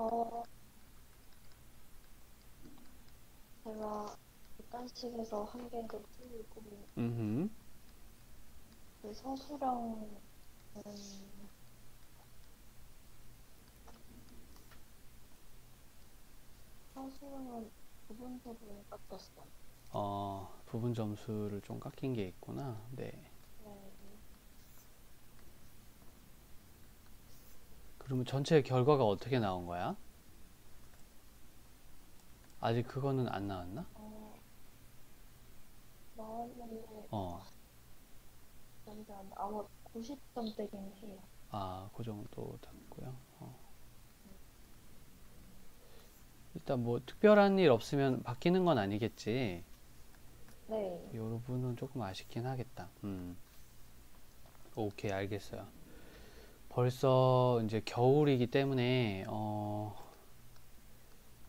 어, 제가 객관식에서 한 개도 틀리고, 음, 그 서술형은, 서술형은 부분적으로 깎였어요. 부분 점수를 좀 깎인 게 있구나. 네. 네. 그러면 전체 결과가 어떻게 나온 거야? 아직 그거는 안 나왔나? 어, 나왔는데, 어, 잠시만요. 아마 90점대긴 해요. 그 정도 됐고요. 일단 뭐 특별한 일 없으면 바뀌는 건 아니겠지. 네. 이 부분은 조금 아쉽긴 하겠다. 오케이, 알겠어요. 벌써 이제 겨울이기 때문에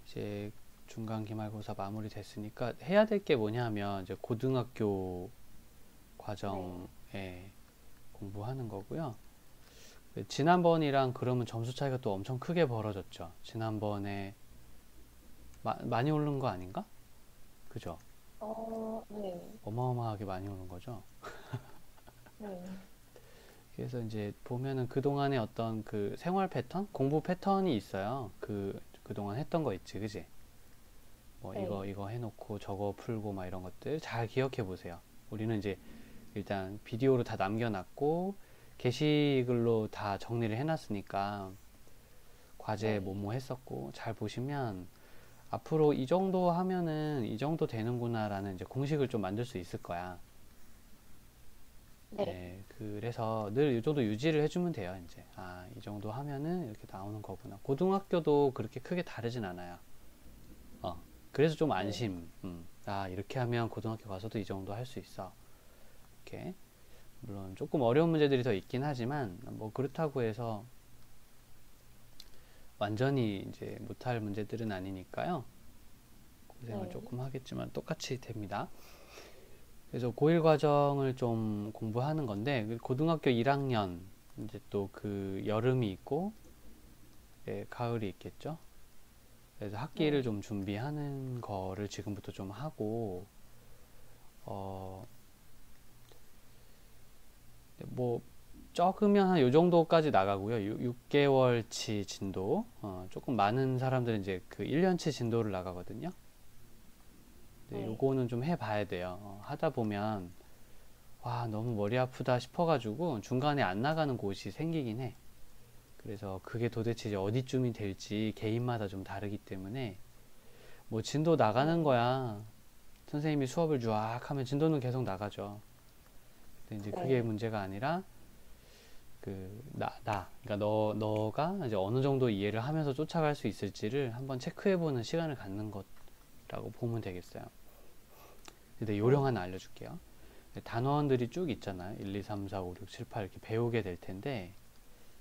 이제 중간 기말고사 마무리 됐으니까 해야 될 게 뭐냐 하면 이제 고등학교 네. 과정에 공부하는 거고요. 지난번이랑 그러면 점수 차이가 또 엄청 크게 벌어졌죠. 지난번에 많이 오른 거 아닌가? 그죠? 네. 어마어마하게 많이 오른 거죠. 네. 그래서 이제 보면은 그동안의 어떤 그 생활 패턴, 공부 패턴이 있어요. 그동안 했던 거 있지, 그지? 뭐 네. 이거 해놓고 저거 풀고 막 이런 것들 잘 기억해 보세요. 우리는 이제 일단 비디오로 다 남겨놨고 게시글로 다 정리를 해놨으니까 과제 네. 뭐뭐 했었고 잘 보시면 앞으로 이 정도 하면은 이 정도 되는구나라는 이제 공식을 좀 만들 수 있을 거야. 네. 네, 그래서 늘 이 정도 유지를 해주면 돼요. 이제 이 정도 하면은 이렇게 나오는 거구나. 고등학교도 그렇게 크게 다르진 않아요. 그래서 좀 네. 안심. 이렇게 하면 고등학교 가서도 이 정도 할 수 있어. 이렇게 물론 조금 어려운 문제들이 더 있긴 하지만 뭐 그렇다고 해서 완전히 이제 못할 문제들은 아니니까요. 고생을 네. 조금 하겠지만 똑같이 됩니다. 그래서 고1 과정을 좀 공부하는 건데 고등학교 1학년 이제 또 그 여름이 있고 가을이 있겠죠. 그래서 학기를 네. 좀 준비하는 거를 지금부터 좀 하고 어, 뭐 적으면 한 요 정도까지 나가고요. 6개월치 진도. 조금 많은 사람들은 이제 그 1년치 진도를 나가거든요. 근데 네. 요거는 좀 해봐야 돼요. 하다 보면 와 너무 머리 아프다 싶어가지고 중간에 안 나가는 곳이 생기긴 해. 그래서 그게 도대체 이제 어디쯤이 될지 개인마다 좀 다르기 때문에 뭐 진도 나가는 네. 거야. 선생님이 수업을 쫙 하면 진도는 계속 나가죠. 근데 이제 그게 네. 문제가 아니라 그러니까 너가 이제 어느 정도 이해를 하면서 쫓아갈 수 있을지를 한번 체크해보는 시간을 갖는 것라고 보면 되겠어요. 근데 요령 네. 하나 알려줄게요. 단원들이 쭉 있잖아요. 1, 2, 3, 4, 5, 6, 7, 8 이렇게 배우게 될 텐데,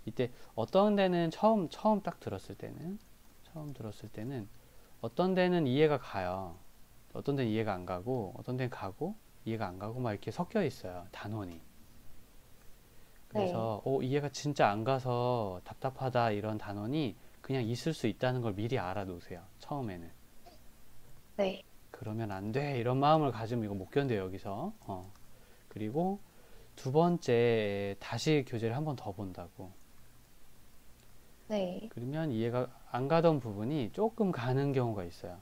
이때 어떤 데는 처음 딱 처음 들었을 때는 어떤 데는 이해가 가요. 어떤 데는 이해가 안 가고, 어떤 데는 가고, 이해가 안 가고 막 이렇게 섞여 있어요. 단원이. 네. 그래서 이해가 진짜 안 가서 답답하다 이런 단원이 그냥 있을 수 있다는 걸 미리 알아놓으세요. 처음에는. 네. 그러면 안 돼. 이런 마음을 가지면 이거 못 견뎌요, 여기서. 그리고 두 번째 다시 교재를 한 번 더 본다고. 네. 그러면 이해가 안 가던 부분이 조금 가는 경우가 있어요.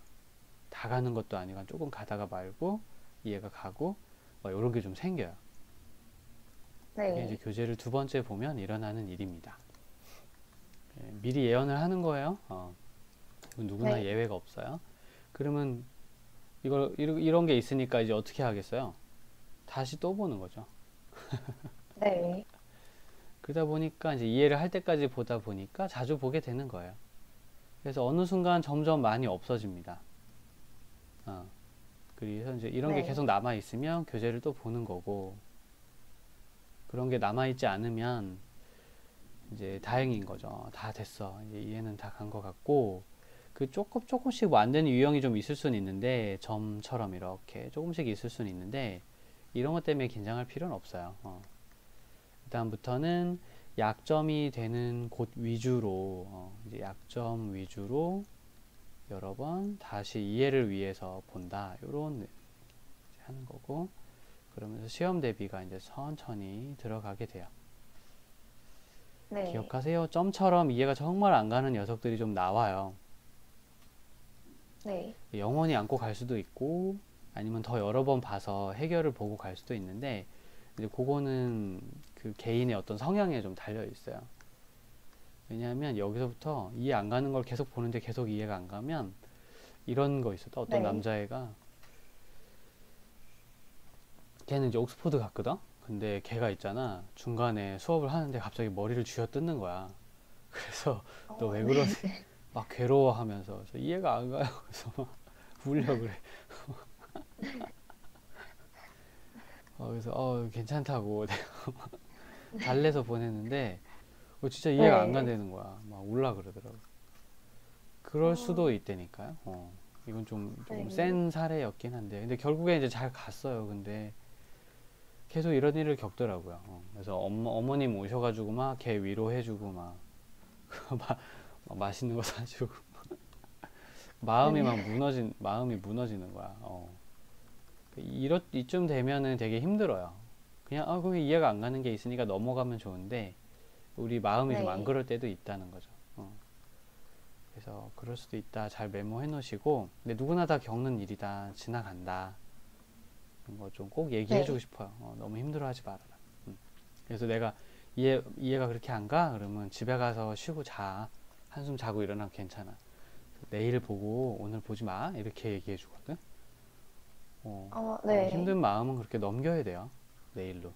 다 가는 것도 아니고 조금 가다가 말고 이해가 가고 이런 게 좀 생겨요. 그게 이제 네. 교재를 두 번째 보면 일어나는 일입니다. 미리 예언을 하는 거예요. 누구나 네. 예외가 없어요. 그러면 이런 게 있으니까 이제 어떻게 하겠어요? 다시 또 보는 거죠. 네. 그러다 보니까 이제 이해를 할 때까지 보다 보니까 자주 보게 되는 거예요. 그래서 어느 순간 점점 많이 없어집니다. 어, 그래서 이제 이런 게 계속 네. 남아 있으면 교재를 또 보는 거고 그런 게 남아 있지 않으면 이제 다행인 거죠. 다 됐어. 이제 이해는 다 간 것 같고 그 조금씩 뭐 안 되는 유형이 좀 있을 수는 있는데 점처럼 이렇게 조금씩 있을 수는 있는데 이런 것 때문에 긴장할 필요는 없어요. 그다음부터는 약점이 되는 곳 위주로, 이제 약점 위주로 여러 번 다시 이해를 위해서 본다. 요런 하는 거고, 그러면서 시험 대비가 이제 천천히 들어가게 돼요. 네. 기억하세요. 점처럼 이해가 정말 안 가는 녀석들이 좀 나와요. 네. 영원히 안고 갈 수도 있고, 아니면 더 여러 번 봐서 해결을 보고 갈 수도 있는데, 이제 그거는 그 개인의 어떤 성향에 좀 달려 있어요. 왜냐하면 여기서부터 이해 안 가는 걸 계속 보는데 계속 이해가 안 가면 이런 거 있었다. 어떤 네. 남자애가, 걔는 이제 옥스퍼드 갔거든? 근데 걔가 있잖아. 중간에 수업을 하는데 갑자기 머리를 쥐어 뜯는 거야. 그래서 너 왜 네. 그러지? 막 괴로워하면서. 그래서 이해가 안 가요. 그래서 막 울려 그래. 그래서 괜찮다고 내가 달래서 보냈는데 진짜 이해가 안 네. 간다는 거야. 막 울라 그러더라고. 그럴 수도 어, 있다니까요. 이건 좀 네. 센 사례였긴 한데. 근데 결국에 이제 잘 갔어요. 근데 계속 이런 일을 겪더라고요. 그래서 어머님 오셔가지고 막 걔 위로해주고 막, 막 맛있는 거 사주고 네. 마음이 무너지는 거야. 이쯤 되면은 되게 힘들어요. 그냥 그게 이해가 안 가는 게 있으니까 넘어가면 좋은데 우리 마음이 좀 안 네. 그럴 때도 있다는 거죠. 그래서 그럴 수도 있다. 잘 메모해 놓으시고, 근데 누구나 다 겪는 일이다. 지나간다. 이런 거 좀 꼭 얘기해 주고 네. 싶어요. 너무 힘들어하지 말아라. 그래서 내가 이해가 그렇게 안 가? 그러면 집에 가서 쉬고 자. 한숨 자고 일어나면 괜찮아. 내일 보고 오늘 보지 마. 이렇게 얘기해 주거든. 네. 힘든 마음은 그렇게 넘겨야 돼요. 내일로.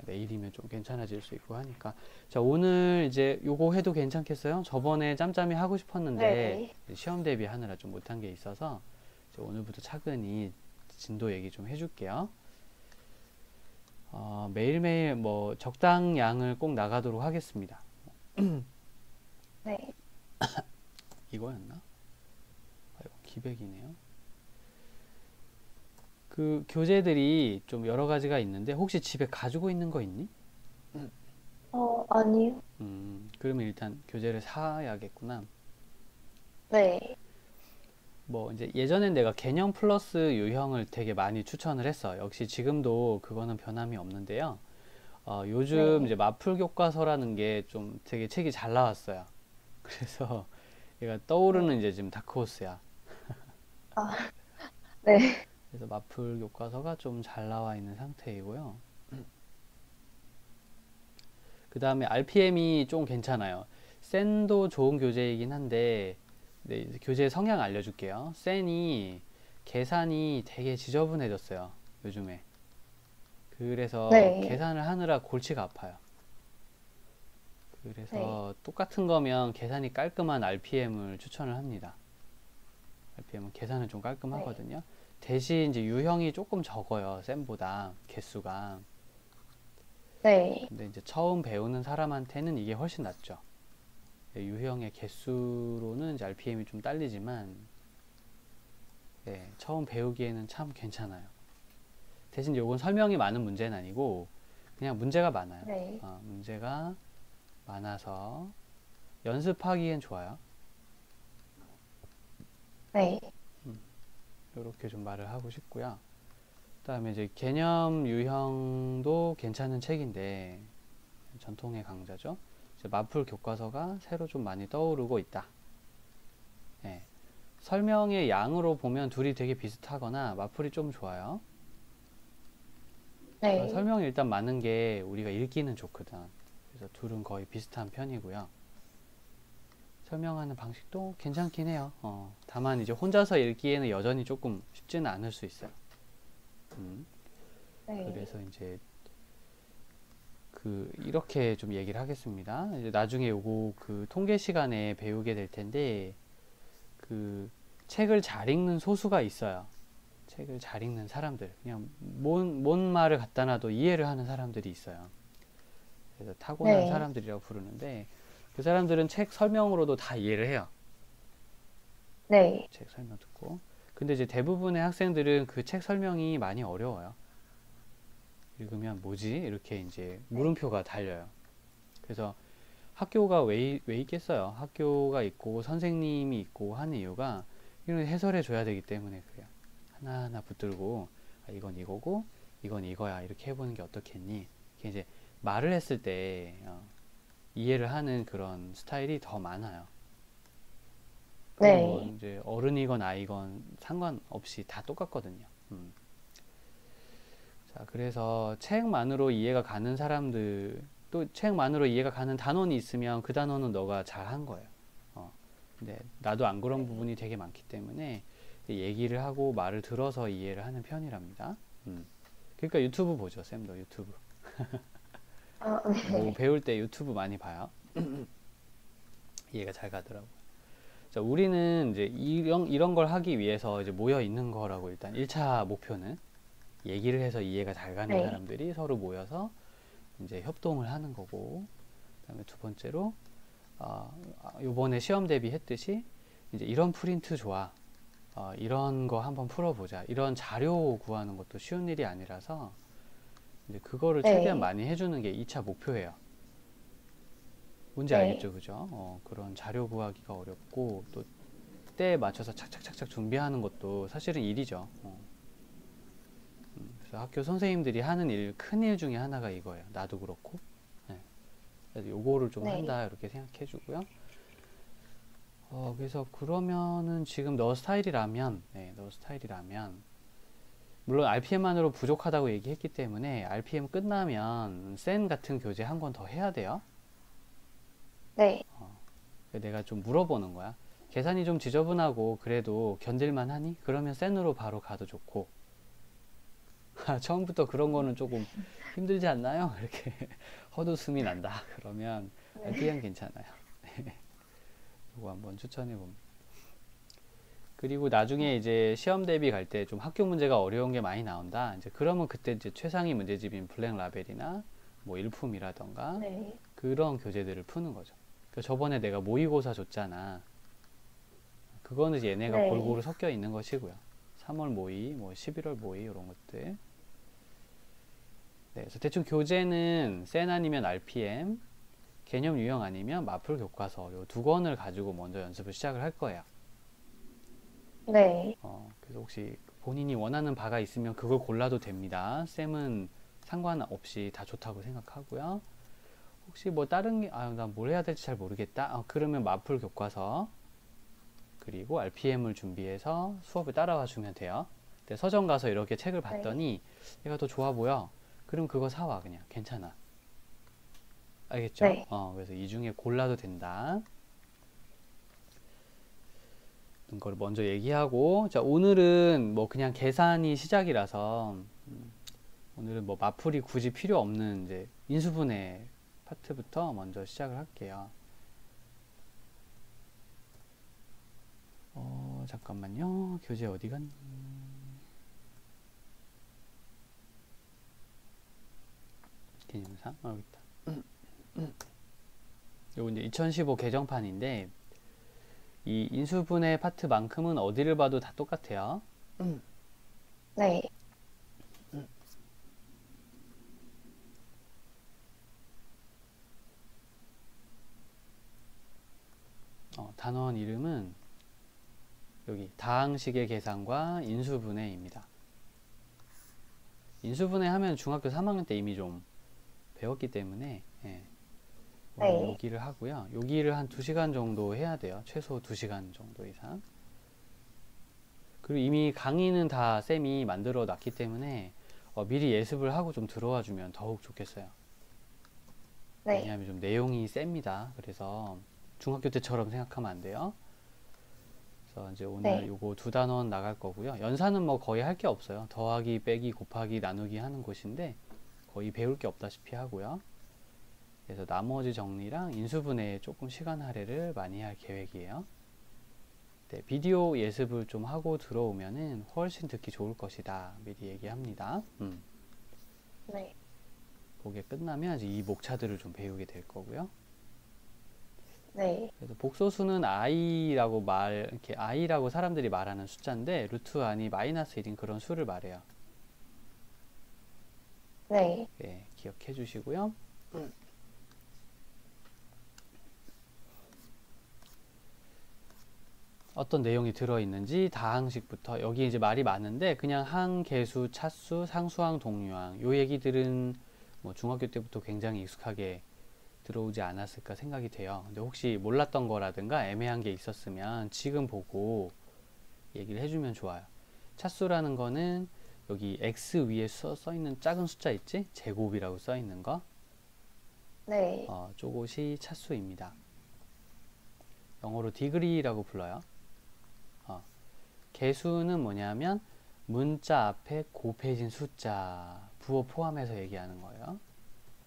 내일이면 좀 괜찮아질 수 있고 하니까. 자, 오늘 이제 요거 해도 괜찮겠어요? 저번에 짬짬이 하고 싶었는데 네. 시험 대비하느라 좀 못한 게 있어서 이제 오늘부터 차근히 진도 얘기 좀 해줄게요. 매일매일 뭐 적당량을 꼭 나가도록 하겠습니다. 네. 이거였나? 이거 기백이네요. 그 교재들이 좀 여러 가지가 있는데 혹시 집에 가지고 있는 거 있니? 아니요. 그러면 일단 교재를 사야겠구나. 네. 뭐 이제 예전엔 내가 개념 플러스 유형을 되게 많이 추천을 했어. 역시 지금도 그거는 변함이 없는데요. 요즘 이제 네. 마풀 교과서라는 게 좀 되게 책이 잘 나왔어요. 그래서 얘가 떠오르는 네. 이제 지금 다크호스야. 아, 네. 그래서 마풀 교과서가 좀 잘 나와 있는 상태이고요. 그 다음에 RPM이 좀 괜찮아요. 센도 좋은 교재이긴 한데, 네, 교재 성향 알려줄게요. 센이 계산이 되게 지저분해졌어요. 요즘에. 그래서 네. 계산을 하느라 골치가 아파요. 네. 그래서 똑같은 거면 계산이 깔끔한 RPM을 추천을 합니다. RPM은 계산은 좀 네. 깔끔하거든요. 대신 이제 유형이 조금 적어요. 쌤보다 개수가. 네. 근데 이제 처음 배우는 사람한테는 이게 훨씬 낫죠. 유형의 개수로는 이제 RPM이 좀 딸리지만 처음 배우기에는 참 괜찮아요. 대신 요건 설명이 많은 문제는 아니고 그냥 문제가 많아요. 네. 문제가 많아서 연습하기엔 좋아요. 네. 이렇게 좀 말을 하고 싶고요. 그다음에 이제 개념 유형도 괜찮은 책인데 전통의 강자죠. 이제 마풀 교과서가 새로 좀 많이 떠오르고 있다. 예. 설명의 양으로 보면 둘이 되게 비슷하거나 마풀이 좀 좋아요. 네. 설명이 일단 많은 게 우리가 읽기는 좋거든. 그래서 둘은 거의 비슷한 편이고요. 설명하는 방식도 괜찮긴 해요. 다만 이제 혼자서 읽기에는 여전히 조금 쉽지는 않을 수 있어요. 네. 그래서 이제 이렇게 좀 얘기를 하겠습니다. 이제 나중에 요거 그 통계 시간에 배우게 될 텐데 그 책을 잘 읽는 소수가 있어요. 책을 잘 읽는 사람들, 그냥 뭔 말을 갖다 놔도 이해를 하는 사람들이 있어요. 그래서 타고난 네. 사람들이라고 부르는데 그 사람들은 책 설명으로도 다 이해를 해요. 네. 책 설명 듣고. 근데 이제 대부분의 학생들은 그 책 설명이 많이 어려워요. 읽으면 뭐지? 이렇게 이제 네. 물음표가 달려요. 그래서 학교가 왜 있겠어요? 학교가 있고 선생님이 있고 하는 이유가 이런 해설해 줘야 되기 때문에 그래요. 하나하나 붙들고 아, 이건 이거고 이건 이거야 이렇게 해보는 게 어떻겠니? 이게 이제 말을 했을 때 이해를 하는 그런 스타일이 더 많아요. 그건 뭐 네. 이제 어른이건 아이건 상관없이 다 똑같거든요. 자, 그래서 책만으로 이해가 가는 사람들, 또 책만으로 이해가 가는 단원이 있으면 그 단원은 너가 잘한 거예요. 근데 나도 안 그런 네. 부분이 되게 많기 때문에 얘기를 하고 말을 들어서 이해를 하는 편이랍니다. 그러니까 유튜브 보죠, 쌤도 유튜브. 뭐 네. 배울 때 유튜브 많이 봐요. 이해가 잘 가더라고요. 자, 우리는 이제 이런 걸 하기 위해서 이제 모여 있는 거라고 일단 1차 목표는 얘기를 해서 이해가 잘 가는 네. 사람들이 서로 모여서 이제 협동을 하는 거고, 그다음에 두 번째로 요번에 시험 대비했듯이 이제 이런 프린트 좋아. 이런 거 한번 풀어보자. 이런 자료 구하는 것도 쉬운 일이 아니라서 이제 그거를 최대한 네. 많이 해주는 게 2차 목표예요. 뭔지 네. 알겠죠, 그죠? 그런 자료 구하기가 어렵고 또 때에 맞춰서 착착착착 준비하는 것도 사실은 일이죠. 그래서 학교 선생님들이 하는 큰 일 중에 하나가 이거예요. 나도 그렇고. 네. 그래서 요거를 좀 네. 한다 이렇게 생각해 주고요. 그래서 그러면은 지금 너 스타일이라면, 네, 너 스타일이라면 물론 RPM만으로 부족하다고 얘기했기 때문에 RPM 끝나면 센 같은 교재 한 권 더 해야 돼요. 네. 내가 좀 물어보는 거야. 계산이 좀 지저분하고 그래도 견딜만 하니? 그러면 센으로 바로 가도 좋고. 처음부터 그런 거는 조금 힘들지 않나요? 이렇게 헛웃음이 난다. 그러면 네. RPM 괜찮아요. 이거 한번 추천해 봅니다. 그리고 나중에 이제 시험 대비 갈 때 좀 학교 문제가 어려운 게 많이 나온다. 이제 그러면 그때 이제 최상위 문제집인 블랙 라벨이나 뭐 일품이라던가 네. 그런 교재들을 푸는 거죠. 그 저번에 내가 모의고사 줬잖아. 그거는 이제 얘네가 네. 골고루 섞여 있는 것이고요. 3월 모의, 뭐 11월 모의 이런 것들. 네, 그래서 대충 교재는 센 아니면 RPM, 개념 유형 아니면 마플 교과서 요 두 권을 가지고 먼저 연습을 시작을 할 거예요. 네. 그래서 혹시 본인이 원하는 바가 있으면 그걸 골라도 됩니다. 쌤은 상관없이 다 좋다고 생각하고요. 혹시 뭐 다른 게, 난 뭘 해야 될지 잘 모르겠다. 그러면 마플 교과서, 그리고 RPM을 준비해서 수업을 따라와 주면 돼요. 근데 서점 가서 이렇게 책을 네. 봤더니 얘가 더 좋아 보여. 그럼 그거 사와, 그냥. 괜찮아. 알겠죠? 네. 그래서 이 중에 골라도 된다. 이걸 먼저 얘기하고, 자, 오늘은 뭐 그냥 계산이 시작이라서, 오늘은 뭐 마풀이 굳이 필요 없는 이제 인수분해 파트부터 먼저 시작을 할게요. 잠깐만요. 교재 어디 갔니? 개념상? 여기 있다. 요거 이제 2015 개정판인데, 이 인수분해 파트만큼은 어디를 봐도 다 똑같아요. 네. 단원 이름은 여기 다항식의 계산과 인수분해입니다. 인수분해 하면 중학교 3학년 때 이미 좀 배웠기 때문에 오늘 네. 여기를 하고요. 여기를 한 2시간 정도 해야 돼요. 최소 2시간 정도 이상. 그리고 이미 강의는 다 쌤이 만들어 놨기 때문에 미리 예습을 하고 좀 들어와 주면 더욱 좋겠어요. 네. 왜냐하면 좀 내용이 셉니다. 그래서 중학교 때처럼 생각하면 안 돼요. 그래서 이제 오늘 네. 요거 2단원 나갈 거고요. 연산은 뭐 거의 할 게 없어요. 더하기, 빼기, 곱하기, 나누기 하는 곳인데 거의 배울 게 없다시피 하고요. 그래서 나머지 정리랑 인수분해에 조금 시간 할애를 많이 할 계획이에요. 네, 비디오 예습을 좀 하고 들어오면은 훨씬 듣기 좋을 것이다. 미리 얘기합니다. 네. 그게 끝나면 이제 이 목차들을 좀 배우게 될 거고요. 네. 그래서 복소수는 이렇게 i라고 사람들이 말하는 숫자인데 루트 안이 마이너스 1인 그런 수를 말해요. 네. 네, 기억해 주시고요. 어떤 내용이 들어있는지 다항식부터 여기 이제 말이 많은데 그냥 항, 계수, 차수, 상수항, 동류항 요 얘기들은 뭐 중학교 때부터 굉장히 익숙하게 들어오지 않았을까 생각이 돼요. 근데 혹시 몰랐던 거라든가 애매한 게 있었으면 지금 보고 얘기를 해주면 좋아요. 차수라는 거는 여기 x 위에 써 있는 작은 숫자 있지? 제곱이라고 써 있는 거. 네. 저것이 차수입니다. 영어로 degree라고 불러요. 개수는 뭐냐면 문자 앞에 곱해진 숫자 부호 포함해서 얘기하는 거예요.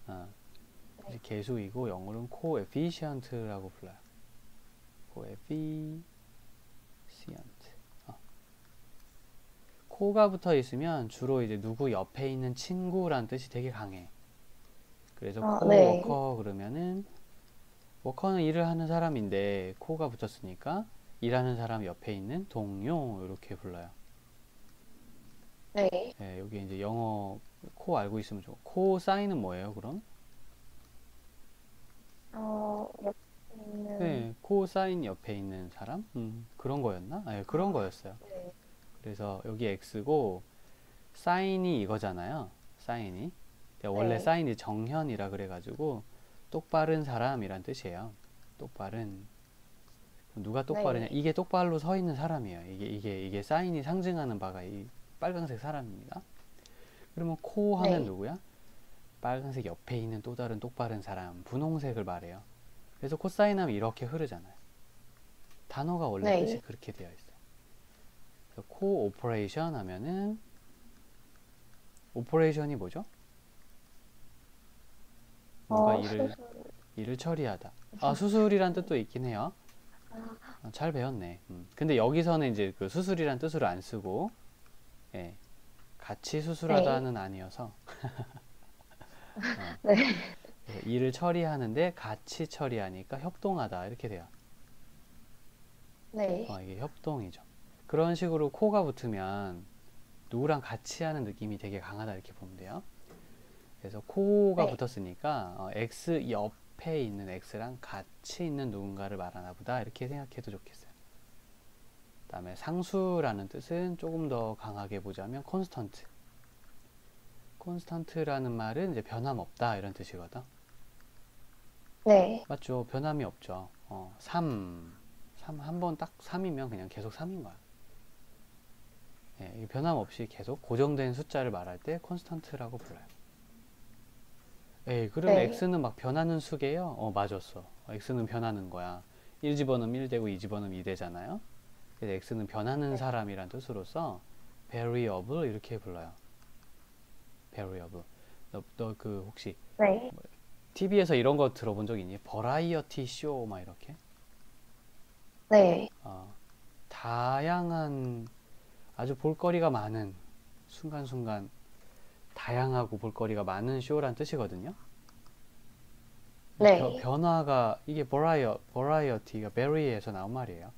네. 개수이고 영어로는 coefficient라고 불러요. coefficient. 코가 붙어 있으면 주로 이제 누구 옆에 있는 친구란 뜻이 되게 강해. 그래서 네. 코워커 그러면은 워커는 일을 하는 사람인데 코가 붙었으니까 일하는 사람 옆에 있는 동료 이렇게 불러요. 네. 네, 여기 이제 영어 코 알고 있으면 좋고 코 사인은 뭐예요, 그럼? 옆에 있는, 네, 코 사인 옆에 있는 사람? 그런 거였나? 네, 그런 거였어요. 네. 그래서 여기 X고 사인이 이거잖아요. 사인이. 원래 네. 사인이 정현이라 그래가지고 똑바른 사람이란 뜻이에요. 똑바른. 누가 똑바르냐? 네. 이게 똑바로 서 있는 사람이에요. 이게 사인이 상징하는 바가 이 빨간색 사람입니다. 그러면 코 하면 네. 누구야? 빨간색 옆에 있는 또 다른 똑바른 사람, 분홍색을 말해요. 그래서 코사인 하면 이렇게 흐르잖아요. 단어가 원래 뜻이 네. 그렇게 되어 있어요. 그래서 코오퍼레이션 하면은 오퍼레이션이 뭐죠? 뭔가 수술. 일을 처리하다. 수술이란 뜻도 있긴 해요. 잘 배웠네. 근데 여기서는 이제 그 수술이란 뜻으로 안 쓰고, 예, 같이 네. 수술하다는 아니어서, 네. 그래서 일을 처리하는데 같이 처리하니까 협동하다 이렇게 돼요. 네. 이게 협동이죠. 그런 식으로 코가 붙으면 누구랑 같이 하는 느낌이 되게 강하다 이렇게 보면 돼요. 그래서 코가 네. 붙었으니까 X 옆에 있는 X랑 같이 있는 누군가를 말하나 보다 이렇게 생각해도 좋겠어요. 그 다음에 상수라는 뜻은 조금 더 강하게 보자면 콘스턴트. 콘스턴트라는 말은 이제 변함없다 이런 뜻이거든. 네. 맞죠? 변함이 없죠. 3. 한 번 딱 3이면 그냥 계속 3인 거야. 예, 변함없이 계속 고정된 숫자를 말할 때 콘스턴트라고 불러요. 에이, 그러면 네. x는 막 변하는 수게요? 맞았어. x는 변하는 거야. 1 집어넣으면 1 되고 2 집어넣으면 2 되잖아요. 그래서 x는 변하는 네. 사람이란 뜻으로서 variable 이렇게 불러요. variable. 너 그 혹시 네. TV에서 이런 거 들어본 적 있니? 버라이어티 쇼 막 이렇게? 네. 다양한 아주 볼거리가 많은 순간순간 다양하고 볼거리가 많은 쇼란 뜻이거든요. 네. 변화가 이게 버라이어티가 베리에서 나온 말이에요.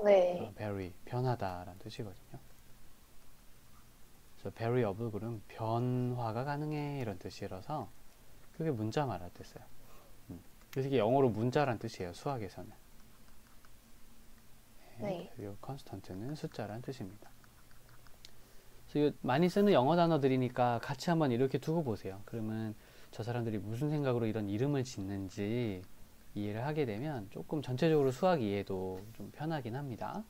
네. 베리 변하다라는 뜻이거든요. 그래서 variable 그럼 변화가 가능해 이런 뜻이라서 그게 문자 말할 때 써요. 그래서 이게 영어로 문자란 뜻이에요. 수학에서는. 네. 그리고 constant는 숫자란 뜻입니다. 그래서 많이 쓰는 영어 단어들이니까 같이 한번 이렇게 두고 보세요. 그러면 저 사람들이 무슨 생각으로 이런 이름을 짓는지 이해를 하게 되면 조금 전체적으로 수학 이해도 좀 편하긴 합니다.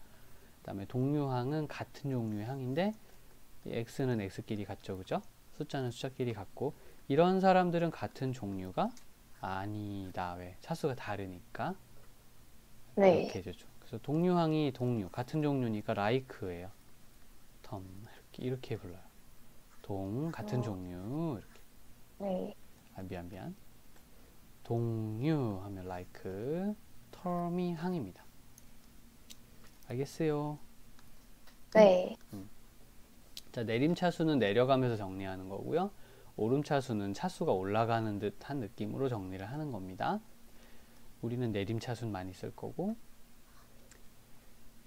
그 다음에 동류항은 같은 종류의 항인데 x는 x끼리 같죠, 그죠? 숫자는 숫자끼리 같고 이런 사람들은 같은 종류가 아니다. 왜? 차수가 다르니까 네. 이렇게 해주죠. 그래서 동류항이 동류 같은 종류니까 like예요. term 이렇게 불러요. 같은 어, 종류 이렇게. 네. 미안. 동류 하면 like, term이 항입니다. 알겠어요? 네. 자, 내림차수는 내려가면서 정리하는 거고요. 오름차수는 차수가 올라가는 듯한 느낌으로 정리를 하는 겁니다. 우리는 내림차수는 많이 쓸 거고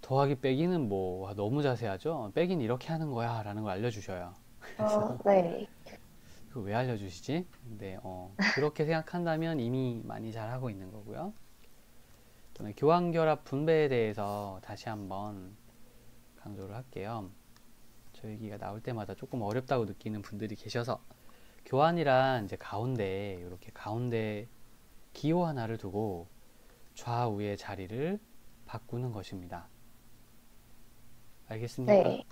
더하기 빼기는 뭐 너무 자세하죠. 빼기는 이렇게 하는 거야 라는 걸 알려주셔요. 그래서 네. 그거 왜 알려주시지? 근데 그렇게 생각한다면 이미 많이 잘하고 있는 거고요. 그다음에 교환결합 분배에 대해서 다시 한번 강조를 할게요. 저 얘기가 나올 때마다 조금 어렵다고 느끼는 분들이 계셔서 교환이란 이제 가운데 이렇게 가운데 기호 하나를 두고 좌우의 자리를 바꾸는 것입니다. 알겠습니까? 네.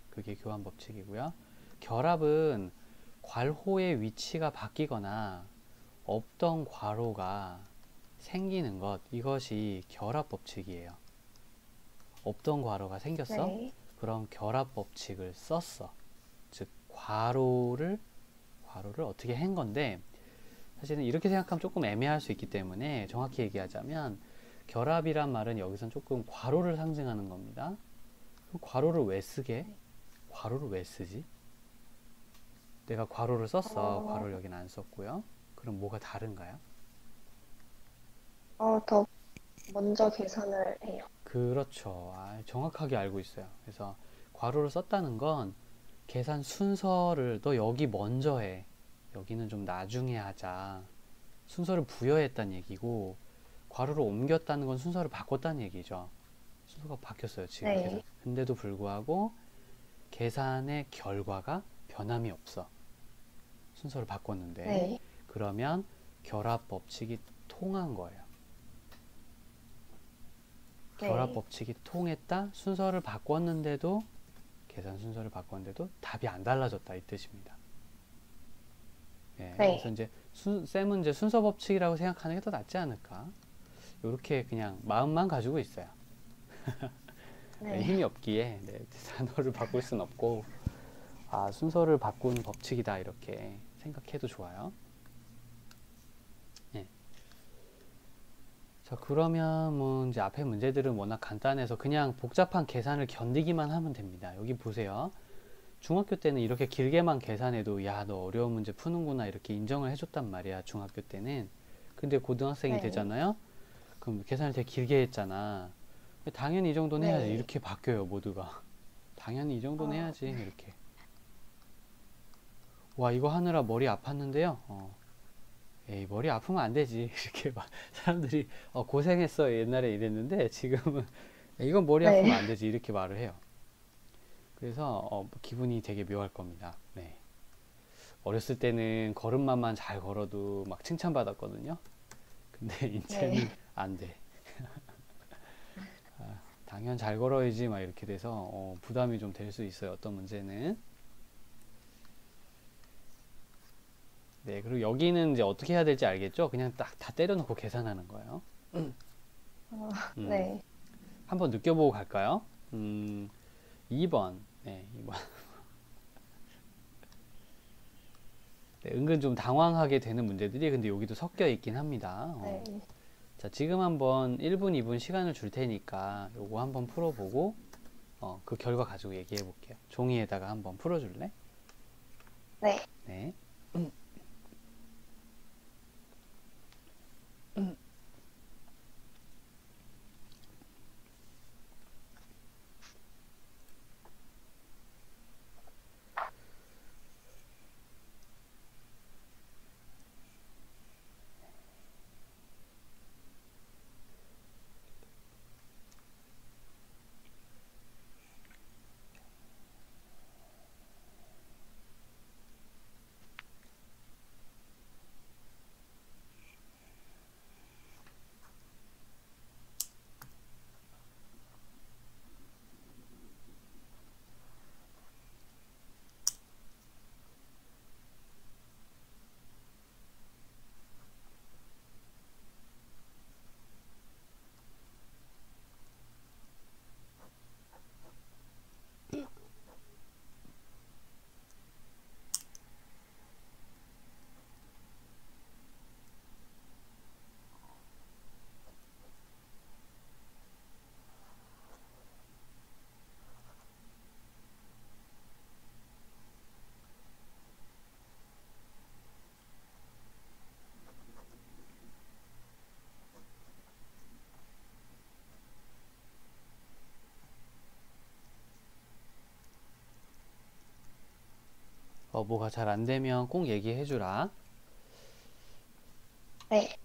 그게 교환 법칙이고요. 결합은 괄호의 위치가 바뀌거나 없던 괄호가 생기는 것, 이것이 결합 법칙이에요. 없던 괄호가 생겼어? 네. 그럼 결합 법칙을 썼어. 즉 괄호를 어떻게 한 건데, 사실은 이렇게 생각하면 조금 애매할 수 있기 때문에 정확히 얘기하자면 결합이란 말은 여기선 조금 괄호를 상징하는 겁니다. 그럼 괄호를 왜 쓰게? 괄호를 왜 쓰지? 내가 괄호를 썼어. 괄호를 여기는 안 썼고요. 그럼 뭐가 다른가요? 더 먼저 계산을 해요. 그렇죠. 정확하게 알고 있어요. 그래서 괄호를 썼다는 건 계산 순서를 너 여기 먼저 해. 여기는 좀 나중에 하자. 순서를 부여했다는 얘기고, 괄호를 옮겼다는 건 순서를 바꿨다는 얘기죠. 순서가 바뀌었어요, 지금 네. 계산. 근데도 불구하고 계산의 결과가 변함이 없어. 순서를 바꿨는데. 네. 그러면 결합 법칙이 통한 거예요. 결합 네. 법칙이 통했다. 순서를 바꿨는데도, 계산 순서를 바꿨는데도 답이 안 달라졌다, 이 뜻입니다. 예, 네. 그래서 이제 쌤은 이제 순서 법칙이라고 생각하는 게 더 낫지 않을까? 이렇게 그냥 마음만 가지고 있어요. 네. 힘이 없기에 단어를 바꿀 순 없고, 순서를 바꾼 법칙이다, 이렇게 생각해도 좋아요. 예. 자, 그러면 뭐 이제 앞에 문제들은 워낙 간단해서 그냥 복잡한 계산을 견디기만 하면 됩니다. 여기 보세요. 중학교 때는 이렇게 길게만 계산해도 야, 너 어려운 문제 푸는구나 이렇게 인정을 해줬단 말이야, 중학교 때는. 근데 고등학생이 네. 되잖아요. 그럼 계산을 되게 길게 했잖아. 당연히 이 정도는 해야지. 네. 이렇게 바뀌어요, 모두가. 당연히 이 정도는 해야지, 이렇게. 와, 이거 하느라 머리 아팠는데요. 에이, 머리 아프면 안 되지. 이렇게 막 사람들이 고생했어 옛날에 이랬는데, 지금은 이건 머리 아프면 네. 안 되지 이렇게 말을 해요. 그래서 기분이 되게 묘할 겁니다. 네. 어렸을 때는 걸음마만 잘 걸어도 막 칭찬받았거든요. 근데 이제는 네. 안 돼. 당연 잘 걸어야지 막 이렇게 돼서 부담이 좀 될 수 있어요, 어떤 문제는. 네, 그리고 여기는 이제 어떻게 해야 될지 알겠죠? 그냥 딱 다 때려놓고 계산하는 거예요. 네. 한번 느껴보고 갈까요? 2번. 네, 2번. 네, 은근 좀 당황하게 되는 문제들이 근데 여기도 섞여 있긴 합니다. 네. 자, 지금 한번 1분, 2분 시간을 줄 테니까 요거 한번 풀어보고 그 결과 가지고 얘기해 볼게요. 종이에다가 한번 풀어줄래? 네. 네. 뭐가 잘 안 되면 꼭 얘기해 주라. 네.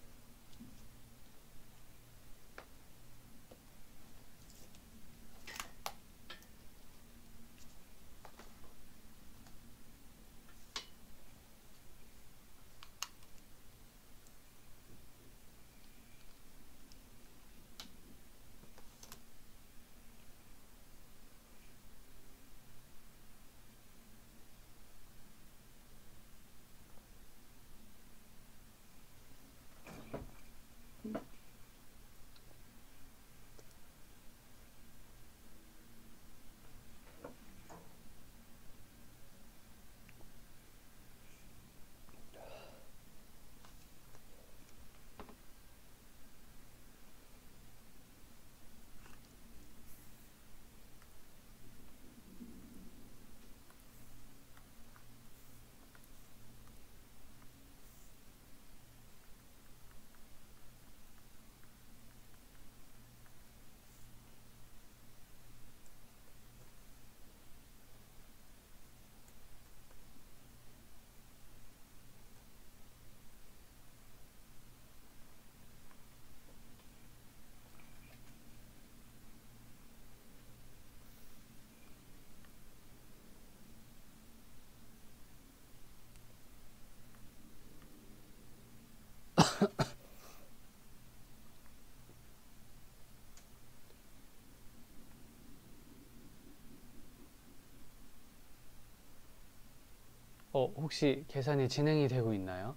혹시 계산이 진행이 되고 있나요?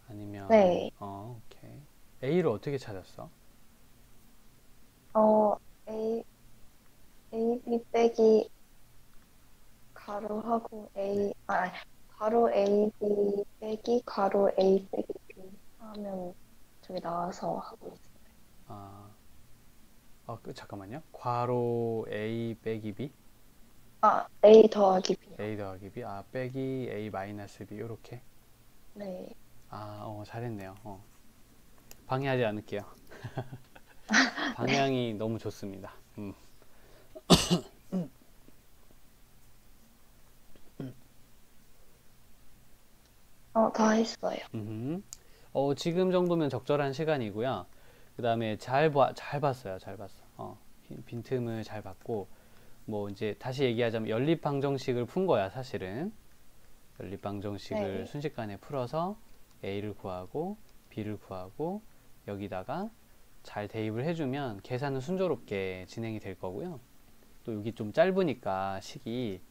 아니면, 네. 오케이. A를 어떻게 찾았어? 어, A, AB 빼기 가로하고 네. 가로 AB 빼기 가로 A 빼기 B 하면 저기 나와서 하고 있어요. 아, 잠깐만요. 괄호 A 빼기 B? A 더하기 B요. A 더하기 B? 빼기 A 마이너스 B, 요렇게. 네. 잘했네요. 방해하지 않을게요. 방향이 너무 좋습니다. 다 했어요. 음흠. 지금 정도면 적절한 시간이고요. 그 다음에 잘 봤어요. 잘 봤어. 빈틈을 잘 봤고, 뭐 이제 다시 얘기하자면 연립방정식을 푼 거야, 사실은. 연립방정식을 네. 순식간에 풀어서 A를 구하고 B를 구하고 여기다가 잘 대입을 해주면 계산은 순조롭게 진행이 될 거고요. 또 여기 좀 짧으니까 식이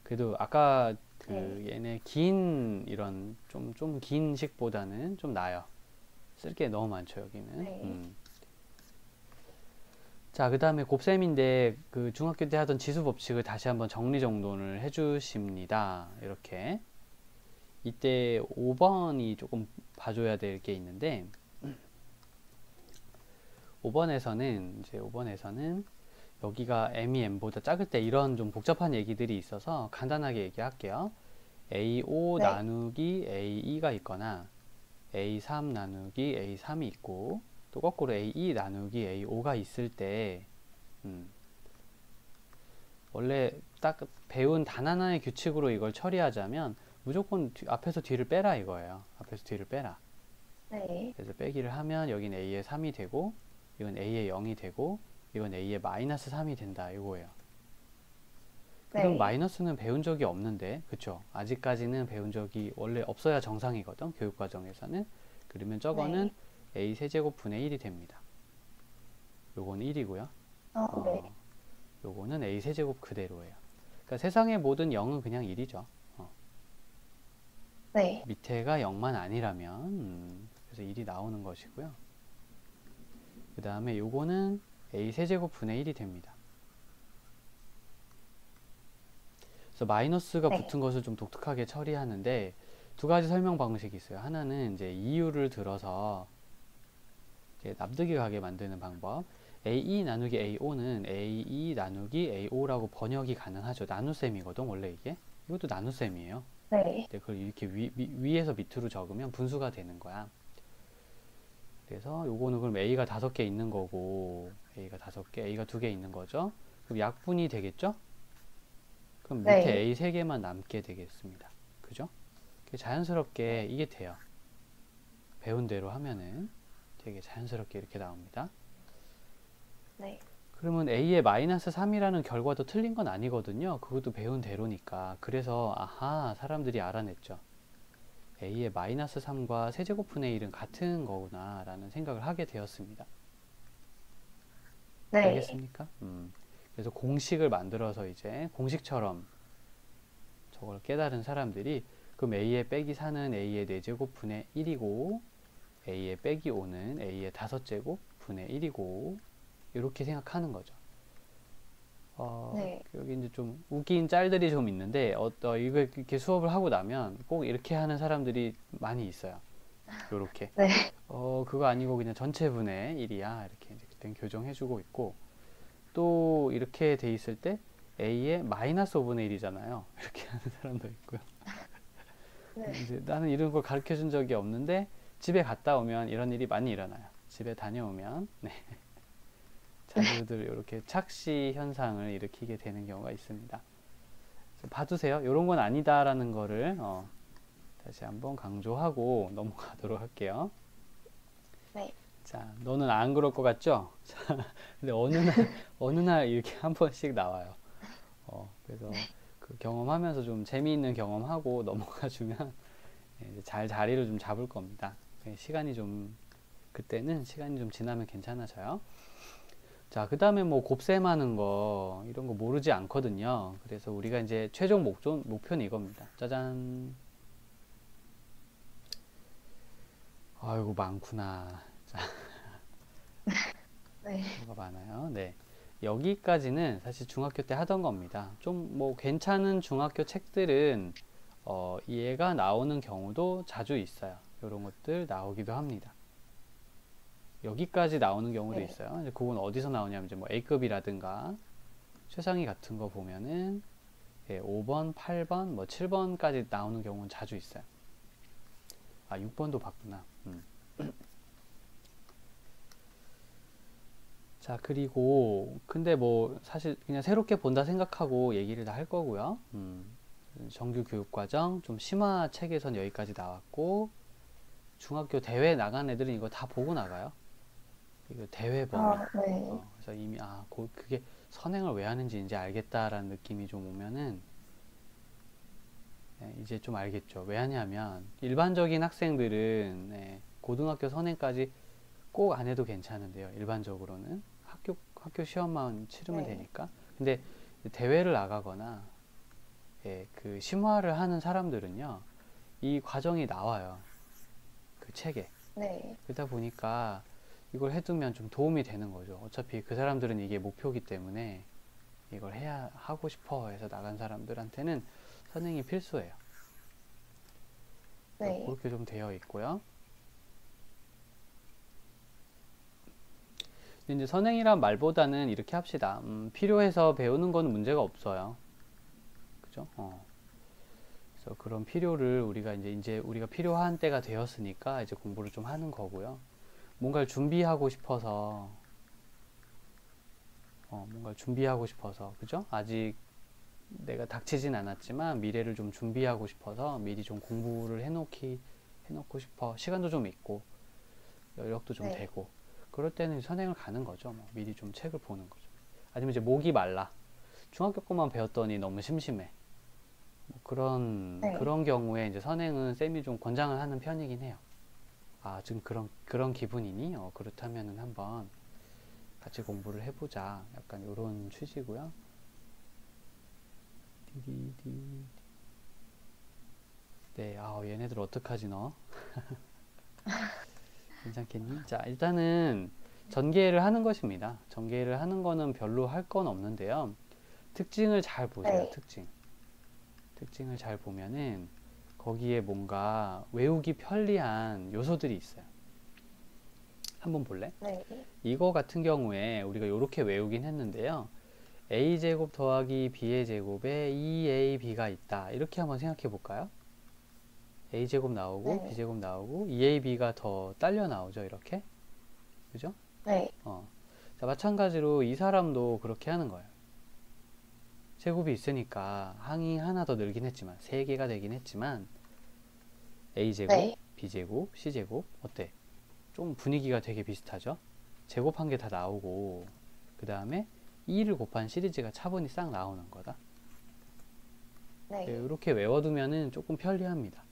그래도 아까 네. 얘네 긴 이런 좀 긴 식보다는 좀 나아요. 쓸 게 너무 많죠, 여기는. 네. 자, 그 다음에 곱셈인데 그 중학교 때 하던 지수 법칙을 다시 한번 정리정돈을 해주십니다. 이렇게. 이때 5번이 조금 봐줘야 될 게 있는데 5번에서는 여기가 m이 m보다 작을 때 이런 좀 복잡한 얘기들이 있어서 간단하게 얘기할게요. A5 네. 나누기 A2가 있거나 A3 나누기 A3이 있고 또 거꾸로 A2 나누기 A5가 있을 때 원래 딱 배운 단 하나의 규칙으로 이걸 처리하자면 무조건 앞에서 뒤를 빼라 이거예요. 앞에서 뒤를 빼라. 네. 그래서 빼기를 하면 여긴 A의 3이 되고 이건 A의 0이 되고 이건 A의 마이너스 3이 된다 이거예요. 그럼 네. 마이너스는 배운 적이 없는데 그쵸? 아직까지는 배운 적이 원래 없어야 정상이거든 교육과정에서는. 그러면 저거는 네. A 세제곱 분의 1이 됩니다. 요거는 1이고요. 네. 요거는 A 세제곱 그대로예요. 그러니까 세상의 모든 0은 그냥 1이죠. 네. 밑에가 0만 아니라면 그래서 1이 나오는 것이고요. 그 다음에 요거는 A 세제곱 분의 1이 됩니다. 그래서 마이너스가 네. 붙은 것을 좀 독특하게 처리하는데 두 가지 설명 방식이 있어요. 하나는 이제 이유를 들어서 이제 납득이 가게 만드는 방법. A2 나누기 A5는 A2 나누기 A5라고 번역이 가능하죠. 나눗셈이거든, 원래 이게. 이것도 나눗셈이에요. 네. 근데 그걸 이렇게 위에서 밑으로 적으면 분수가 되는 거야. 그래서 요거는 그럼 A가 5개 있는 거고, A가 5개, A가 2개 있는 거죠. 그럼 약분이 되겠죠? 그럼 밑에 네. A 3개만 남게 되겠습니다. 그죠? 자연스럽게 이게 돼요. 배운 대로 하면은 되게 자연스럽게 이렇게 나옵니다. 네. 그러면 A의 마이너스 3이라는 결과도 틀린 건 아니거든요. 그것도 배운 대로니까. 그래서 아하, 사람들이 알아냈죠. A의 마이너스 3과 세제곱분의 1은 같은 거구나 라는 생각을 하게 되었습니다. 네. 알겠습니까? 그래서 공식을 만들어서 이제 공식처럼 저걸 깨달은 사람들이 그럼 A의 빼기 4는 A의 4제곱 분의 1이고 A의 빼기 5는 A의 5제곱 분의 1이고 이렇게 생각하는 거죠. 네. 여기 이제 좀 웃긴 짤들이 좀 있는데 이거 이렇게 수업을 하고 나면 꼭 이렇게 하는 사람들이 많이 있어요. 요렇게 네. 그거 아니고 그냥 전체 분의 1이야 이렇게 이제 그땐 교정해주고 있고 또 이렇게 돼 있을 때 A의 마이너스 5분의 1이잖아요. 이렇게 하는 사람도 있고요. 네. 이제 나는 이런 걸 가르쳐 준 적이 없는데 집에 갔다 오면 이런 일이 많이 일어나요. 집에 다녀오면 네. 자녀들 이렇게 착시 현상을 일으키게 되는 경우가 있습니다. 봐두세요. 이런 건 아니다라는 거를 다시 한번 강조하고 넘어가도록 할게요. 네. 자, 너는 안 그럴 것 같죠? 근데 어느 날 이렇게 한 번씩 나와요. 그래서 그 경험하면서 좀 재미있는 경험하고 넘어가 주면 이제 잘 자리를 좀 잡을 겁니다. 그때는 시간이 좀 지나면 괜찮아져요. 자, 그 다음에 뭐 곱셈하는 거, 이런 거 모르지 않거든요. 그래서 우리가 이제 최종 목표는 이겁니다. 짜잔. 아이고, 많구나. 자, 네. 뭐가 많아요. 네. 여기까지는 사실 중학교 때 하던 겁니다. 좀 뭐 괜찮은 중학교 책들은 얘가 나오는 경우도 자주 있어요. 이런 것들 나오기도 합니다. 여기까지 나오는 경우도 네. 있어요. 이제 그건 어디서 나오냐면 이제 뭐 A급이라든가 최상위 같은 거 보면은 5번, 8번, 뭐 7번까지 나오는 경우는 자주 있어요. 아, 6번도 봤구나. 자, 그리고 근데 뭐 사실 그냥 새롭게 본다 생각하고 얘기를 다 할 거고요. 정규 교육과정 좀 심화 책에선 여기까지 나왔고 중학교 대회 나간 애들은 이거 다 보고 나가요. 이거 대회 범위. 아, 네. 그래서 이미 그게 선행을 왜 하는지 이제 알겠다라는 느낌이 좀 오면은 이제 좀 알겠죠. 왜 하냐면 일반적인 학생들은 고등학교 선행까지 꼭 안 해도 괜찮은데요. 일반적으로는 학교 시험만 치르면 네. 되니까. 근데 대회를 나가거나 그 심화를 하는 사람들은요, 이 과정이 나와요. 그 책에. 네. 그러다 보니까 이걸 해두면 좀 도움이 되는 거죠. 어차피 그 사람들은 이게 목표이기 때문에 이걸 해야 하고 싶어 해서 나간 사람들한테는 선행이 필수예요. 네. 그렇게 좀 되어 있고요. 근데 이제 선행이란 말보다는 이렇게 합시다. 필요해서 배우는 건 문제가 없어요. 그죠? 그래서 그런 필요를 이제 우리가 필요한 때가 되었으니까 이제 공부를 좀 하는 거고요. 뭔가를 준비하고 싶어서, 그죠? 아직 내가 닥치진 않았지만 미래를 좀 준비하고 싶어서 미리 좀 공부를 해놓고 싶어. 시간도 좀 있고, 여력도 좀 네. 되고. 그럴 때는 선행을 가는 거죠. 뭐 미리 좀 책을 보는 거죠. 아니면 이제 목이 말라. 중학교 것만 배웠더니 너무 심심해. 뭐 네. 그런 경우에 이제 선행은 쌤이 좀 권장을 하는 편이긴 해요. 아, 지금 그런 기분이니? 그렇다면은 한번 같이 공부를 해보자. 약간 이런 취지고요. 디디디. 네, 얘네들 어떡하지 너? 괜찮겠니? 자, 일단은 전개를 하는 것입니다. 전개를 하는 거는 별로 할 건 없는데요. 특징을 잘 보세요. 네. 특징을 잘 보면은 거기에 뭔가 외우기 편리한 요소들이 있어요. 한번 볼래? 네. 이거 같은 경우에 우리가 이렇게 외우긴 했는데요. a제곱 더하기 b의 제곱에 2ab가 있다. 이렇게 한번 생각해 볼까요? a제곱 나오고 네. b제곱 나오고 2ab가 더 딸려 나오죠. 이렇게. 그죠? 네. 자, 마찬가지로 이 사람도 그렇게 하는 거예요. 제곱이 있으니까 항이 하나 더 늘긴 했지만 3개가 되긴 했지만 a제곱, 네. b제곱, c제곱 어때? 좀 분위기가 되게 비슷하죠? 제곱한 게 다 나오고 그 다음에 2를 곱한 시리즈가 차분히 싹 나오는 거다. 네. 이렇게 외워두면은 조금 편리합니다.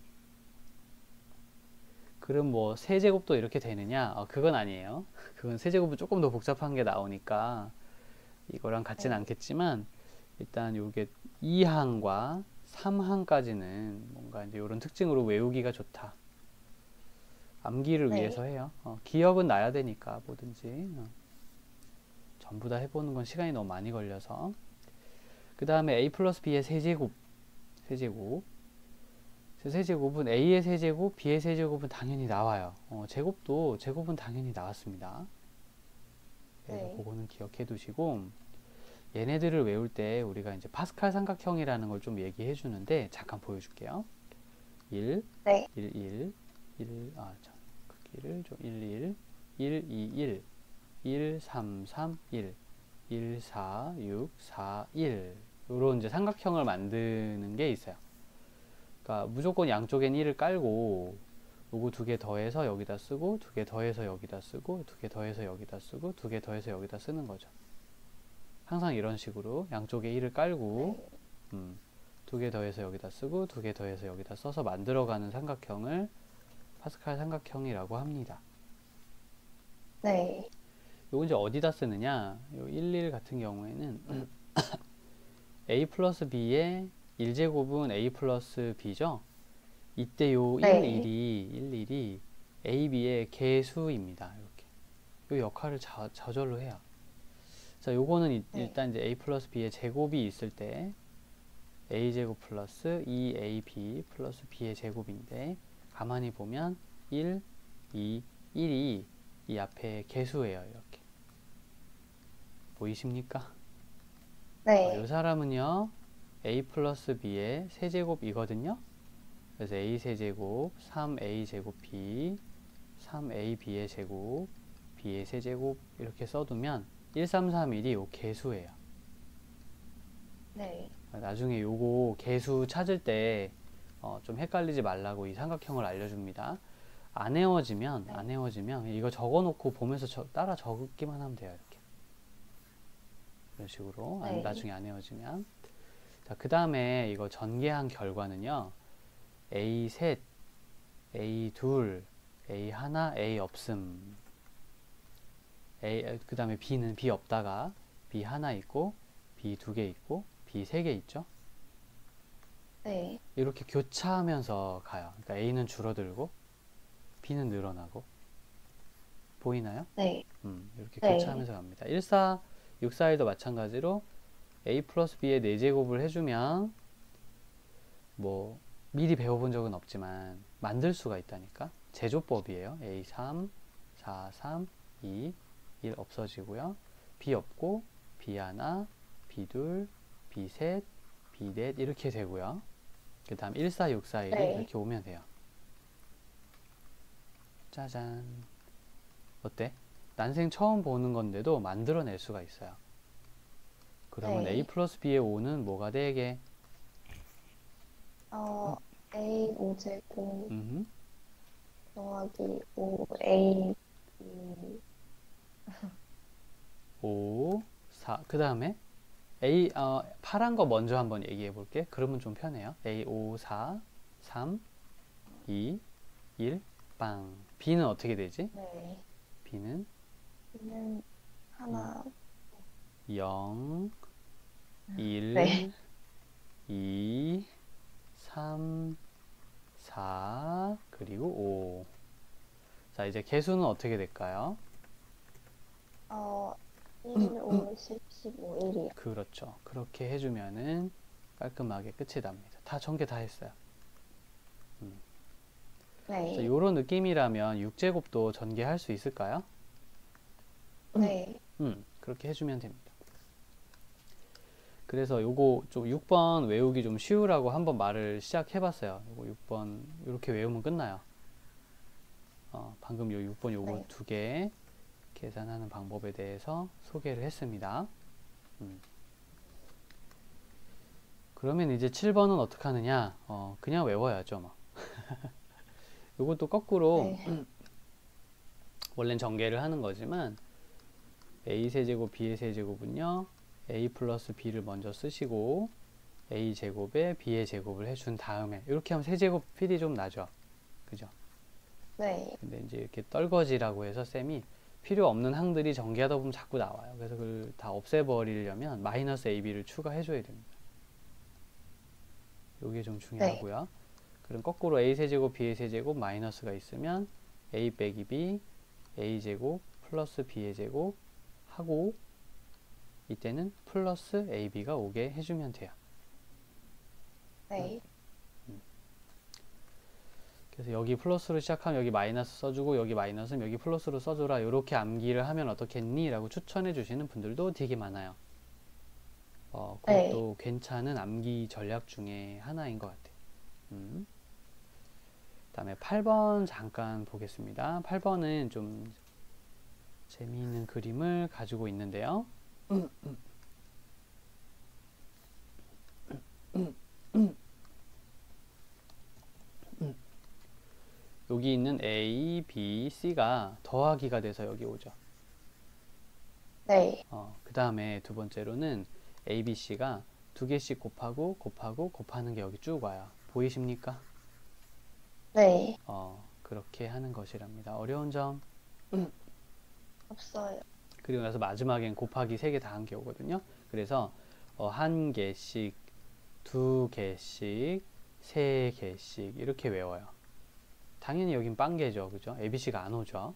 그럼 뭐 세제곱도 이렇게 되느냐? 그건 아니에요. 그건 세제곱은 조금 더 복잡한 게 나오니까 이거랑 같진 네. 않겠지만 일단 요게 2항과 3항까지는 뭔가 이제 이런 특징으로 외우기가 좋다. 암기를 네. 위해서 해요. 기억은 나야 되니까 뭐든지 전부 다 해보는 건 시간이 너무 많이 걸려서. 그 다음에 a 플러스 b의 세제곱은 a의 세제곱, b의 세제곱은 당연히 나와요. 제곱은 당연히 나왔습니다. 그래서 네. 그거는 기억해 두시고 얘네들을 외울 때 우리가 이제 파스칼 삼각형이라는 걸 좀 얘기해 주는데 잠깐 보여줄게요. 1, 네. 1, 1, 1, 크기를 좀 1, 1, 1, 2, 1, 1, 3, 3, 1, 1, 4, 6, 4, 1 요런 이제 삼각형을 만드는 게 있어요. 그러니까 무조건 양쪽엔 1을 깔고 요거 2개 더해서 여기다 쓰고 2개 더해서 여기다 쓰고 2개 더해서 여기다 쓰고 2개 더해서 여기다 쓰는 거죠. 항상 이런 식으로 양쪽에 1을 깔고 네. 2개 더해서 여기다 쓰고 2개 더해서 여기다 써서 만들어가는 삼각형을 파스칼 삼각형이라고 합니다. 네. 요거 이제 어디다 쓰느냐? 요 1, 1 같은 경우에는 a 플러스 b의 1제곱은 a 플러스 b죠? 이때 요 1, 네. 1이 a, b의 개수입니다. 이렇게. 요 역할을 저절로 해요. 자, 요거는 네. 일단 이제 a 플러스 b의 제곱이 있을 때 a제곱 플러스 2ab 플러스 b의 제곱인데 가만히 보면 1, 2, 1이 이 앞에 개수예요. 이렇게. 보이십니까? 이 네. 사람은요 a 플러스 b의 세제곱이거든요. 그래서 a 세제곱 3a 제곱 b 3ab의 제곱 b의 세제곱 이렇게 써두면 1, 3, 3, 1이 요 개수예요. 네. 나중에 요거 개수 찾을 때 좀 헷갈리지 말라고 이 삼각형을 알려줍니다. 안 외워지면 이거 적어놓고 보면서 따라 적기만 하면 돼요. 이렇게. 이런 식으로 네. 나중에 안 외워지면. 자, 그 다음에 이거 전개한 결과는요. A 셋, A 둘, A 하나, A 없음. 그 다음에 B는 B 없다가 B 하나 있고 B 두 개 있고 B 세 개 있죠. 네. 이렇게 교차하면서 가요. 그러니까 A는 줄어들고 B는 늘어나고. 보이나요? 네. 이렇게 네. 교차하면서 갑니다. 1, 4, 6, 4, 1도 마찬가지로 A 플러스 B의 4제곱을 해주면 뭐 미리 배워본 적은 없지만 만들 수가 있다니까. 제조법이에요. A 3, 4, 3, 2, 1 없어지고요. B 없고 B 하나, B 둘, B 셋, B 넷 이렇게 되고요. 그 다음 1, 4, 6, 4, 1이 네. 이렇게 오면 돼요. 짜잔. 어때? 난생 처음 보는 건데도 만들어낼 수가 있어요. 그러면 A 네. 플러스 B의 5는 뭐가 되게? 어, A 5제곱 음, 더하기 5A B 5, 4. 그 다음에 A, 파란 거 먼저 한번 얘기해 볼게. 그러면 좀 편해요. A, 5, 4, 3, 2, 1, 빵. B는 어떻게 되지? 네. B는 B는 하나. 0, 네. 1, 2, 3, 4, 그리고 5. 자, 이제 개수는 어떻게 될까요? 어, 1, 5, 10, 15, 1이요. 그렇죠. 그렇게 해주면은 깔끔하게 끝이 납니다. 다 전개 다 했어요. 자, 네. 요런 느낌이라면 6제곱도 전개할 수 있을까요? 네. 그렇게 해주면 됩니다. 그래서 요거 좀 6번 외우기 좀 쉬우라고 한번 말을 시작해봤어요. 요거 6번 이렇게 외우면 끝나요. 방금 요 6번 요거 네. 두 개 계산하는 방법에 대해서 소개를 했습니다. 그러면 이제 7번은 어떻게 하느냐? 그냥 외워야죠, 뭐. 요것도 거꾸로 네. 원래는 전개를 하는 거지만 a 세제곱 b의 세제곱은요 a 플러스 b를 먼저 쓰시고 a 제곱에 b의 제곱을 해준 다음에 이렇게 하면 세제곱 필이 좀 나죠, 그죠? 네. 근데 이제 이렇게 떨거지라고 해서 쌤이 필요 없는 항들이 전개하다 보면 자꾸 나와요. 그래서 그걸 다 없애버리려면 마이너스 ab를 추가해줘야 됩니다. 이게 좀 네. 중요하고요. 그럼 거꾸로 a 세제곱 b의 세제곱 마이너스가 있으면 a 빼기 b a 제곱 플러스 b의 제곱 하고 이때는 플러스 ab가 오게 해주면 돼요. 네. 그래서 여기 플러스로 시작하면 여기 마이너스 써주고 여기 마이너스는 여기 플러스로 써줘라 이렇게 암기를 하면 어떻겠니? 라고 추천해 주시는 분들도 되게 많아요. 네. 그것도 괜찮은 암기 전략 중에 하나인 것 같아요. 다음에 8번 잠깐 보겠습니다. 8번은 좀 재미있는 그림을 가지고 있는데요. 여기 있는 A, B, C가 더하기가 돼서 여기 오죠. 네. 그 다음에 두 번째로는 A, B, C가 두 개씩 곱하는 게 여기 쭉 와요. 보이십니까? 네. 그렇게 하는 것이랍니다. 어려운 점 없어요. 그리고 나서 마지막엔 곱하기 3개 다 한 개 오거든요. 그래서 한 개씩, 두 개씩, 세 개씩 이렇게 외워요. 당연히 여긴 빵개죠. 그죠? ABC가 안 오죠.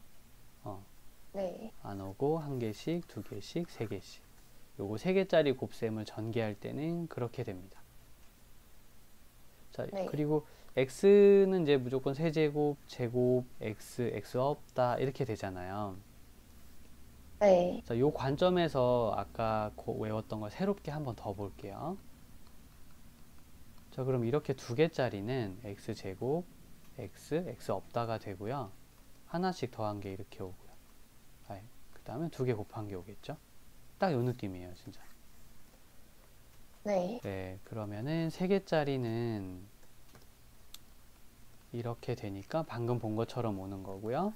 네. 안 오고 한 개씩, 두 개씩, 세 개씩. 요거 3개짜리 곱셈을 전개할 때는 그렇게 됩니다. 자, 네. 그리고 x는 이제 무조건 세제곱, 제곱, x 없다 이렇게 되잖아요. 네. 자, 요 관점에서 아까 외웠던 걸 새롭게 한번 더 볼게요. 자, 그럼 이렇게 2개짜리는 x제곱, x 없다가 되고요. 하나씩 더한 게 이렇게 오고요. 그 다음에 2개 곱한 게 오겠죠. 딱 요 느낌이에요, 진짜. 네. 네, 그러면은 3개짜리는 이렇게 되니까 방금 본 것처럼 오는 거고요.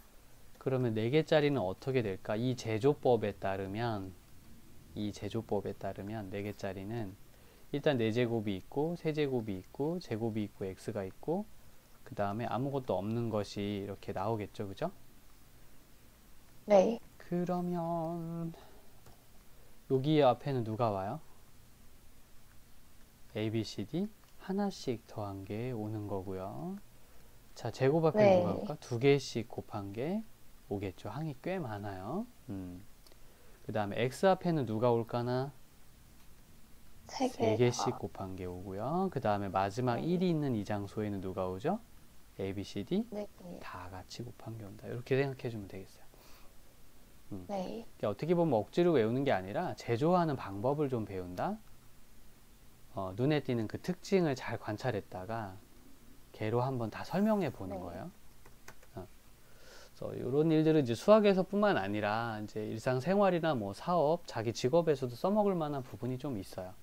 그러면 4개짜리는 어떻게 될까? 이 제조법에 따르면 4개짜리는 일단 4제곱이 있고, 세제곱이 있고, 제곱이 있고, x가 있고, 그 다음에 아무것도 없는 것이 이렇게 나오겠죠, 그죠? 네. 그러면 여기 앞에는 누가 와요? A, B, C, D 하나씩 더한 게 오는 거고요. 자, 제곱 앞에 네. 누가 올까? 2개씩 곱한 게 오겠죠. 항이 꽤 많아요. 그 다음에 x 앞에는 누가 올까나? 3개씩 곱한 게 오고요. 그 다음에 마지막 네. 1이 있는 이 장소에는 누가 오죠? A, B, C, D 네. 다 같이 곱한 게 온다. 이렇게 생각해 주면 되겠어요. 네. 그러니까 어떻게 보면 억지로 외우는 게 아니라 제조하는 방법을 좀 배운다. 눈에 띄는 그 특징을 잘 관찰했다가 개로 한번 다 설명해 보는 네. 거예요. 그래서 이런 일들은 이제 수학에서뿐만 아니라 이제 일상생활이나 뭐 사업, 자기 직업에서도 써먹을 만한 부분이 좀 있어요.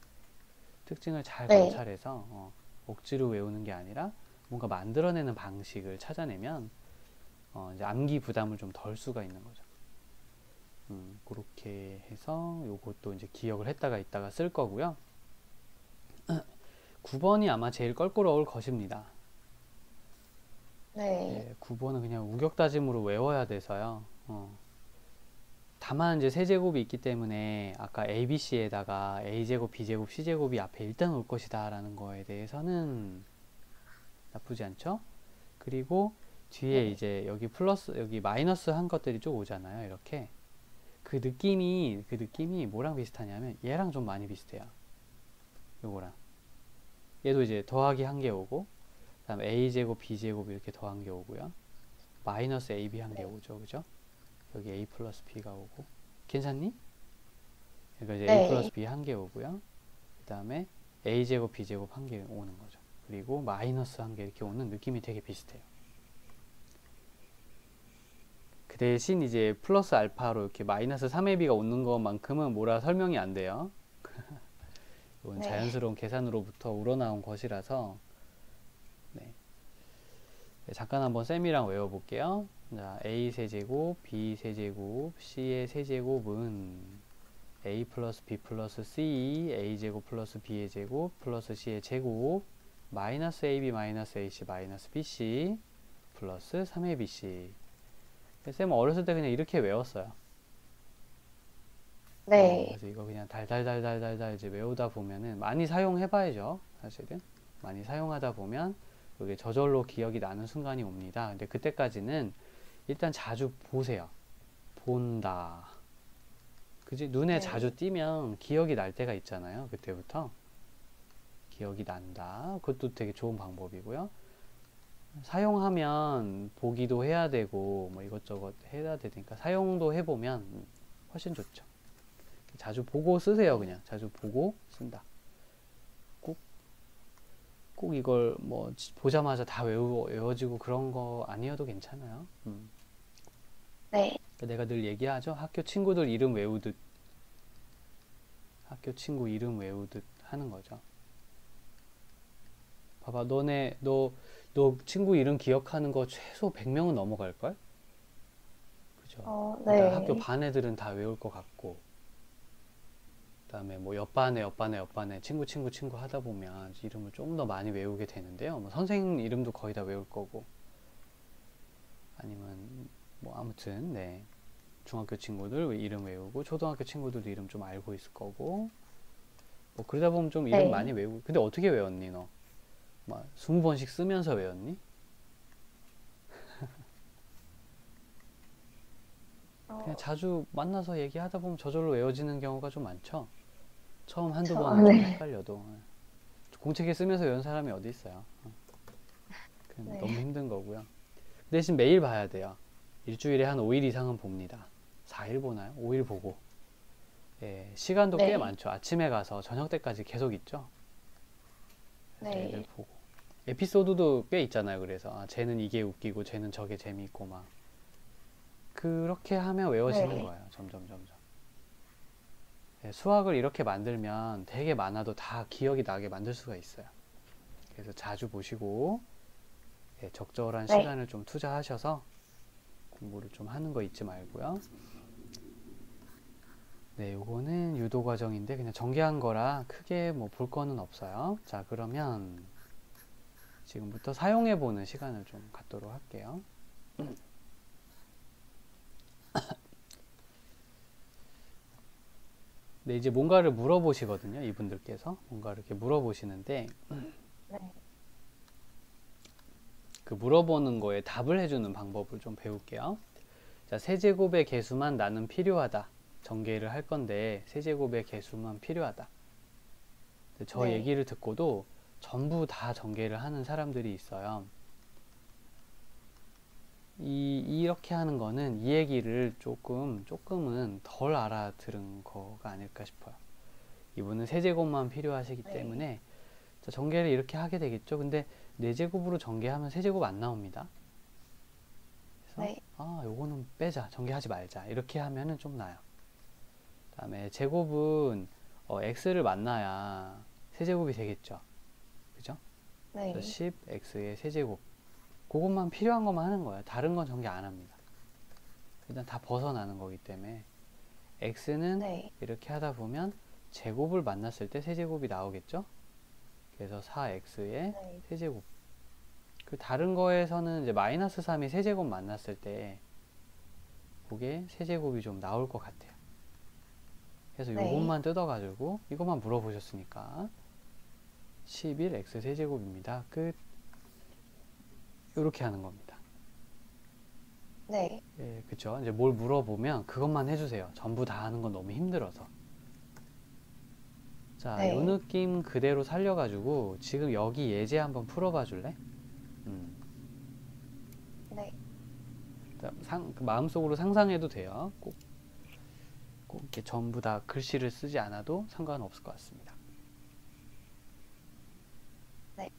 특징을 잘 네. 관찰해서 억지로 외우는 게 아니라 뭔가 만들어내는 방식을 찾아내면 이제 암기 부담을 좀 덜 수가 있는 거죠. 그렇게 해서 요것도 이제 기억을 했다가 있다가 쓸 거고요. 9번이 아마 제일 껄끄러울 것입니다. 네. 네, 9번은 그냥 우격다짐으로 외워야 돼서요. 다만 이제 세제곱이 있기 때문에 아까 ABC에다가 A제곱, B제곱, C제곱이 앞에 일단 올 것이다 라는 거에 대해서는 나쁘지 않죠? 그리고 뒤에 네. 이제 여기 플러스, 여기 마이너스 한 것들이 쭉 오잖아요. 이렇게. 그 느낌이 뭐랑 비슷하냐면 얘랑 좀 많이 비슷해요. 요거랑. 얘도 이제 더하기 한 개 오고, 그 다음에 A제곱, B제곱 이렇게 더한 게 오고요. 마이너스 AB 한 개 오죠. 그죠? 여기 A 플러스 B가 오고. 괜찮니? 그러니까 이제 A 플러스 B 한 개 오고요. 그 다음에 A제곱, B제곱 한 개 오는 거죠. 그리고 마이너스 한 개 이렇게 오는 느낌이 되게 비슷해요. 그 대신 이제 플러스 알파로 이렇게 마이너스 3AB가 오는 것만큼은 뭐라 설명이 안 돼요. 이건 자연스러운 계산으로부터 우러나온 것이라서 네. 잠깐 한번 쌤이랑 외워볼게요. 자, A 세제곱, B 세제곱, C의 세제곱은 A 플러스 B 플러스 C, A제곱 플러스 B의 제곱 플러스 C의 제곱 마이너스 AB 마이너스 AC 마이너스 BC 플러스 3ABC. 쌤은 어렸을 때 그냥 이렇게 외웠어요. 네. 그래서 이거 그냥 달달달달달달 이제 외우다 보면은 많이 사용해봐야죠. 사실은 많이 사용하다 보면 이게 저절로 기억이 나는 순간이 옵니다. 근데 그때까지는 일단 자주 보세요. 본다. 그지? 눈에 자주 띄면 기억이 날 때가 있잖아요. 그때부터 기억이 난다. 그것도 되게 좋은 방법이고요. 사용하면 보기도 해야 되고 뭐 이것저것 해야 되니까 사용도 해보면 훨씬 좋죠. 자주 보고 쓰세요. 그냥 자주 보고 쓴다. 꼭 이걸 뭐 보자마자 다 외워지고 그런 거 아니어도 괜찮아요. 네. 내가 늘 얘기하죠. 학교 친구들 이름 외우듯 학교 친구 이름 외우듯 하는 거죠. 봐봐, 너 친구 이름 기억하는 거 최소 100명은 넘어갈걸? 그죠? 네. 일단 학교 반 애들은 다 외울 것 같고, 그 다음에 뭐 옆반에 친구 하다 보면 이름을 좀 더 많이 외우게 되는데요. 뭐 선생님 이름도 거의 다 외울 거고, 아니면 뭐 아무튼, 네. 중학교 친구들 이름 외우고 초등학교 친구들도 이름 좀 알고 있을 거고 뭐 그러다 보면 좀 이름 네. 많이 외우고 근데 어떻게 외웠니 너? 막 20번씩 쓰면서 외웠니? 그냥 어, 자주 만나서 얘기하다 보면 저절로 외워지는 경우가 좀 많죠. 처음 한두 저, 번은 좀 네. 헷갈려도 공책에 쓰면서 외운 사람이 어디 있어요. 네. 너무 힘든 거고요. 대신 매일 봐야 돼요. 일주일에 한 5일 이상은 봅니다. 4일 보나요? 5일 보고. 예, 시간도 꽤 네. 많죠. 아침에 가서 저녁 때까지 계속 있죠. 그래서 애들 네. 보고. 에피소드도 꽤 있잖아요. 그래서 아, 쟤는 이게 웃기고 쟤는 저게 재미있고 막 그렇게 하면 외워지는 네. 거예요. 점점 점점. 예, 수학을 이렇게 만들면 되게 많아도 다 기억이 나게 만들 수가 있어요. 그래서 자주 보시고 예, 적절한 네. 시간을 좀 투자하셔서 공부를 좀 하는 거 잊지 말고요. 네, 요거는 유도 과정인데 그냥 전개한 거라 크게 뭐 볼 거는 없어요. 자, 그러면 지금부터 사용해 보는 시간을 좀 갖도록 할게요. 네, 이제 뭔가를 물어보시거든요. 이분들께서 뭔가를 이렇게 물어보시는데 네. 그 물어보는 거에 답을 해주는 방법을 좀 배울게요. 자, 세제곱의 개수만 나는 필요하다. 전개를 할 건데 세제곱의 개수만 필요하다. 저 네. 얘기를 듣고도 전부 다 전개를 하는 사람들이 있어요. 이렇게 하는 거는 이 얘기를 조금은 덜 알아들은 거가 아닐까 싶어요. 이분은 세제곱만 필요하시기 네. 때문에 자, 전개를 이렇게 하게 되겠죠. 근데 4제곱으로 전개하면 세제곱 안 나옵니다. 그래서 네. 아, 요거는 빼자. 전개하지 말자. 이렇게 하면은 좀 나요. 그다음에 제곱은 x를 만나야 세제곱이 되겠죠. 그죠? 그래서 네. 10x의 세제곱. 그것만 필요한 것만 하는 거예요. 다른 건 전개 안 합니다. 일단 다 벗어나는 거기 때문에 x는 네. 이렇게 하다 보면 제곱을 만났을 때 세제곱이 나오겠죠? 그래서 4x의 네. 세제곱. 그 다른 거에서는 이제 마이너스 3이 세제곱 만났을 때 그게 세제곱이 좀 나올 것 같아요. 그래서 네. 요것만 뜯어가지고 이것만 물어보셨으니까 11x 세제곱입니다. 끝. 이렇게 하는 겁니다. 네. 예, 그쵸. 이제 뭘 물어보면 그것만 해주세요. 전부 다 하는 건 너무 힘들어서. 자, 요 네. 느낌 그대로 살려가지고 지금 여기 예제 한번 풀어봐 줄래? 음, 네. 마음속으로 상상해도 돼요. 꼭 이렇게 전부 다 글씨를 쓰지 않아도 상관없을 것 같습니다. 네.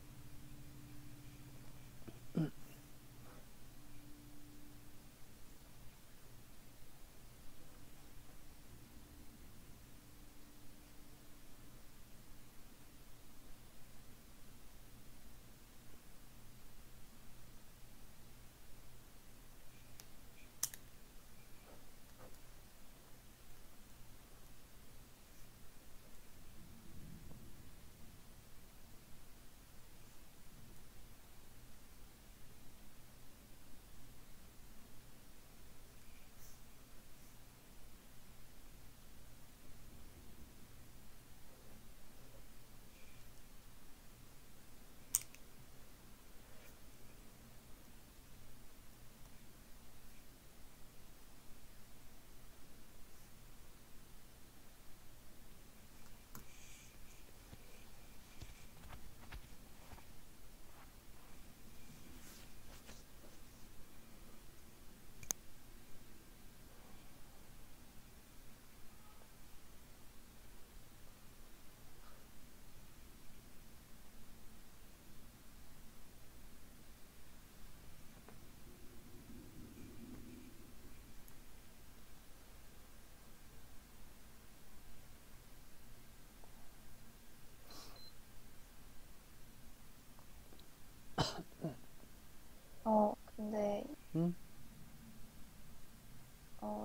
근데, 음?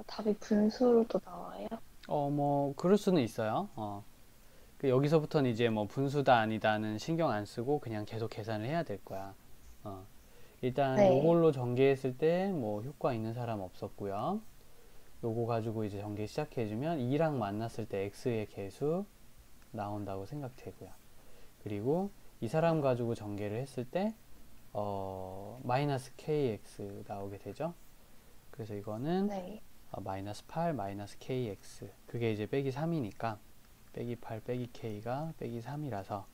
답이 분수로 또 나와요? 뭐 그럴 수는 있어요. 그 여기서부터는 이제 뭐 분수다 아니다는 신경 안 쓰고 그냥 계속 계산을 해야 될 거야. 일단 네. 요걸로 전개했을 때 뭐 효과 있는 사람 없었고요. 요거 가지고 이제 전개 시작해주면 2랑 만났을 때 x의 개수 나온다고 생각되고요. 그리고 이 사람 가지고 전개를 했을 때 마이너스 kx 나오게 되죠. 그래서 이거는 네. 마이너스 8 마이너스 kx, 그게 이제 빼기 3이니까 빼기 8 빼기 k가 빼기 3이라서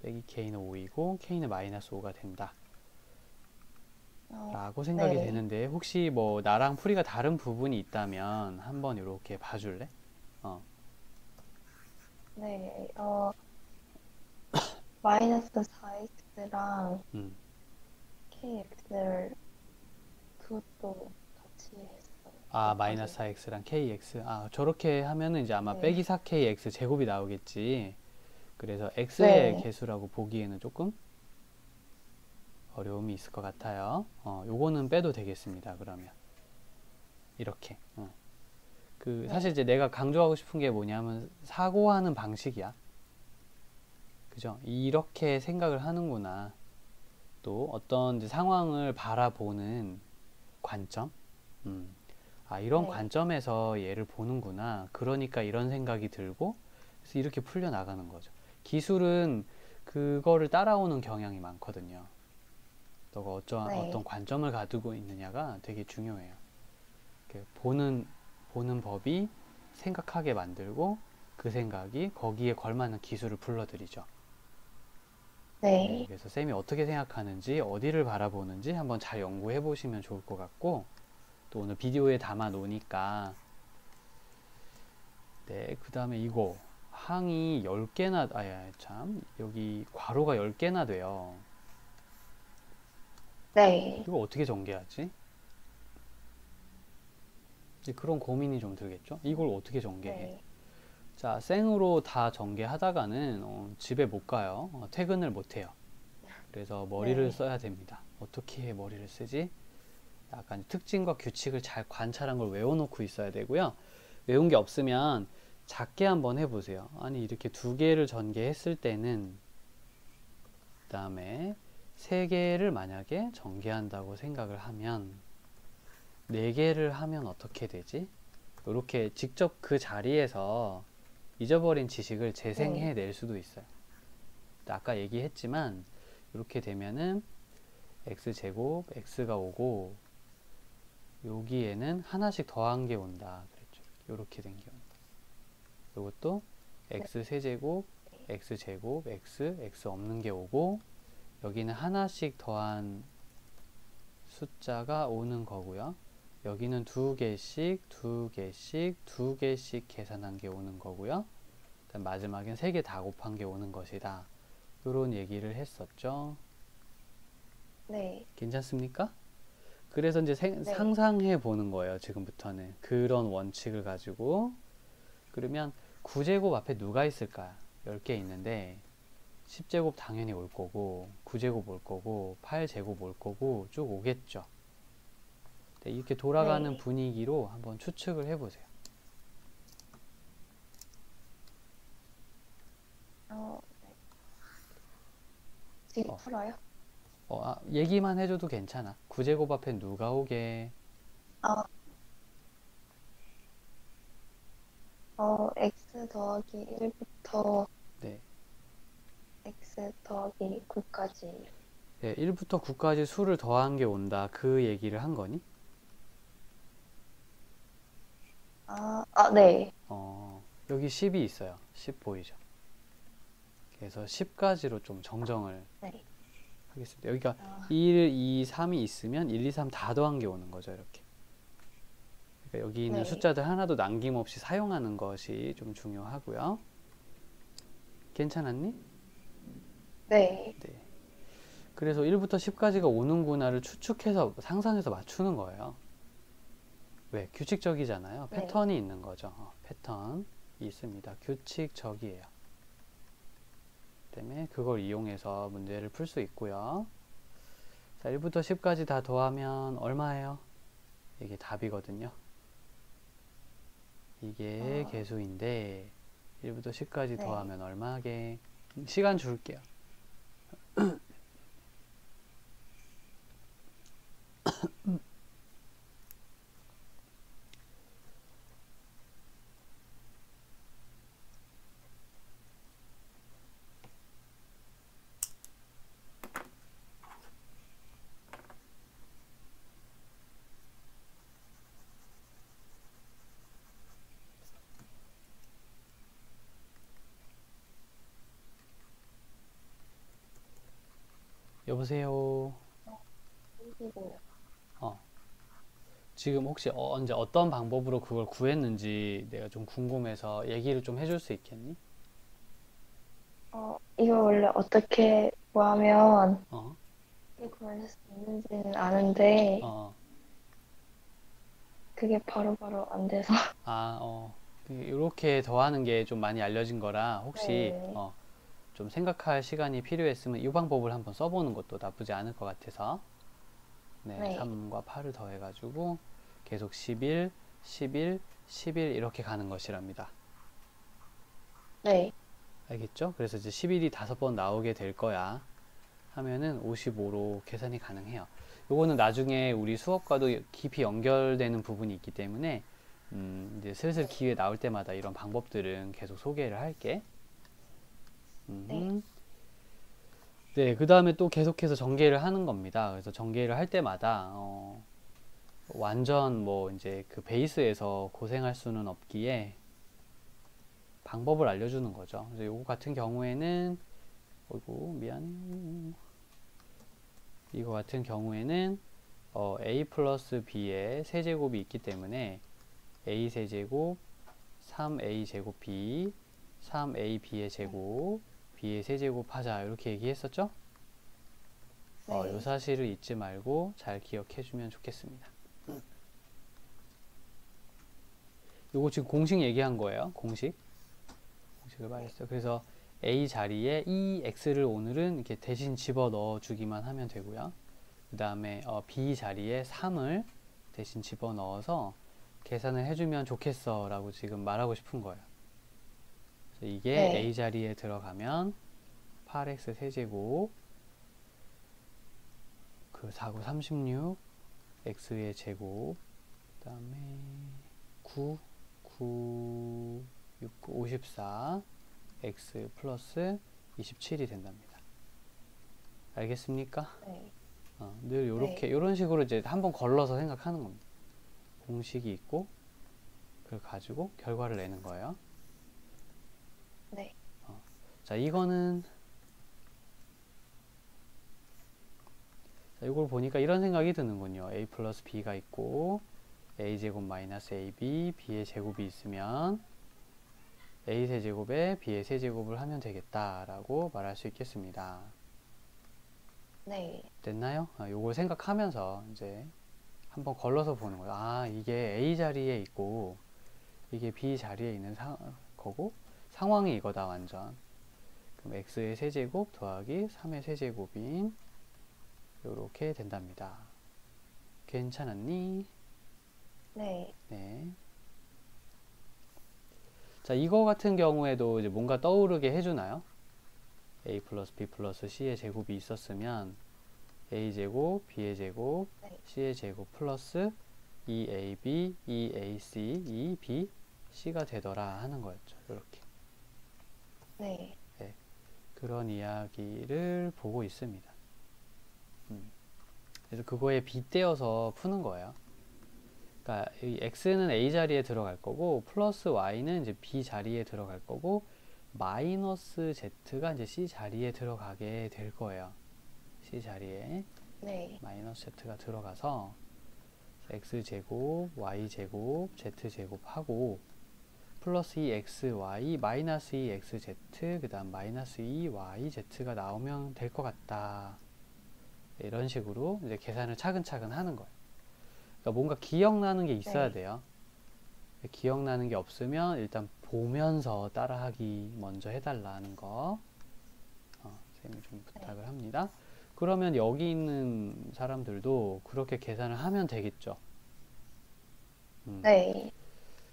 빼기 k는 5이고 k는 마이너스 5가 된다 라고 생각이 네. 되는데, 혹시 뭐 나랑 풀이가 다른 부분이 있다면 한번 이렇게 봐줄래? 네. 마이너스 4x랑 음. kx를 그것도 같이 했어요. 마이너스 곱하기. 4x랑 kx. 저렇게 하면은 이제 아마 네. 빼기 4kx 제곱이 나오겠지. 그래서 x의 네. 개수라고 보기에는 조금 어려움이 있을 것 같아요. 요거는 빼도 되겠습니다. 그러면 이렇게. 사실 네. 이제 내가 강조하고 싶은 게 뭐냐면 사고하는 방식이야. 그죠? 이렇게 생각을 하는구나. 또 어떤 이제 상황을 바라보는 관점. 이런 네. 관점에서 얘를 보는구나. 그러니까 이런 생각이 들고, 그래서 이렇게 풀려 나가는 거죠. 기술은 그거를 따라오는 경향이 많거든요. 너가 어떤 네. 관점을 가지고 있느냐가 되게 중요해요. 이렇게 보는 법이 생각하게 만들고, 그 생각이 거기에 걸맞는 기술을 불러들이죠. 네, 네. 그래서 쌤이 어떻게 생각하는지, 어디를 바라보는지 한번 잘 연구해 보시면 좋을 것 같고, 또 오늘 비디오에 담아 놓으니까, 네, 그 다음에 이거 항이 10개나, 여기 괄호가 10개나 돼요. 네. 이거 어떻게 전개하지? 이제 그런 고민이 좀 들겠죠? 이걸 어떻게 전개해? 네. 자, 생으로 다 전개하다가는 집에 못 가요. 퇴근을 못 해요. 그래서 머리를 네. 써야 됩니다. 어떻게 머리를 쓰지? 약간 특징과 규칙을 잘 관찰한 걸 외워놓고 있어야 되고요. 외운 게 없으면 작게 한번 해보세요. 아니, 이렇게 두 개를 전개했을 때는, 그 다음에 세 개를 만약에 전개한다고 생각을 하면, 네 개를 하면 어떻게 되지? 이렇게 직접 그 자리에서 잊어버린 지식을 네. 재생해낼 수도 있어요. 아까 얘기했지만, 이렇게 되면은 x제곱, x가 오고, 여기에는 하나씩 더한 게 온다 그랬죠. 이렇게 된 게 온다. 이것도 네. x 세제곱, x 제곱, x 없는 게 오고, 여기는 하나씩 더한 숫자가 오는 거고요. 여기는 두 개씩, 두 개씩, 두 개씩 계산한 게 오는 거고요. 마지막엔 세 개 다 곱한 게 오는 것이다. 이런 얘기를 했었죠. 네. 괜찮습니까? 그래서 이제 네. 상상해 보는 거예요. 지금부터는 그런 원칙을 가지고. 그러면 9제곱 앞에 누가 있을까? 10개 있는데 10제곱 당연히 올 거고, 9제곱 올 거고, 8제곱 올 거고 쭉 오겠죠. 네, 이렇게 돌아가는 네. 분위기로 한번 추측을 해보세요. 네. 지금 어, 풀어요? 얘기만 해줘도 괜찮아. 9제곱 앞에 누가 오게? 아, x 더하기 1부터 네, x 더하기 9까지. 네, 1부터 9까지 수를 더한 게 온다. 그 얘기를 한 거니? 네. 여기 10이 있어요. 10 보이죠? 그래서 10까지로 좀 정정을 네. 하겠습니다. 여기가 아, 1, 2, 3이 있으면 1, 2, 3 다 더한 게 오는 거죠. 이렇게. 그러니까 여기 있는 네. 숫자들 하나도 남김없이 사용하는 것이 좀 중요하고요. 괜찮았니? 네. 네. 그래서 1부터 10까지가 오는구나를 추측해서 상상해서 맞추는 거예요. 왜? 규칙적이잖아요. 네. 패턴이 있는 거죠. 패턴이 있습니다. 규칙적이에요. 때문에 그걸 이용해서 문제를 풀 수 있고요. 자, 1부터 10까지 다 더하면 얼마예요? 이게 답이거든요. 이게 어, 개수인데 1부터 10까지 네. 더하면 얼마게? 시간 줄게요. 여보세요. 25요. 어, 지금 혹시 언제 어떤 방법으로 그걸 구했는지 내가 좀 궁금해서 얘기를 좀 해줄 수 있겠니? 이거 원래 어떻게 구하면 어, 구할 수 있는지는 아는데, 어, 그게 바로바로 안 돼서. 아, 이렇게 더하는 게 좀 많이 알려진 거라 혹시 네, 좀 생각할 시간이 필요했으면 이 방법을 한번 써보는 것도 나쁘지 않을 것 같아서 네, 네, 3과 8을 더해가지고 계속 11, 11, 11 이렇게 가는 것이랍니다. 네, 알겠죠? 그래서 이제 11이 5번 나오게 될 거야 하면은 55로 계산이 가능해요. 요거는 나중에 우리 수업과도 깊이 연결되는 부분이 있기 때문에 이제 슬슬 기회 나올 때마다 이런 방법들은 계속 소개를 할게. 네, 네, 그 다음에 또 계속해서 전개를 하는 겁니다. 그래서 전개를 할 때마다 완전 뭐 이제 그 베이스에서 고생할 수는 없기에 방법을 알려주는 거죠. 그래서 요거 같은 경우에는 어이구 미안. 이거 같은 경우에는 a 플러스 b의 세제곱이 있기 때문에 a 세제곱 3a 제곱 b 3a b의 제곱 b의 세제곱 하자 이렇게 얘기했었죠? 요 네, 사실을 잊지 말고 잘 기억해 주면 좋겠습니다. 요거 지금 공식 얘기한 거예요. 공식을 말했어요. 그래서 a 자리에 이 x를 오늘은 이렇게 대신 집어 넣어 주기만 하면 되고요. 그 다음에 b 자리에 3을 대신 집어 넣어서 계산을 해주면 좋겠어 라고 지금 말하고 싶은 거예요. 그래서 이게 네, a 자리에 들어가면 8x 세제곱 그 4, 9, 36 x의 제곱 그 다음에 9, 9, 6, 54 x 플러스 27이 된답니다. 알겠습니까? 네, 늘 네, 요렇게 요런 식으로 이제 한번 걸러서 생각하는 겁니다. 공식이 있고 그걸 가지고 결과를 내는 거예요. 네, 자, 이거는 자, 이걸 보니까 이런 생각이 드는군요. a 플러스 b가 있고 a 제곱 마이너스 ab b의 제곱이 있으면 a 세제곱에 b의 세제곱을 하면 되겠다라고 말할 수 있겠습니다. 네, 됐나요? 요걸 생각하면서 이제 한번 걸러서 보는 거예요. 아, 이게 a 자리에 있고 이게 b 자리에 있는 거고 상황이 이거다 완전. 그럼 x의 세제곱 더하기 3의 세제곱인 요렇게 된답니다. 괜찮았니? 네, 네. 자, 이거 같은 경우에도 이제 뭔가 떠오르게 해주나요? a 플러스 b 플러스 c의 제곱이 있었으면 a 제곱, b의 제곱, 네, c의 제곱 플러스 2ab, 2ac, 2b, c가 되더라 하는 거였죠. 이렇게. 네, 네. 그런 이야기를 보고 있습니다. 그래서 그거에 빗대어서 푸는 거예요. 그러니까 이 x는 a 자리에 들어갈 거고 플러스 y는 이제 b 자리에 들어갈 거고 마이너스 z가 이제 c 자리에 들어가게 될 거예요. c 자리에 네, 마이너스 z가 들어가서 x 제곱, y 제곱, z 제곱 하고 플러스 2xy 마이너스 2xz 그 다음 마이너스 2yz가 나오면 될 것 같다. 이런 식으로 이제 계산을 차근차근 하는 거예요. 그러니까 뭔가 기억나는 게 있어야 네, 돼요. 기억나는 게 없으면 일단 보면서 따라하기 먼저 해달라는 거 선생님이 좀 부탁을 합니다. 그러면 여기 있는 사람들도 그렇게 계산을 하면 되겠죠. 네,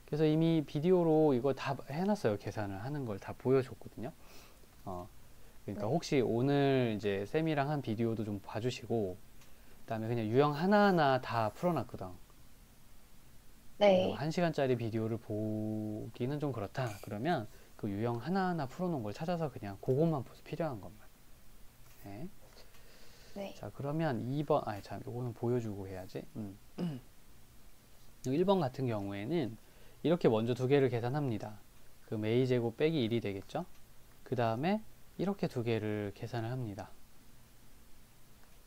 그래서 이미 비디오로 이거 다 해놨어요. 계산을 하는 걸 다 보여줬거든요. 그러니까 네, 혹시 오늘 이제 쌤이랑 한 비디오도 좀 봐주시고 그다음에 그냥 유형 하나하나 다 풀어놨거든. 그래서 네, 1시간짜리 비디오를 보기는 좀 그렇다. 그러면 그 유형 하나하나 풀어놓은 걸 찾아서 그냥 그것만 필요한 것만. 네. 네, 자, 그러면 2번, 아니, 참, 요거는 보여주고 해야지. 1번 같은 경우에는 이렇게 먼저 두 개를 계산합니다. 그럼 a제곱 빼기 1이 되겠죠? 그 다음에 이렇게 두 개를 계산을 합니다.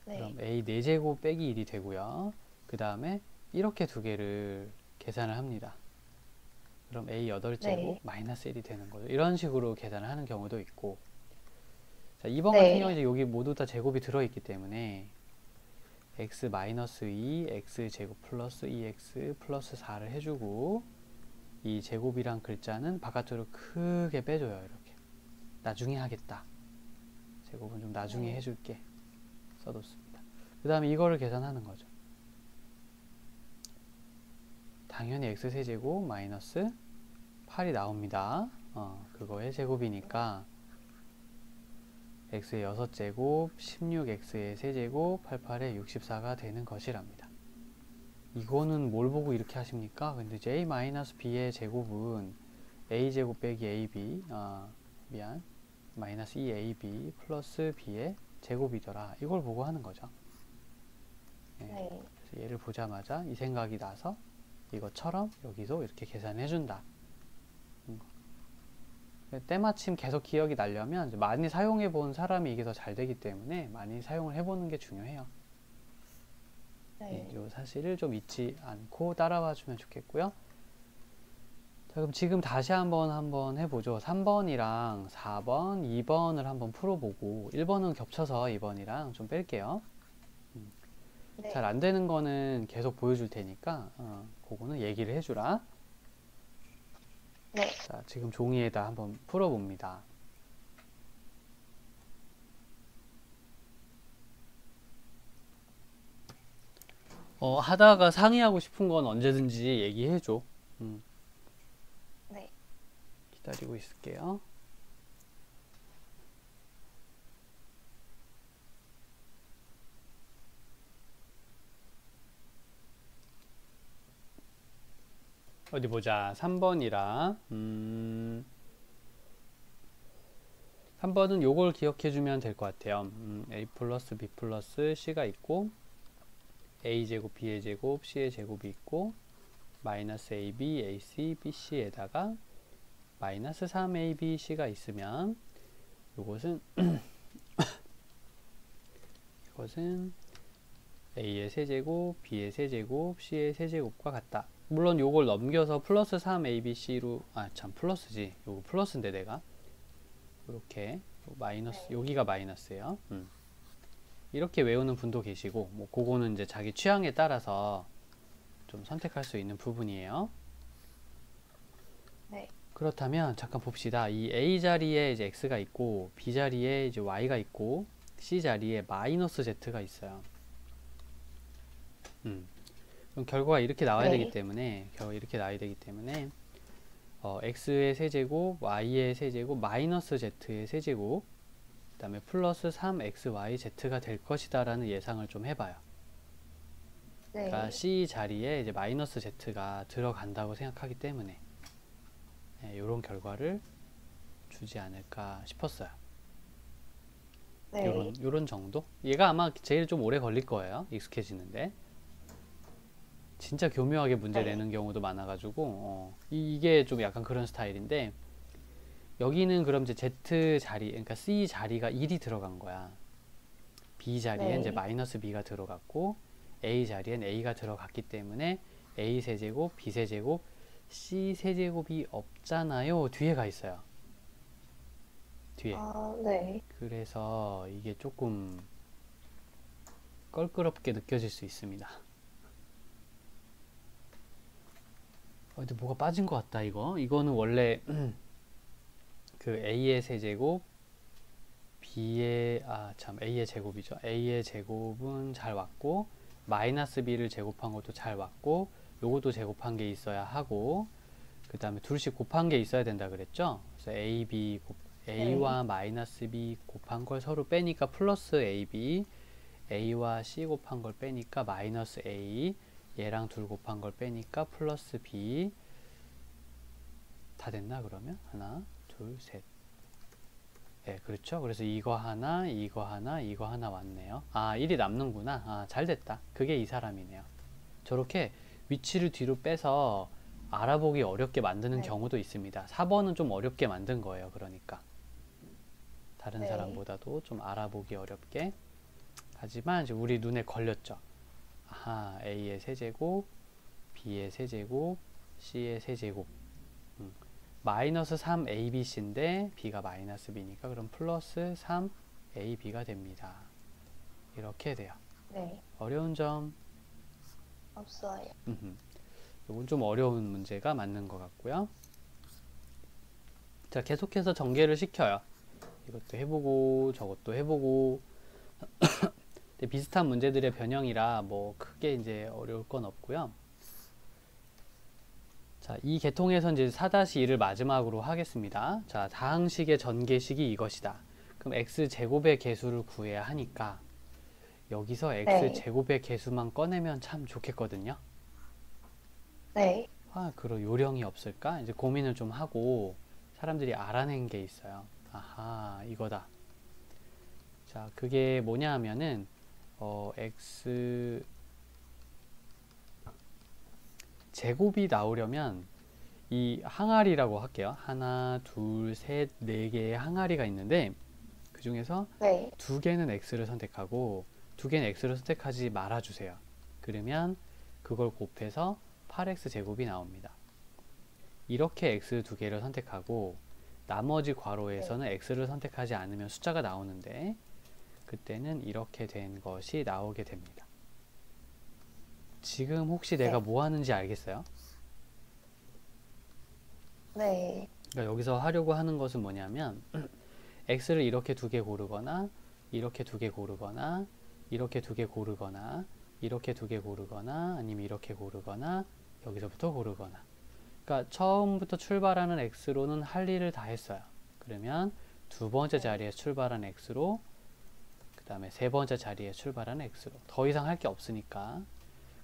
네. 그럼 a 4제곱 빼기 1이 되고요. 그 다음에 이렇게 두 개를 계산을 합니다. 그럼 a 8제곱 네. 마이너스 1이 되는 거죠. 이런 식으로 계산을 하는 경우도 있고, 자, 2번 같은 경우는 네. 이제 여기 모두 다 제곱이 들어있기 때문에 x 마이너스 2, x 제곱 플러스 2x 플러스 4를 해주고, 이 제곱이란 글자는 바깥으로 크게 빼줘요. 이렇게 나중에 하겠다, 제곱은 좀 나중에 네. 해줄게 써뒀습니다. 그 다음에 이거를 계산하는 거죠. 당연히 x 세제곱 마이너스 8이 나옵니다. 그거의 제곱이니까 x의 6제곱 16x의 세제곱 88의 64가 되는 것이랍니다. 이거는 뭘 보고 이렇게 하십니까? 근데 j-b의 제곱은 a제곱 빼기 ab, 마이너스 2ab 플러스 b의 제곱이더라, 이걸 보고 하는 거죠. 예, 네. 그래서 얘를 보자마자 이 생각이 나서 이것처럼 여기서 이렇게 계산해 준다. 때마침 계속 기억이 나려면 이제 많이 사용해 본 사람이 이게 더 잘 되기 때문에 많이 사용을 해보는 게 중요해요. 네. 이 사실을 좀 잊지 않고 따라와 주면 좋겠고요. 자, 그럼 지금 다시 한번 해보죠. 3번이랑 4번, 2번을 한번 풀어보고 1번은 겹쳐서 2번이랑 좀 뺄게요. 네. 잘 안 되는 거는 계속 보여줄 테니까 그거는 얘기를 해주라. 네. 자, 지금 종이에다 한번 풀어봅니다. 하다가 상의하고 싶은 건 언제든지 얘기해줘. 네. 기다리고 있을게요. 어디 보자. 3번이라 3번은 요걸 기억해주면 될 것 같아요. a 플러스 b 플러스 c가 있고 a제곱 b의 제곱 c의 제곱이 있고 마이너스 ab ac bc에다가 마이너스 3ab c가 있으면 요것은 이것은 a의 세제곱 b의 세제곱 c의 세제곱과 같다. 물론 요걸 넘겨서 플러스 3abc로 플러스지. 요거 플러스인데 내가 이렇게 마이너스, 네. 여기가 마이너스예요. 이렇게 외우는 분도 계시고, 뭐 그거는 이제 자기 취향에 따라서 좀 선택할 수 있는 부분이에요. 네. 그렇다면 잠깐 봅시다. 이 a 자리에 이제 x가 있고 b 자리에 이제 y가 있고 c 자리에 마이너스 z가 있어요. 그럼 결과가 이렇게 나와야 네. 되기 때문에 x의 세제곱, y의 세제곱, 마이너스 z의 세제곱, 그 다음에 플러스 3xyz가 될 것이다 라는 예상을 좀 해봐요. 네. 그러니까 c 자리에 이제 마이너스 z가 들어간다고 생각하기 때문에 이런 결과를 주지 않을까 싶었어요. 네. 요런 정도? 얘가 아마 제일 좀 오래 걸릴 거예요, 익숙해지는데. 진짜 교묘하게 문제 네. 내는 경우도 많아가지고 이게 좀 약간 그런 스타일인데, 여기는 그럼 이제 Z 자리, 그러니까 C 자리가 1이 들어간 거야. B 자리엔 이제 네. 마이너스 B가 들어갔고 A 자리엔 A가 들어갔기 때문에 A 세제곱, B 세제곱, C 세제곱이 없잖아요. 뒤에 가 있어요. 뒤에. 네. 그래서 이게 조금 껄끄럽게 느껴질 수 있습니다. 근데 뭐가 빠진 것 같다, 이거. 이거는 원래 그 A의 세제곱, B의, A의 제곱이죠. A의 제곱은 잘 왔고, 마이너스 B를 제곱한 것도 잘 왔고, 요것도 제곱한 게 있어야 하고, 그 다음에 둘씩 곱한 게 있어야 된다 그랬죠? 그래서 A와 마이너스 B 곱한 걸 서로 빼니까 플러스 AB, A와 C 곱한 걸 빼니까 마이너스 A, 얘랑 둘 곱한 걸 빼니까 플러스 B. 다 됐나 그러면? 하나, 둘, 셋. 네, 그렇죠. 그래서 이거 하나, 이거 하나, 이거 하나 왔네요. 1이 남는구나. 잘 됐다. 그게 이 사람이네요. 저렇게 위치를 뒤로 빼서 알아보기 어렵게 만드는 네. 경우도 있습니다. 4번은 좀 어렵게 만든 거예요. 그러니까 다른 네. 사람보다도 좀 알아보기 어렵게 하지만 이제 우리 눈에 걸렸죠. 아하, A의 세제곱, B의 세제곱, C의 세제곱. 마이너스 3ABC인데 B가 마이너스 B니까 그럼 플러스 3AB가 됩니다. 이렇게 돼요. 네. 어려운 점? 없어요. 이건 좀 어려운 문제가 맞는 것 같고요. 자, 계속해서 전개를 시켜요. 이것도 해보고 저것도 해보고 비슷한 문제들의 변형이라 뭐 크게 이제 어려울 건 없고요. 자, 이 계통에서 이제 4-2를 마지막으로 하겠습니다. 자, 다항식의 전개식이 이것이다. 그럼 x제곱의 개수를 구해야 하니까 여기서 x제곱의 개수만 꺼내면 참 좋겠거든요. 네. 아, 그런 요령이 없을까? 이제 고민을 좀 하고 사람들이 알아낸 게 있어요. 아하, 이거다. 자, 그게 뭐냐 하면은 x 제곱이 나오려면 이 항아리라고 할게요. 하나, 둘, 셋, 네 개의 항아리가 있는데 그 중에서 네. 두 개는 x를 선택하고 두 개는 x를 선택하지 말아주세요. 그러면 그걸 곱해서 8x 제곱이 나옵니다. 이렇게 x 두 개를 선택하고 나머지 괄호에서는 x를 선택하지 않으면 숫자가 나오는데 그때는 이렇게 된 것이 나오게 됩니다. 지금 혹시 내가 뭐 하는지 알겠어요? 네. 그러니까 여기서 하려고 하는 것은 뭐냐면 x를 이렇게 두 개 고르거나 이렇게 두 개 고르거나 이렇게 두 개 고르거나 이렇게 두 개 고르거나 아니면 이렇게 고르거나 여기서부터 고르거나 그러니까 처음부터 출발하는 x로는 할 일을 다 했어요. 그러면 두 번째 자리에 출발한 x로 그 다음에 세 번째 자리에 출발한 x로 더 이상 할 게 없으니까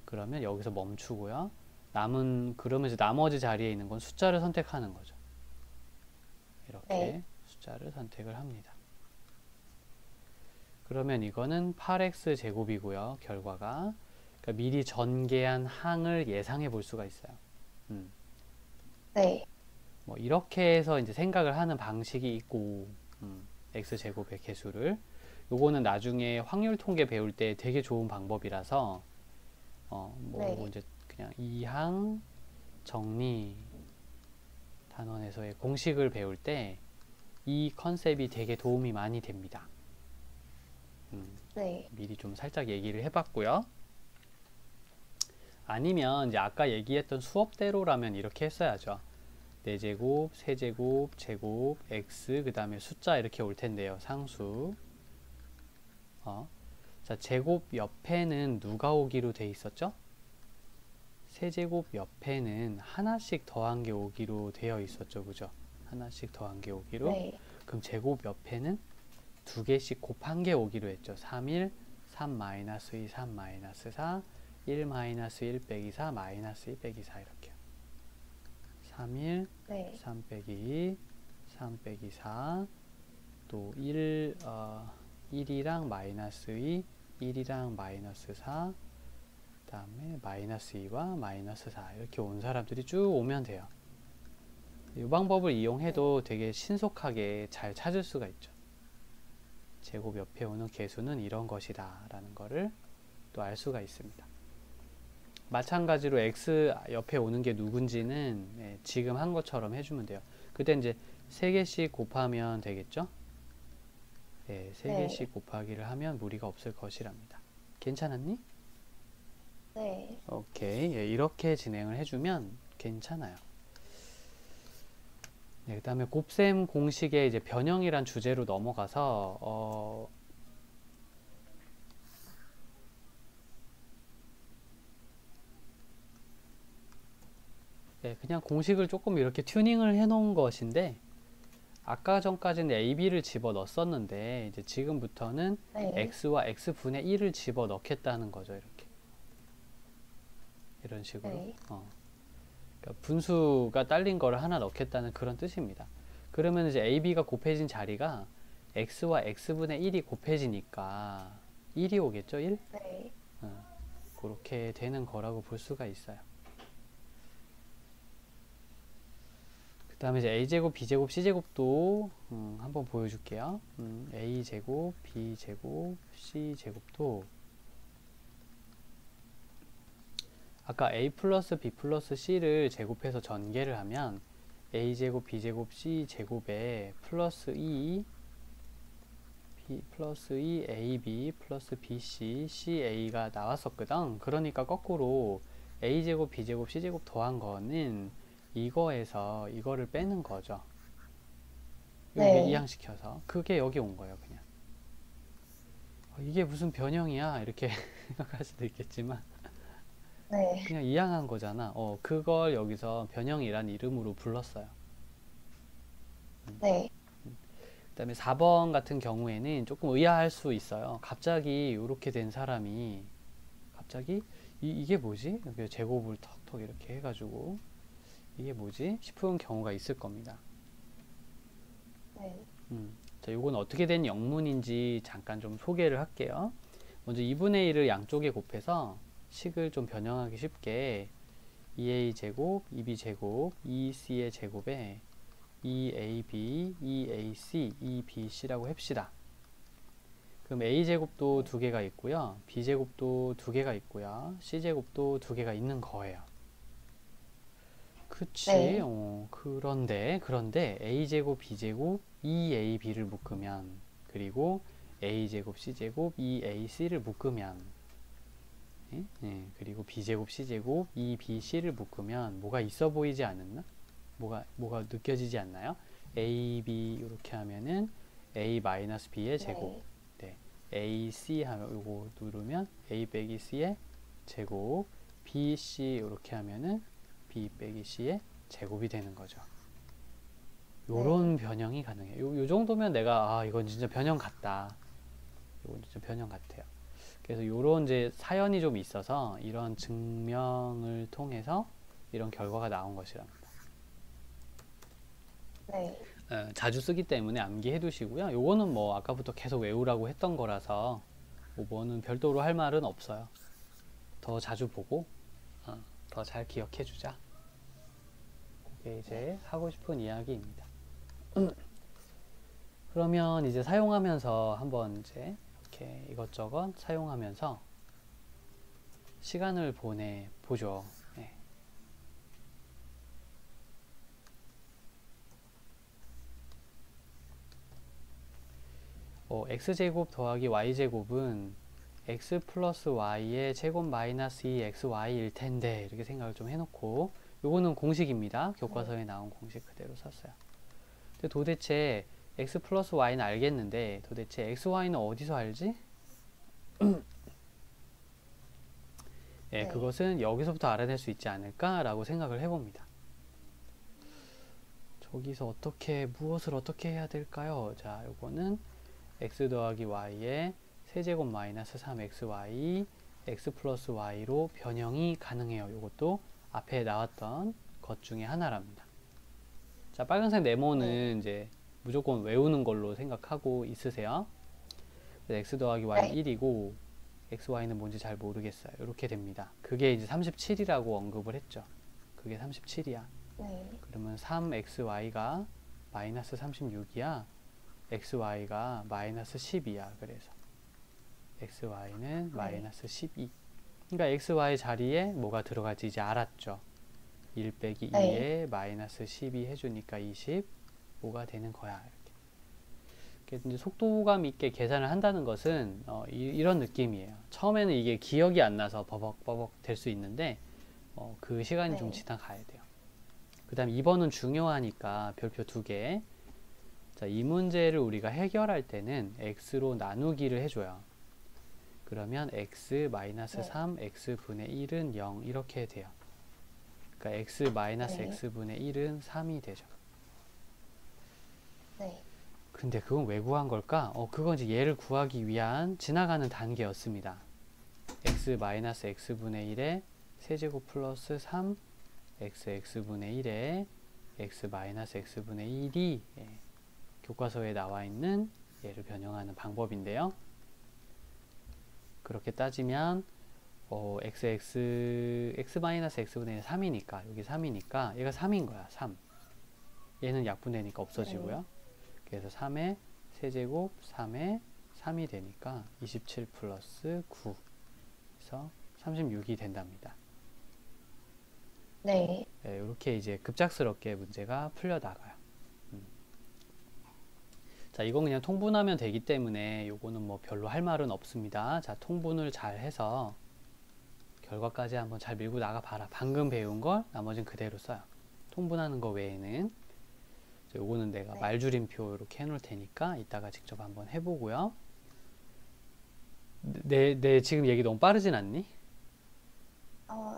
그러면 여기서 멈추고요. 그러면 이제 나머지 자리에 있는 건 숫자를 선택하는 거죠. 이렇게 숫자를 선택을 합니다. 그러면 이거는 8x 제곱이고요. 결과가 그러니까 미리 전개한 항을 예상해 볼 수가 있어요. 네. 뭐 이렇게 해서 이제 생각을 하는 방식이 있고 x 제곱의 개수를 요거는 나중에 확률 통계 배울 때 되게 좋은 방법이라서 요거 이제 그냥 이항 정리 단원에서의 공식을 배울 때 이 컨셉이 되게 도움이 많이 됩니다. 미리 좀 살짝 얘기를 해봤고요. 아니면 이제 아까 얘기했던 수업대로라면 이렇게 했어야죠. 4제곱, 세제곱, 제곱, x 그 다음에 숫자 이렇게 올 텐데요. 상수. 자, 제곱 옆에는 누가 오기로 돼 있었죠? 세제곱 옆에는 하나씩 더한 게 오기로 되어 있었죠. 그죠? 하나씩 더한 게 오기로. 그럼 제곱 옆에는 두 개씩 곱한 게 오기로 했죠. 3일, 3-2, 3-4, 1-1 빼기 4, -1 빼기 4 이렇게요. 3일, 3 빼기 2, 3 빼기 4, 또 1이랑 -2, 1이랑 -4, 그 다음에 -2와 -4 이렇게 온 사람들이 쭉 오면 돼요. 이 방법을 이용해도 되게 신속하게 잘 찾을 수가 있죠. 제곱 옆에 오는 개수는 이런 것이다 라는 거를 또 알 수가 있습니다. 마찬가지로 x 옆에 오는 게 누군지는 지금 한 것처럼 해주면 돼요. 그때 이제 3개씩 곱하면 되겠죠? 네, 3개씩 곱하기를 하면 무리가 없을 것이랍니다. 괜찮았니? 네. 오케이. 이렇게 진행을 해주면 괜찮아요. 네, 그 다음에 곱셈 공식의 이제 변형이란 주제로 넘어가서 네, 그냥 공식을 조금 이렇게 튜닝을 해 놓은 것인데 아까 전까지는 AB를 집어 넣었었는데 이제 지금부터는 X와 X분의 1을 집어 넣겠다는 거죠. 이렇게 이런 식으로 그러니까 분수가 딸린 거를 하나 넣겠다는 그런 뜻입니다. 그러면 이제 AB가 곱해진 자리가 X와 X분의 1이 곱해지니까 1이 오겠죠? 1? 네. 그렇게 되는 거라고 볼 수가 있어요. 그 다음에 이제 a제곱, b제곱, c제곱도 한번 보여줄게요. a제곱, b제곱, c제곱도 아까 a 플러스 b 플러스 c를 제곱해서 전개를 하면 a제곱, b제곱, c제곱에 플러스 2 플러스 2 ab 플러스 bc, ca가 나왔었거든. 그러니까 거꾸로 a제곱, b제곱, c제곱 더한 거는 이거에서 이거를 빼는 거죠. 이게 네. 이항시켜서 그게 여기 온 거예요. 그냥 이게 무슨 변형이야 이렇게 생각할 수도 있겠지만 네. 그냥 이항한 거잖아. 그걸 여기서 변형이란 이름으로 불렀어요. 네. 그다음에 4번 같은 경우에는 조금 의아할 수 있어요. 갑자기 이렇게 된 사람이 갑자기 이게 뭐지? 이렇게 제곱을 턱턱 이렇게 해가지고 이게 뭐지? 싶은 경우가 있을 겁니다. 네. 자, 요건 어떻게 된 영문인지 잠깐 좀 소개를 할게요. 먼저 2분의 1을 양쪽에 곱해서 식을 좀 변형하기 쉽게 2a 제곱, 2b 제곱, 2c의 제곱에 2ab, 2ac, 2bc라고 합시다. 그럼 a제곱도 두 개가 있고요. b제곱도 두 개가 있고요. c제곱도 두 개가 있는 거예요. 그치? 네. 그런데 a제곱, b제곱, 2ab를 묶으면 그리고 a제곱, c제곱, 2ac를 묶으면 그리고 b제곱, c제곱, 2bc를 묶으면 뭐가 있어 보이지 않았나? 뭐가 느껴지지 않나요? a, b 이렇게 하면은 a-b의 제곱. 네. a, c 하면 요거 누르면 a 빼기 c의 제곱, b, c 이렇게 하면은 b 빼기 c의 제곱이 되는 거죠. 요런 변형이 가능해요. 요 정도면 내가 이건 진짜 변형 같다. 이건 진짜 변형 같아요. 그래서 요런 이제 사연이 좀 있어서 이런 증명을 통해서 이런 결과가 나온 것이랍니다. 네. 자주 쓰기 때문에 암기해 두시고요. 요거는 뭐 아까부터 계속 외우라고 했던 거라서 5번은 별도로 할 말은 없어요. 더 자주 보고 더 잘 기억해 주자. 그게 이제 하고 싶은 이야기입니다. 그러면 이제 사용하면서 한번 이제 이렇게 이것저것 사용하면서 시간을 보내보죠. 네. x제곱 더하기 y제곱은 x 플러스 y의 제곱 마이너스 2xy일 텐데 이렇게 생각을 좀 해놓고 요거는 공식입니다. 교과서에 나온 공식 그대로 썼어요. 근데 도대체 x 플러스 y는 알겠는데 도대체 xy는 어디서 알지? 네, 그것은 여기서부터 알아낼 수 있지 않을까라고 생각을 해봅니다. 저기서 무엇을 어떻게 해야 될까요? 자, 요거는 x 더하기 y의 세제곱 마이너스 3xy x 플러스 y로 변형이 가능해요. 이것도 앞에 나왔던 것 중에 하나랍니다. 자, 빨간색 네모는 이제 무조건 외우는 걸로 생각하고 있으세요. x 더하기 y는 1이고 xy는 뭔지 잘 모르겠어요. 이렇게 됩니다. 그게 이제 37이라고 언급을 했죠. 그게 37이야. 그러면 3xy가 마이너스 36이야. xy가 마이너스 10이야. 그래서 xy는 마이너스 12. 그러니까 xy 자리에 뭐가 들어갈지 이제 알았죠. 1 빼기 2에 마이너스 12 해주니까 25가 되는 거야. 이렇게 이제 속도감 있게 계산을 한다는 것은 이런 느낌이에요. 처음에는 이게 기억이 안 나서 버벅버벅 될 수 있는데 그 시간이 좀 지나가야 돼요. 그 다음 2번은 중요하니까 별표 2개. 자, 이 문제를 우리가 해결할 때는 x로 나누기를 해줘요. 그러면 x 마이너스 3 x분의 1은 0 이렇게 돼요. 그러니까 x 마이너스 x분의 1은 3이 되죠. 근데 그건 왜 구한 걸까? 그건 이제 얘를 구하기 위한 지나가는 단계였습니다. x 마이너스 x분의 1에 세제곱 플러스 3 x분의 1에 x 마이너스 x분의 1이 교과서에 나와 있는 얘를 변형하는 방법인데요. 그렇게 따지면 x 마이너스 x분의 3이니까 여기 3이니까 얘가 3인 거야. 3. 얘는 약분되니까 없어지고요. 그래서 3의 세제곱 3의 3이 되니까 27 플러스 9 그래서 36이 된답니다. 네. 네, 이렇게 이제 급작스럽게 문제가 풀려 나가요. 자, 이건 그냥 통분하면 되기 때문에 요거는 뭐 별로 할 말은 없습니다. 자, 통분을 잘 해서 결과까지 한번 잘 밀고 나가 봐라. 방금 배운 걸 나머지는 그대로 써요. 통분하는 거 외에는 요거는 내가 네. 말줄임표 이렇게 해놓을 테니까 이따가 직접 한번 해보고요. 내 지금 얘기 너무 빠르진 않니?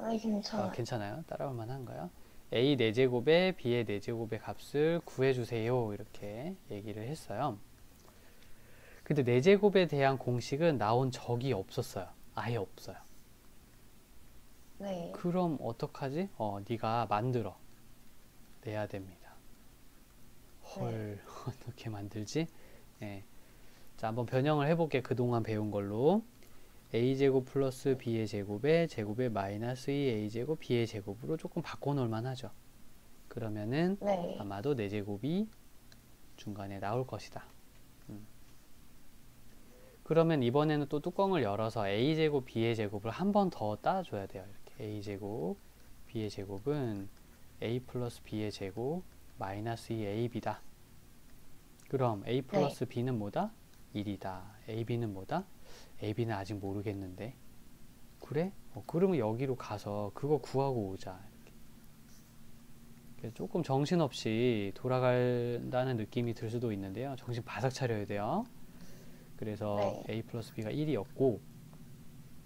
네, 괜찮아요. 괜찮아요? 따라올 만한가요? A 4제곱에 B의 4제곱의 값을 구해주세요. 이렇게 얘기를 했어요. 근데 4제곱에 대한 공식은 나온 적이 없었어요. 아예 없어요. 네. 그럼 어떡하지? 네가 만들어 내야 됩니다. 헐, 어떻게 만들지? 네. 자, 한번 변형을 해볼게. 그동안 배운 걸로. a제곱 플러스 b의 제곱에 마이너스 2a제곱 b의 제곱으로 조금 바꿔놓을 만하죠. 그러면은 네. 아마도 4제곱이 중간에 나올 것이다. 그러면 이번에는 또 뚜껑을 열어서 a제곱 b의 제곱을 한 번 더 따줘야 돼요. 이렇게 a제곱 b의 제곱은 a 플러스 b의 제곱 마이너스 2ab다. 그럼 a 플러스 b는 뭐다? 1이다. ab는 뭐다? ab는 아직 모르겠는데. 그래? 그러면 여기로 가서 그거 구하고 오자. 이렇게. 조금 정신없이 돌아간다는 느낌이 들 수도 있는데요. 정신 바싹 차려야 돼요. 그래서 a 플러스 b가 1이었고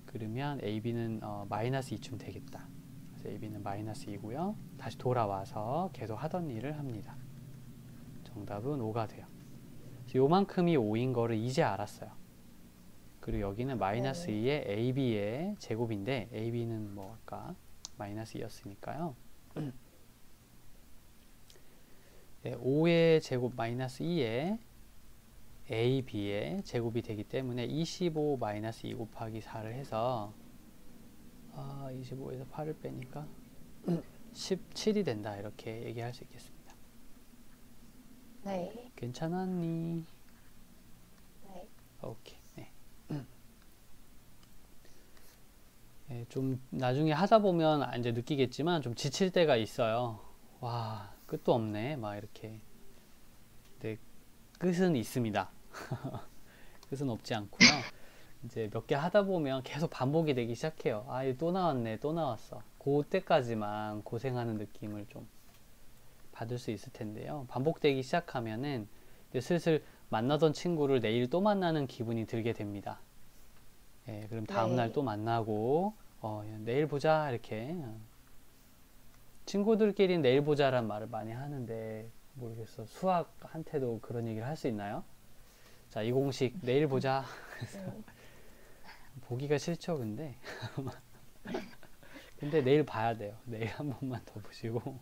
그러면 ab는 마이너스 2쯤 되겠다. 그래서 ab는 마이너스 2고요. 다시 돌아와서 계속 하던 일을 합니다. 정답은 5가 돼요. 요만큼이 5인 거를 이제 알았어요. 그리고 여기는 마이너스 2의 ab의 제곱인데 ab는 뭐 아까 마이너스 2였으니까요. 5의 제곱 마이너스 2의 ab의 제곱이 되기 때문에 25 마이너스 2 곱하기 4를 해서 25에서 8을 빼니까 17이 된다. 이렇게 얘기할 수 있겠습니다. 네. 괜찮았니? 네. 오케이. 네. 네, 좀 나중에 하다 보면 이제 느끼겠지만 좀 지칠 때가 있어요. 와, 끝도 없네. 막 이렇게. 근데 끝은 있습니다. 끝은 없지 않고요. 이제 몇 개 하다 보면 계속 반복이 되기 시작해요. 이거 또 나왔네, 또 나왔어. 그때까지만 고생하는 느낌을 좀 받을 수 있을 텐데요. 반복되기 시작하면은 이제 슬슬 만나던 친구를 내일 또 만나는 기분이 들게 됩니다. 예, 그럼 다음날 또 만나고, 내일 보자, 이렇게. 친구들끼리는 내일 보자란 말을 많이 하는데, 모르겠어. 수학한테도 그런 얘기를 할 수 있나요? 자, 이 공식 내일 보자. 보기가 싫죠, 근데. 근데 내일 봐야 돼요. 내일 한 번만 더 보시고,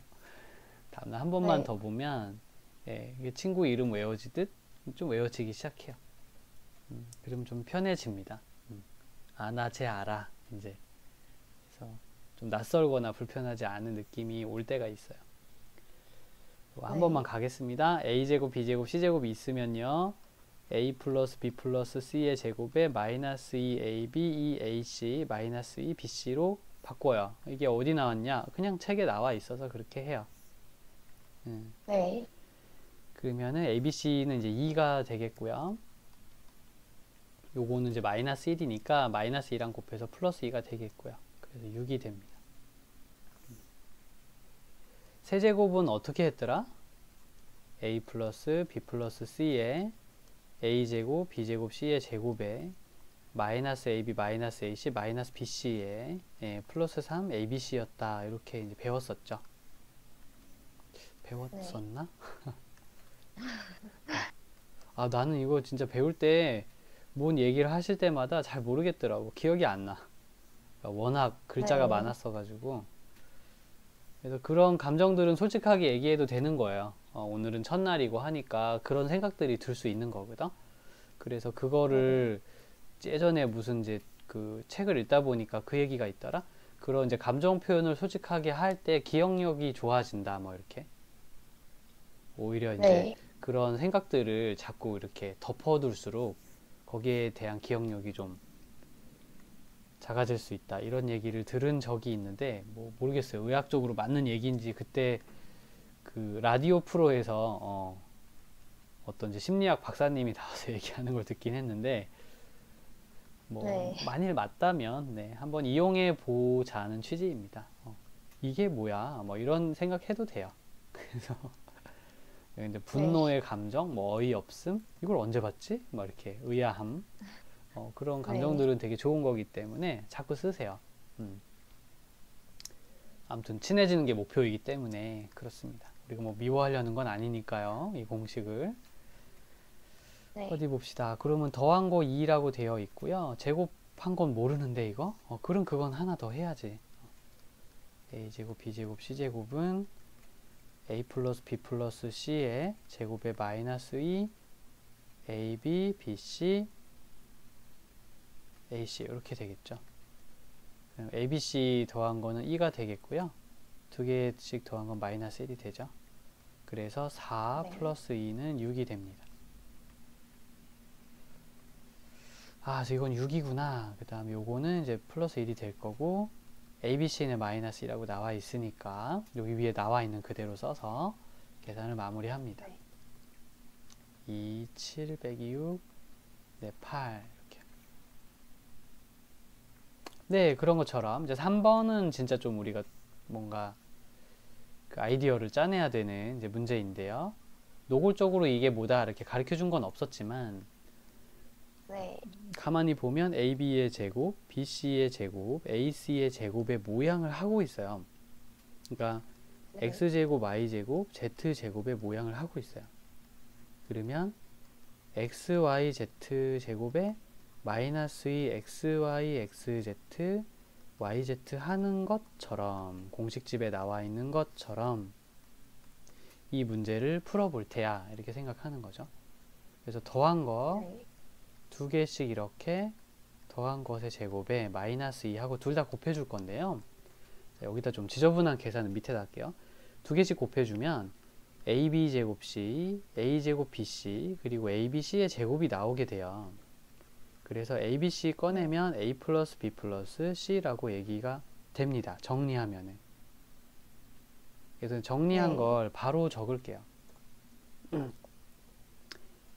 다음날 한 번만 더 보면, 예, 친구 이름 외워지듯 좀 외워지기 시작해요. 그러면 좀 편해집니다. 나 쟤 알아. 이제. 그래서 좀 낯설거나 불편하지 않은 느낌이 올 때가 있어요. 한 번만 가겠습니다. a제곱, b제곱, c제곱이 있으면요. a 플러스 b 플러스 c의 제곱에 마이너스 2ab, 2ac, 마이너스 2bc로 바꿔요. 이게 어디 나왔냐? 그냥 책에 나와 있어서 그렇게 해요. 네. 그러면은 abc는 이제 2가 되겠고요. 요거는 이제 마이너스 1이니까 마이너스 2랑 곱해서 플러스 2가 되겠고요. 그래서 6이 됩니다. 세제곱은 어떻게 했더라? a 플러스 b 플러스 c의 a제곱, b제곱, c의 제곱에 마이너스 ab, 마이너스 ac, 마이너스 bc의 플러스 3 abc였다. 이렇게 이제 배웠었죠. 배웠었나? 나는 이거 진짜 배울 때 뭔 얘기를 하실 때마다 잘 모르겠더라고. 기억이 안 나. 워낙 글자가 많았어가지고. 그래서 그런 감정들은 솔직하게 얘기해도 되는 거예요. 오늘은 첫날이고 하니까 그런 생각들이 들 수 있는 거거든. 그래서 그거를 예전에 무슨 이제 그 책을 읽다 보니까 그 얘기가 있더라. 그런 이제 감정 표현을 솔직하게 할 때 기억력이 좋아진다. 뭐 이렇게. 오히려 이제 네. 그런 생각들을 자꾸 이렇게 덮어둘수록 거기에 대한 기억력이 좀 작아질 수 있다. 이런 얘기를 들은 적이 있는데, 뭐 모르겠어요. 의학적으로 맞는 얘기인지. 그때 그 라디오 프로에서 어떤 이제 심리학 박사님이 나와서 얘기하는 걸 듣긴 했는데, 뭐 네. 만일 맞다면 네, 한번 이용해 보자는 취지입니다. 이게 뭐야? 뭐 이런 생각해도 돼요. 그래서 근데 네. 분노의 감정, 뭐 어이없음, 이걸 언제 봤지? 막 이렇게 의아함, 그런 네. 감정들은 되게 좋은 거기 때문에 자꾸 쓰세요. 음. 아무튼 친해지는 게 목표이기 때문에 그렇습니다. 우리가 뭐 미워하려는 건 아니니까요. 이 공식을 네. 어디 봅시다. 그러면 더한 거 2라고 되어 있고요. 제곱한 건 모르는데 이거? 그럼 그건 하나 더 해야지. a제곱, b제곱, c제곱은 a 플러스 b 플러스 c의 제곱에 마이너스 2 ab, bc, ac 이렇게 되겠죠. abc 더한 거는 2가 되겠고요. 두 개씩 더한 건 마이너스 1이 되죠. 그래서 4 네. 플러스 2는 6이 됩니다. 아, 이건 6이구나. 그 다음에 요거는 이제 플러스 1이 될 거고, ABC는 마이너스 2라고 나와 있으니까, 여기 위에 나와 있는 그대로 써서 계산을 마무리합니다. 네. 2, 7 빼기 6, 네, 8. 이렇게. 네, 그런 것처럼. 이제 3번은 진짜 좀 우리가 뭔가 그 아이디어를 짜내야 되는 이제 문제인데요. 노골적으로 이게 뭐다 이렇게 가르쳐 준 건 없었지만, 네. 가만히 보면 AB의 제곱, BC의 제곱, AC의 제곱의 모양을 하고 있어요. 그러니까 네. X제곱, Y제곱, Z제곱의 모양을 하고 있어요. 그러면 XYZ 마이너스 2 XYXZ YZ 하는 것처럼 공식집에 나와 있는 것처럼 이 문제를 풀어볼 테야 이렇게 생각하는 거죠. 그래서 더한 거 네. 두 개씩 이렇게 더한 것의 제곱에 마이너스 2하고 둘 다 곱해줄 건데요. 자, 여기다 좀 지저분한 계산은 밑에다 할게요. 두 개씩 곱해주면 AB 제곱 C, A제곱 BC, 그리고 ABC의 제곱이 나오게 돼요. 그래서 ABC 네. 꺼내면 A 플러스 B 플러스 C라고 얘기가 됩니다. 정리하면은. 그래서 정리한 네. 걸 바로 적을게요.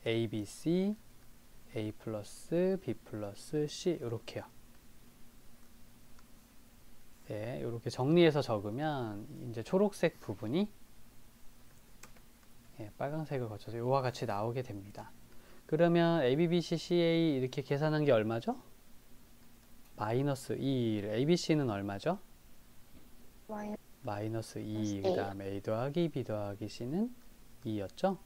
ABC, A 플러스 B 플러스 C 이렇게요. 네, 이렇게 정리해서 적으면 이제 초록색 부분이 빨간색을 거쳐서 이와 같이 나오게 됩니다. 그러면 ABBCCA 이렇게 계산한 게 얼마죠? 마이너스 2. ABC는 얼마죠? 마이너스 2. 그 마이너스 다음에 A 더하기 B 더하기 C는 2였죠?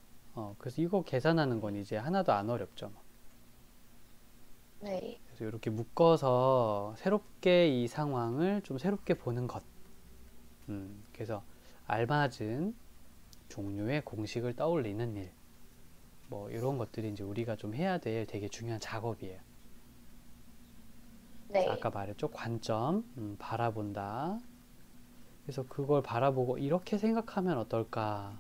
그래서 이거 계산하는 건 이제 하나도 안 어렵죠. 네. 그래서 이렇게 묶어서 새롭게 이 상황을 좀 새롭게 보는 것. 그래서 알맞은 종류의 공식을 떠올리는 일. 뭐 이런 것들이 이제 우리가 좀 해야 될 되게 중요한 작업이에요. 그래서 네. 아까 말했죠. 관점, 바라본다. 그래서 그걸 바라보고 이렇게 생각하면 어떨까?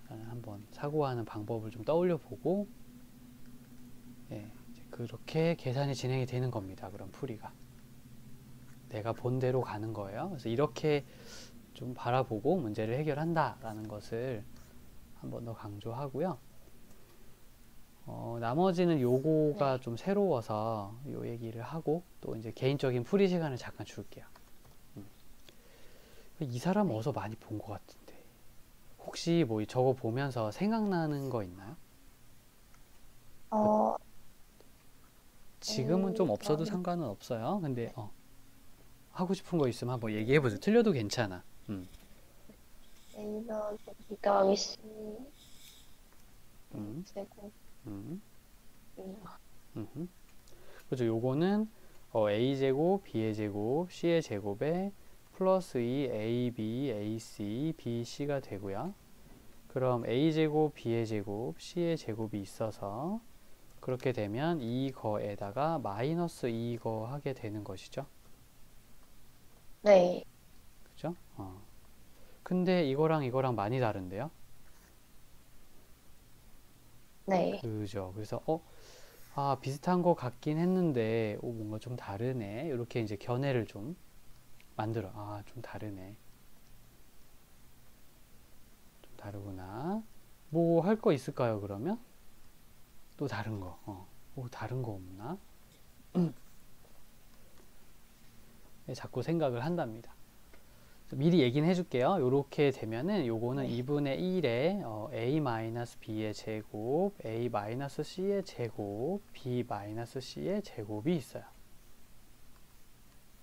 한번 사고하는 방법을 좀 떠올려 보고, 예, 그렇게 계산이 진행이 되는 겁니다. 그럼 풀이가. 내가 본 대로 가는 거예요. 그래서 이렇게 좀 바라보고 문제를 해결한다라는 것을 한 번 더 강조하고요. 나머지는 요거가 네. 좀 새로워서 요 얘기를 하고 또 이제 개인적인 풀이 시간을 잠깐 줄게요. 이 사람 네. 어디서 많이 본 것 같은데. 혹시 뭐 저거 보면서 생각나는 거 있나요? 어, 지금은 좀 없어도 A랑 상관은 없어요. 근데 네. 하고 싶은 거 있으면 한번 얘기해 보세요. 틀려도 괜찮아. A 더하기 B 더하기 C 음, 제곱이나 음, 그죠. 요거는 a 제곱, b의 제곱, c의 제곱에 플러스 2 ab, ac, bc가 되고요. 그럼 a 제곱, b의 제곱, c의 제곱이 있어서 그렇게 되면 이거에다가 마이너스 이거 하게 되는 것이죠. 네. 그죠? 근데 이거랑 이거랑 많이 다른데요? 네. 그죠. 그래서 비슷한 거 같긴 했는데 뭔가 좀 다르네. 이렇게 이제 견해를 좀 만들어. 좀 다르네. 좀 다르구나. 뭐 할 거 있을까요, 그러면? 또 다른 거. 뭐 다른 거 없나? 자꾸 생각을 한답니다. 미리 얘기는 해줄게요. 요렇게 되면은 요거는 네. 2분의 1에 a-b의 제곱, a-c의 제곱, b-c의 제곱이 있어요.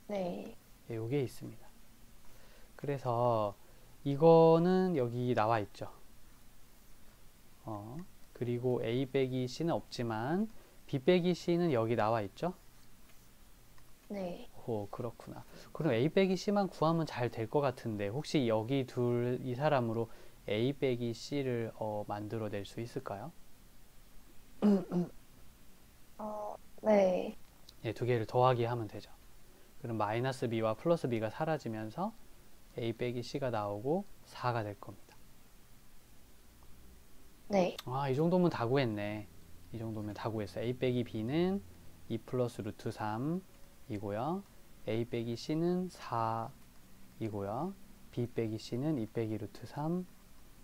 네. 예, 요게 있습니다. 그래서 이거는 여기 나와 있죠. 그리고 a 빼기 c는 없지만 b 빼기 c는 여기 나와 있죠. 네. 그렇구나. 그럼 A 빼기 C만 구하면 잘 될 것 같은데, 혹시 여기 이 사람으로 A 빼기 C를 만들어낼 수 있을까요? 네. 예, 두 개를 더하기 하면 되죠. 그럼 마이너스 B와 플러스 B가 사라지면서 A 빼기 C가 나오고 4가 될 겁니다. 네. 이 정도면 다 구했네. 이 정도면 다 구했어. A 빼기 B는 2 플러스 루트 3이고요. A 빼기 C는 4이고요. B 빼기 C는 2 빼기 루트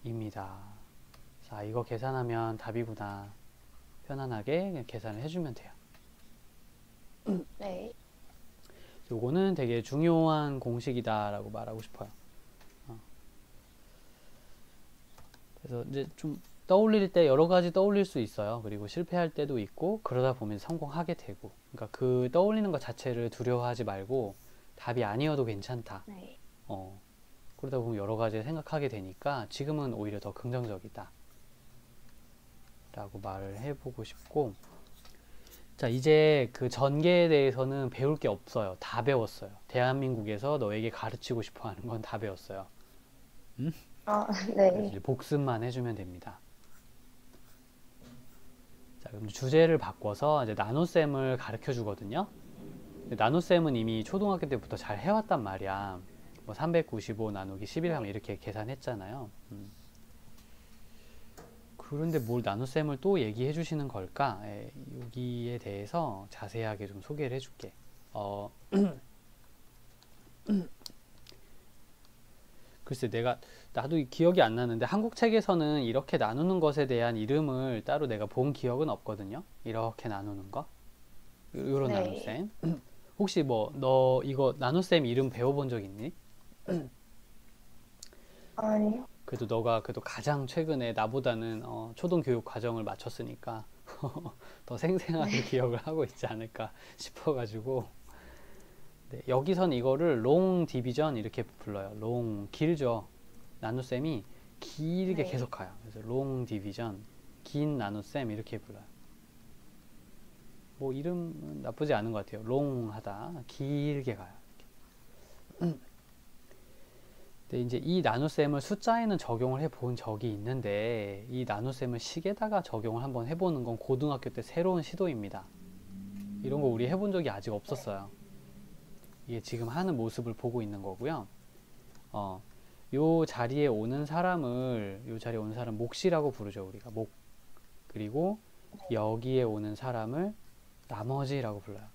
3입니다. 자, 이거 계산하면 답이구나. 편안하게 그냥 계산을 해주면 돼요. 네. 요거는 되게 중요한 공식이다라고 말하고 싶어요. 그래서 이제 좀 떠올릴 때 여러 가지 떠올릴 수 있어요. 그리고 실패할 때도 있고, 그러다 보면 성공하게 되고. 그러니까 그 떠올리는 것 자체를 두려워하지 말고 답이 아니어도 괜찮다. 네. 그러다 보면 여러 가지 생각하게 되니까 지금은 오히려 더 긍정적이다. 라고 말을 해보고 싶고. 자, 이제 그 전개에 대해서는 배울 게 없어요. 다 배웠어요. 대한민국에서 너에게 가르치고 싶어 하는 건 다 배웠어요. 그래서 네. 이제 복습만 해주면 됩니다. 자, 그럼 주제를 바꿔서 이제 나눗셈을 가르쳐 주거든요. 나눗셈은 이미 초등학교 때부터 잘 해왔단 말이야. 뭐 395 나누기 11 하면 네. 이렇게 계산했잖아요. 그런데 뭘 나눗셈을 또 얘기해 주시는 걸까? 여기에 대해서 자세하게 좀 소개를 해줄게. 글쎄, 나도 기억이 안 나는데 한국 책에서는 이렇게 나누는 것에 대한 이름을 따로 내가 본 기억은 없거든요. 이렇게 나누는 거. 요런 네. 나눗셈. 혹시 너 이거 나눗셈 이름 배워본 적 있니? 아니요. 그래도 너가 그래도 가장 최근에 나보다는 초등교육 과정을 마쳤으니까 더 생생하게 기억을 하고 있지 않을까 싶어가지고. 네, 여기선 이거를 롱 디비전 이렇게 불러요. 롱 길죠. 나눗셈이 길게 네. 계속 가요. 그래서 롱 디비전 긴 나눗셈 이렇게 불러요. 뭐 이름은 나쁘지 않은 것 같아요. 롱하다 길게 가요. 근데 이제 이 나눗셈을 숫자에는 적용을 해본 적이 있는데 이 나눗셈을 식에다가 적용을 한번 해보는 건 고등학교 때 새로운 시도입니다. 이런 거 우리 해본 적이 아직 없었어요. 이게 지금 하는 모습을 보고 있는 거고요. 요 자리에 오는 사람을 몫이라고 부르죠. 우리가 몫. 그리고 여기에 오는 사람을 나머지라고 불러요.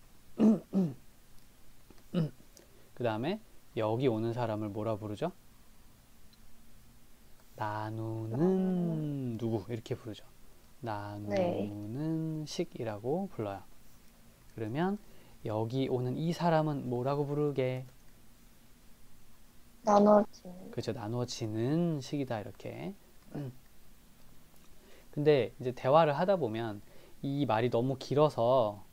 그 다음에 여기 오는 사람을 뭐라 부르죠? 나누는 누구 이렇게 부르죠. 네. 나누는 식이라고 불러요. 그러면 여기 오는 이 사람은 뭐라고 부르게? 나눠지는. 그렇죠. 나누어지는 식이다 이렇게. 근데 이제 대화를 하다 보면 이 말이 너무 길어서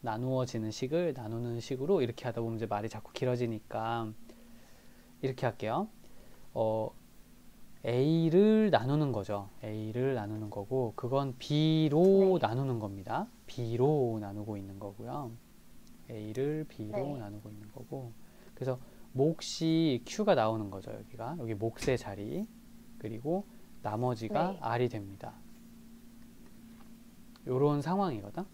나누어지는 식을 나누는 식으로 이렇게 하다 보면 이제 말이 자꾸 길어지니까 이렇게 할게요. A를 나누는 거죠. A를 나누는 거고 그건 B로 네. 나누는 겁니다. B로 나누고 있는 거고요. A를 B로 네. 나누고 있는 거고 그래서 몫이 Q가 나오는 거죠. 여기 몫의 자리 그리고 나머지가 네. R이 됩니다. 요런 상황이거든.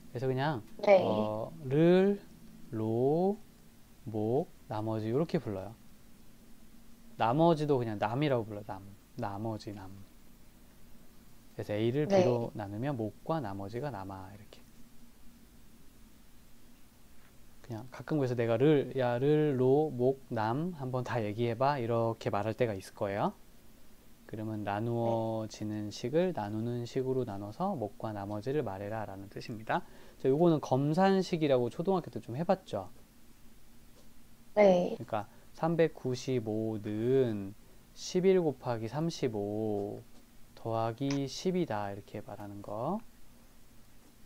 그래서 그냥 네. 를, 로, 목, 나머지 이렇게 불러요. 나머지도 그냥 남이라고 불러요. 나머지 남. 그래서 A를 네. B로 나누면 목과 나머지가 남아. 이렇게. 그냥 가끔 그래서 내가 로, 목, 남 한번 다 얘기해봐. 이렇게 말할 때가 있을 거예요. 그러면 네. 나누어지는 식을 나누는 식으로 나눠서 목과 나머지를 말해라 라는 뜻입니다. 자, 요거는 검산식이라고 초등학교 때 좀 해봤죠. 네. 그러니까 395는 11 곱하기 35 더하기 10이다 이렇게 말하는 거.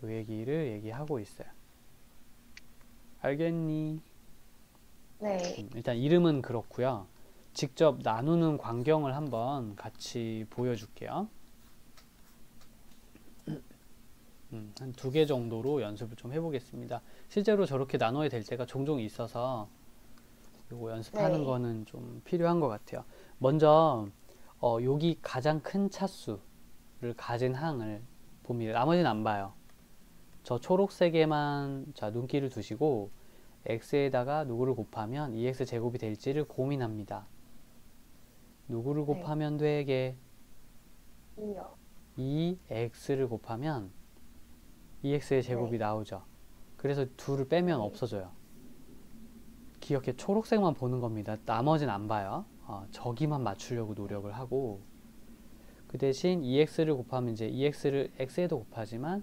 요 얘기를 얘기하고 있어요. 알겠니? 네. 일단 이름은 그렇고요. 직접 나누는 광경을 한번 같이 보여줄게요. 한 2개 정도로 연습을 좀 해보겠습니다. 실제로 저렇게 나눠야 될 때가 종종 있어서 요거 연습하는 네. 거는 좀 필요한 것 같아요. 먼저 여기 가장 큰 차수를 가진 항을 봅니다. 나머지는 안 봐요. 저 초록색에만 자 눈길을 두시고 x에다가 누구를 곱하면 2x 제곱이 될지를 고민합니다. 누구를 네. 곱하면 되게 이요. 2x를 곱하면 2x의 제곱이 네. 나오죠. 그래서 둘을 빼면 네. 없어져요. 기억해, 초록색만 보는 겁니다. 나머지는 안 봐요. 저기만 맞추려고 노력을 하고, 그 대신 2x를 곱하면 이제 2x를 x에도 곱하지만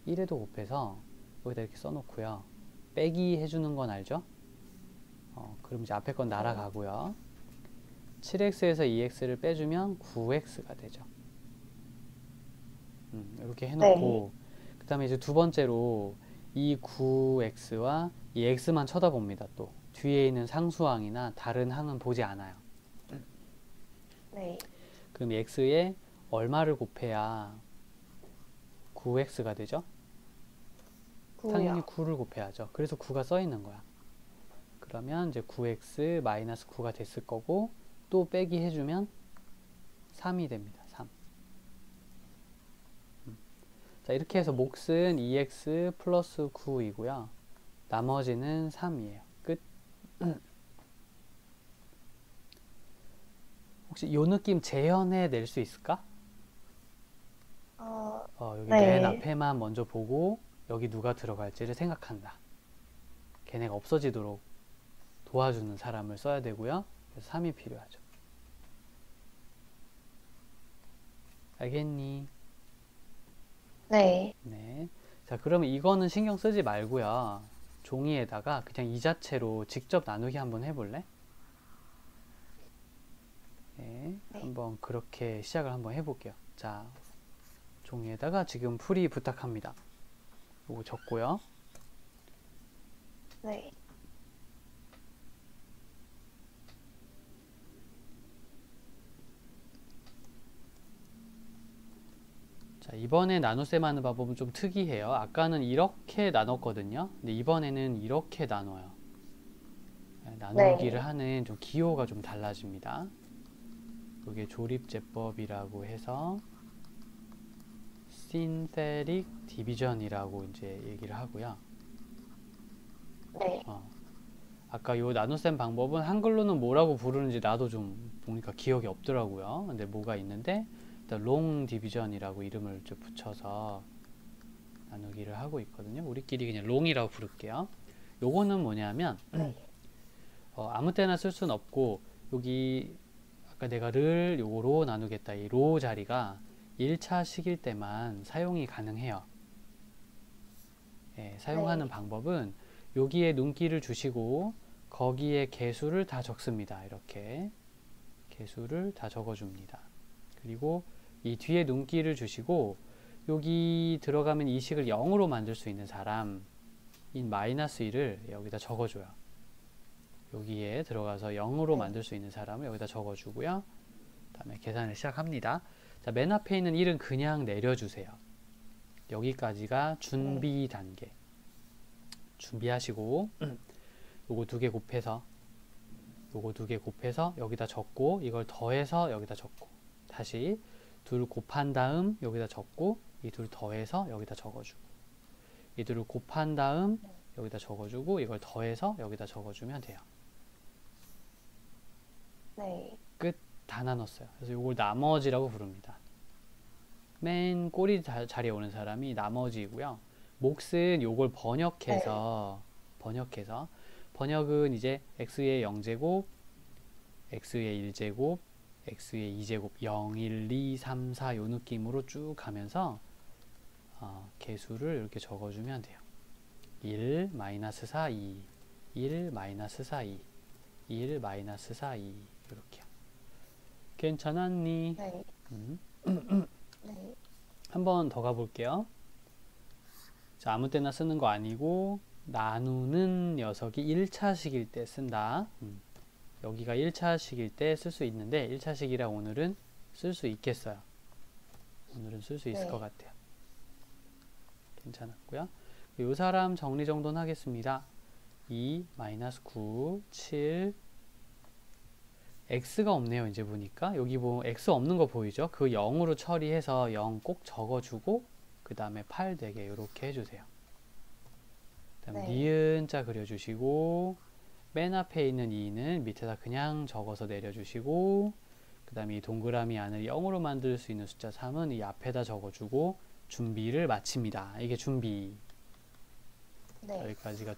1에도 곱해서 여기다 이렇게 써놓고요. 빼기 해주는 건 알죠? 그럼 이제 앞에 건 네. 날아가고요. 7x에서 2x를 빼주면 9x가 되죠. 이렇게 네. 해놓고, 그 다음에 이제 두 번째로 이 9x와 이 x만 쳐다봅니다. 또 뒤에 있는 상수항이나 다른 항은 보지 않아요. 네. 그럼 이 x에 얼마를 곱해야 9x가 되죠? 당연히 구요. 9를 곱해야죠. 그래서 9가 써 있는 거야. 그러면 이제 9x 마이너스 9가 됐을 거고, 또 빼기 해주면 3이 됩니다. 3. 자, 이렇게 해서 네. 몫은 2x 플러스 9이고요. 나머지는 3이에요. 끝. 혹시 요 느낌 재현해 낼 수 있을까? 여기 맨 네. 앞에만 먼저 보고 여기 누가 들어갈지를 생각한다. 걔네가 없어지도록 도와주는 사람을 써야 되고요. 그래서 3이 필요하죠. 알겠니? 네. 네. 자, 그러면 이거는 신경 쓰지 말고요. 종이에다가 그냥 이 자체로 직접 나누기 한번 해볼래? 네. 네. 한번 그렇게 시작을 한번 해볼게요. 자, 종이에다가 지금 풀이 부탁합니다. 요거 적고요. 네. 자, 이번에 나눗셈 하는 방법은 좀 특이해요. 아까는 이렇게 나눴거든요. 근데 이번에는 이렇게 나눠요. 네, 나누기를 네. 하는 좀 기호가 좀 달라집니다. 이게 조립제법이라고 해서 synthetic division이라고 이제 얘기를 하고요. 네. 아까 요 나눗셈 방법은 한글로는 뭐라고 부르는지 나도 좀 보니까 기억이 없더라고요. 근데 뭐가 있는데 일단 long division이라고 이름을 좀 붙여서 나누기를 하고 있거든요. 우리끼리 그냥 long이라고 부를게요. 요거는 뭐냐면 네. 아무 때나 쓸 수는 없고 여기 아까 내가 를 요거로 나누겠다 이 로 자리가 1차 식일 때만 사용이 가능해요. 예, 사용하는 네. 방법은 여기에 눈길을 주시고 거기에 개수를 다 적습니다. 이렇게 개수를 다 적어줍니다. 그리고 이 뒤에 눈길을 주시고 여기 들어가면 이 식을 0으로 만들 수 있는 사람 인 마이너스 1을 여기다 적어줘요. 여기에 들어가서 0으로 네. 만들 수 있는 사람을 여기다 적어주고요. 그 다음에 계산을 시작합니다. 자, 맨 앞에 있는 1은 그냥 내려주세요. 여기까지가 준비 단계. 준비하시고 요거 2개 곱해서 요거 2개 곱해서 여기다 적고 이걸 더해서 여기다 적고 다시 둘 곱한 다음 여기다 적고 이 둘 더해서 여기다 적어주고 이 둘을 곱한 다음 여기다 적어주고 이걸 더해서 여기다 적어주면 돼요. 네. 끝. 다 나눴어요. 그래서 이걸 나머지라고 부릅니다. 맨 꼬리 자리에 오는 사람이 나머지이고요. 몫은 요걸 네. 번역은 이제 x의 0제곱, x의 1제곱, x의 2제곱, 0, 1, 2, 3, 4 요 느낌으로 쭉 가면서 개수를 이렇게 적어주면 돼요. 1, 마이너스 4, 2, 1, 마이너스 4, 2, 1, 마이너스 4, 2 이렇게요. 괜찮았니? 네. 음. 네. 한 번 더 가볼게요. 자, 아무 때나 쓰는 거 아니고 나누는 녀석이 1차식일 때 쓴다. 여기가 1차식일 때 쓸 수 있는데 1차식이라 오늘은 쓸 수 있겠어요. 오늘은 쓸 수 있을 것 네. 같아요. 괜찮았고요. 이 사람 정리정돈 하겠습니다. 2, 마이너스 9, 7, x가 없네요. 이제 보니까 여기 x 없는 거 보이죠? 그 0으로 처리해서 0 꼭 적어주고 그 다음에 8 되게 이렇게 해주세요. 그 다음에 네. 니은자 그려주시고 맨 앞에 있는 2는 밑에다 그냥 적어서 내려주시고 그 다음에 이 동그라미 안을 0으로 만들 수 있는 숫자 3은 이 앞에다 적어주고 준비를 마칩니다. 이게 준비. 네. 여기까지가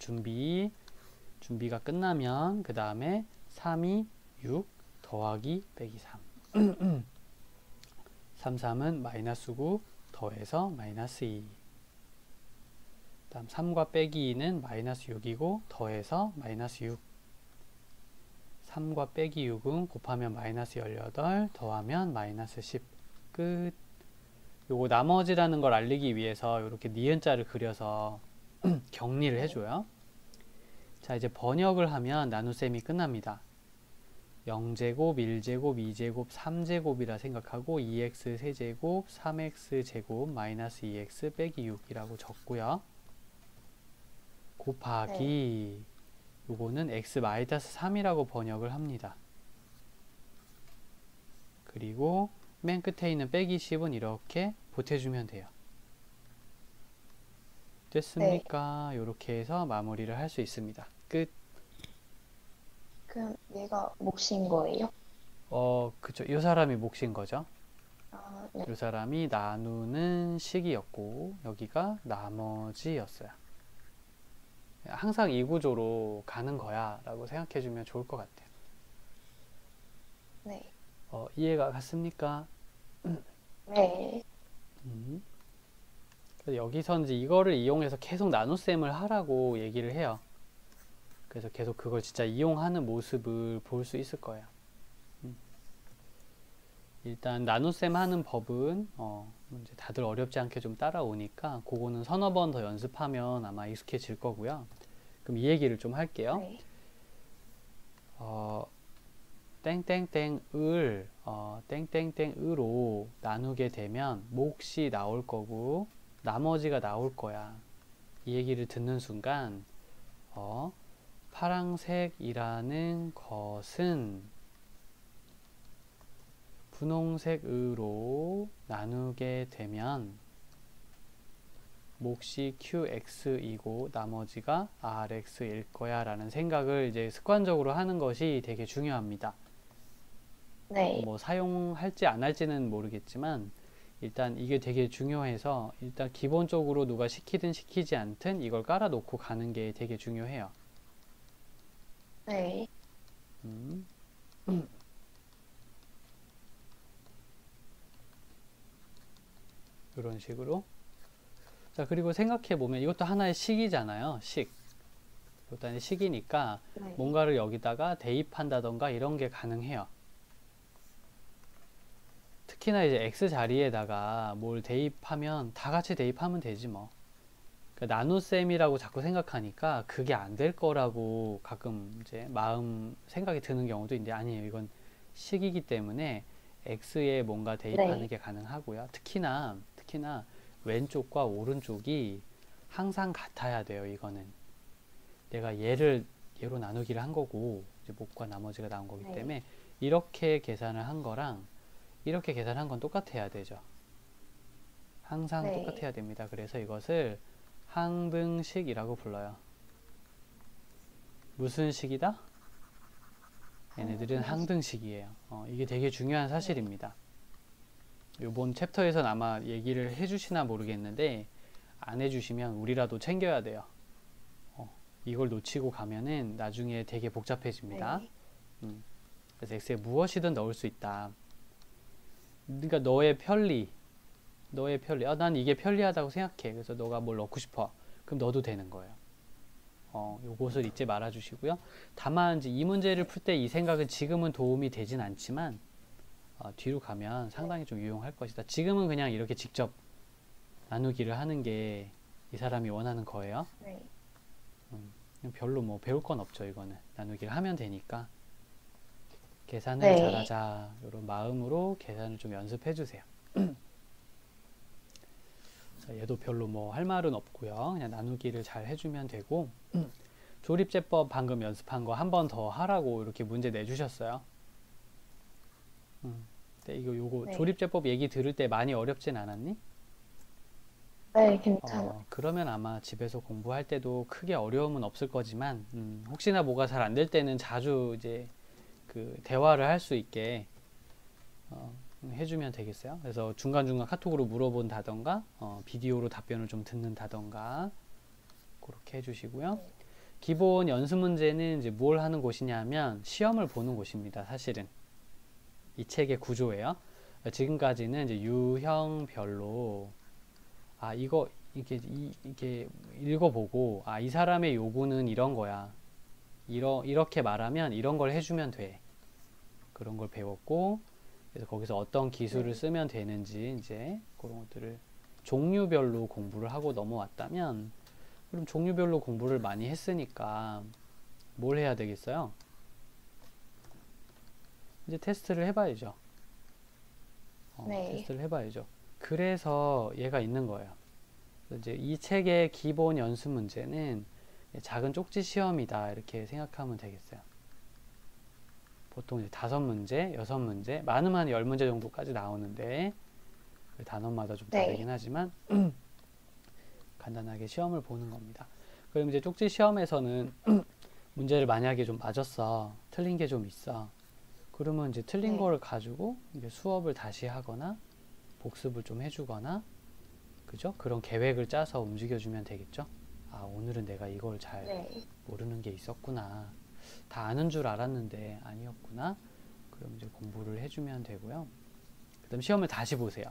준비가 끝나면 그 다음에 3이 6 더하기 빼기 3 3, 3은 마이너스 9 더해서 마이너스 2 다음 3과 빼기 2는 마이너스 6이고 더해서 마이너스 6 3과 빼기 6은 곱하면 마이너스 18 더하면 마이너스 10 끝. 요거 나머지라는 걸 알리기 위해서 이렇게 니은자를 그려서 격리를 네. 해줘요. 자, 이제 번역을 하면 나눗셈이 끝납니다. 0제곱, 1제곱, 2제곱, 3제곱이라 생각하고 2x 세제곱, 3x 제곱, 마이너스 2x 빼기 6이라고 적고요. 곱하기 요거는 x 마이너스 3이라고 번역을 합니다. 그리고 맨 끝에 있는 빼기 10은 이렇게 보태주면 돼요. 됐습니까? 이렇게 해서 마무리를 할 수 있습니다. 끝. 그럼 얘가 몫인 거예요? 그쵸. 이 사람이 몫인 거죠. 아, 네. 이 사람이 나누는 식이었고 여기가 나머지였어요. 항상 이 구조로 가는 거야 라고 생각해주면 좋을 것 같아요. 네. 이해가 갔습니까? 네. 그래서 여기서 이제 이거를 이용해서 계속 나눗셈을 하라고 얘기를 해요. 그래서 계속 그걸 진짜 이용하는 모습을 볼 수 있을 거예요. 일단 나눗셈 하는 법은 이제 다들 어렵지 않게 좀 따라오니까 그거는 서너 번 더 연습하면 아마 익숙해질 거고요. 그럼 이 얘기를 좀 할게요. 네. 땡땡땡을 땡땡땡으로 나누게 되면 몫이 나올 거고 나머지가 나올 거야. 이 얘기를 듣는 순간 파랑색이라는 것은 분홍색으로 나누게 되면 몫이 QX이고 나머지가 RX일 거야 라는 생각을 이제 습관적으로 하는 것이 되게 중요합니다. 네. 뭐 사용할지 안 할지는 모르겠지만 일단 이게 되게 중요해서 일단 기본적으로 누가 시키든 시키지 않든 이걸 깔아놓고 가는 게 되게 중요해요. 네. 이런 식으로. 자, 그리고 생각해보면 이것도 하나의 식이잖아요. 이것도 하나의 식이니까 네. 뭔가를 여기다가 대입한다던가 이런 게 가능해요. 특히나 이제 x 자리에다가 뭘 대입하면 다 같이 대입하면 되지 뭐. 그러니까 나눗셈이라고 자꾸 생각하니까 그게 안 될 거라고 가끔 이제 생각이 드는 경우도 있는데 아니에요. 이건 식이기 때문에 x에 뭔가 대입하는 네. 게 가능하고요. 특히나 왼쪽과 오른쪽이 항상 같아야 돼요. 이거는 내가 얘로 나누기를 한 거고 이제 몫과 나머지가 나온 거기 네. 때문에 이렇게 계산을 한 거랑 이렇게 계산한 건 똑같아야 되죠. 항상 네. 똑같아야 됩니다. 그래서 이것을 항등식이라고 불러요. 무슨 식이다? 얘네들은 항등식이에요. 이게 되게 중요한 사실입니다. 요번 챕터에서는 아마 얘기를 해주시나 모르겠는데 안 해주시면 우리라도 챙겨야 돼요. 이걸 놓치고 가면은 나중에 되게 복잡해집니다. 네. 그래서 X에 무엇이든 넣을 수 있다. 그러니까 너의 편리, 난 이게 편리하다고 생각해. 그래서 너가 뭘 넣고 싶어. 그럼 넣어도 되는 거예요. 요것을 잊지 말아 주시고요. 다만 이제 이 문제를 풀 때 이 생각은 지금은 도움이 되진 않지만 뒤로 가면 상당히 좀 유용할 것이다. 지금은 그냥 이렇게 직접 나누기를 하는 게 이 사람이 원하는 거예요. 네. 별로 뭐 배울 건 없죠. 이거는 나누기를 하면 되니까 계산을 네. 잘하자 이런 마음으로 계산을 좀 연습해 주세요. 자, 얘도 별로 뭐 할 말은 없고요. 그냥 나누기를 잘 해주면 되고 조립제법 방금 연습한 거 한 번 더 하라고 이렇게 문제 내주셨어요. 근데 요거 네. 조립제법 얘기 들을 때 많이 어렵진 않았니? 네, 괜찮아요. 그러면 아마 집에서 공부할 때도 크게 어려움은 없을 거지만 혹시나 뭐가 잘 안 될 때는 자주 이제 그 대화를 할 수 있게 해주면 되겠어요. 그래서 중간중간 카톡으로 물어본다던가 비디오로 답변을 좀 듣는다던가 그렇게 해주시고요. 기본 연습 문제는 이제 뭘 하는 곳이냐면 시험을 보는 곳입니다. 사실은 이 책의 구조예요. 지금까지는 이제 유형별로 이게 읽어보고 이 사람의 요구는 이런 거야. 이렇게 말하면 이런 걸 해주면 돼. 그런 걸 배웠고 그래서 거기서 어떤 기술을 쓰면 되는지 이제 그런 것들을 종류별로 공부를 하고 넘어왔다면 그럼 종류별로 공부를 많이 했으니까 뭘 해야 되겠어요? 이제 테스트를 해봐야죠. 네. 테스트를 해봐야죠. 그래서 얘가 있는 거예요. 이제 이 책의 기본 연습 문제는 작은 쪽지 시험이다 이렇게 생각하면 되겠어요. 보통 이제 5문제, 6문제, 많으면 10문제 정도까지 나오는데 단원마다 좀 네. 다르긴 하지만 간단하게 시험을 보는 겁니다. 그럼 이제 쪽지 시험에서는 문제를 만약에 좀 맞았어, 틀린 게 좀 있어. 그러면 이제 틀린 네. 거를 가지고 이제 수업을 다시 하거나 복습을 좀 해주거나, 그죠? 그런 계획을 짜서 움직여주면 되겠죠? 오늘은 내가 이걸 잘 네. 모르는 게 있었구나. 다 아는 줄 알았는데 아니었구나. 그럼 이제 공부를 해주면 되고요. 그 다음 시험을 다시 보세요.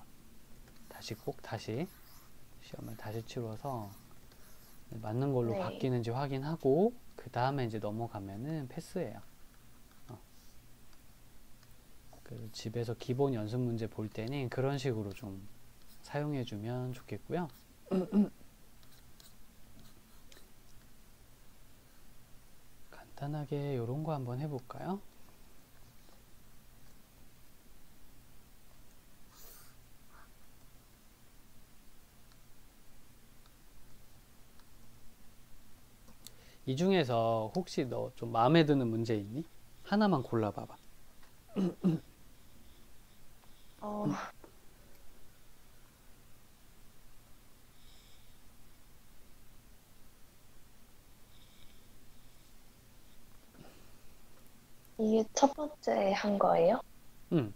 꼭 다시 시험을 다시 치러서 맞는 걸로 네. 바뀌는지 확인하고 그 다음에 이제 넘어가면은 패스예요. 그 집에서 기본 연습 문제 볼 때는 그런 식으로 좀 사용해주면 좋겠고요. 간단하게 이런 거 한번 해볼까요? 이 중에서 혹시 너 좀 마음에 드는 문제 있니? 하나만 골라봐봐. 어, 이게 첫 번째 한 거예요? 응.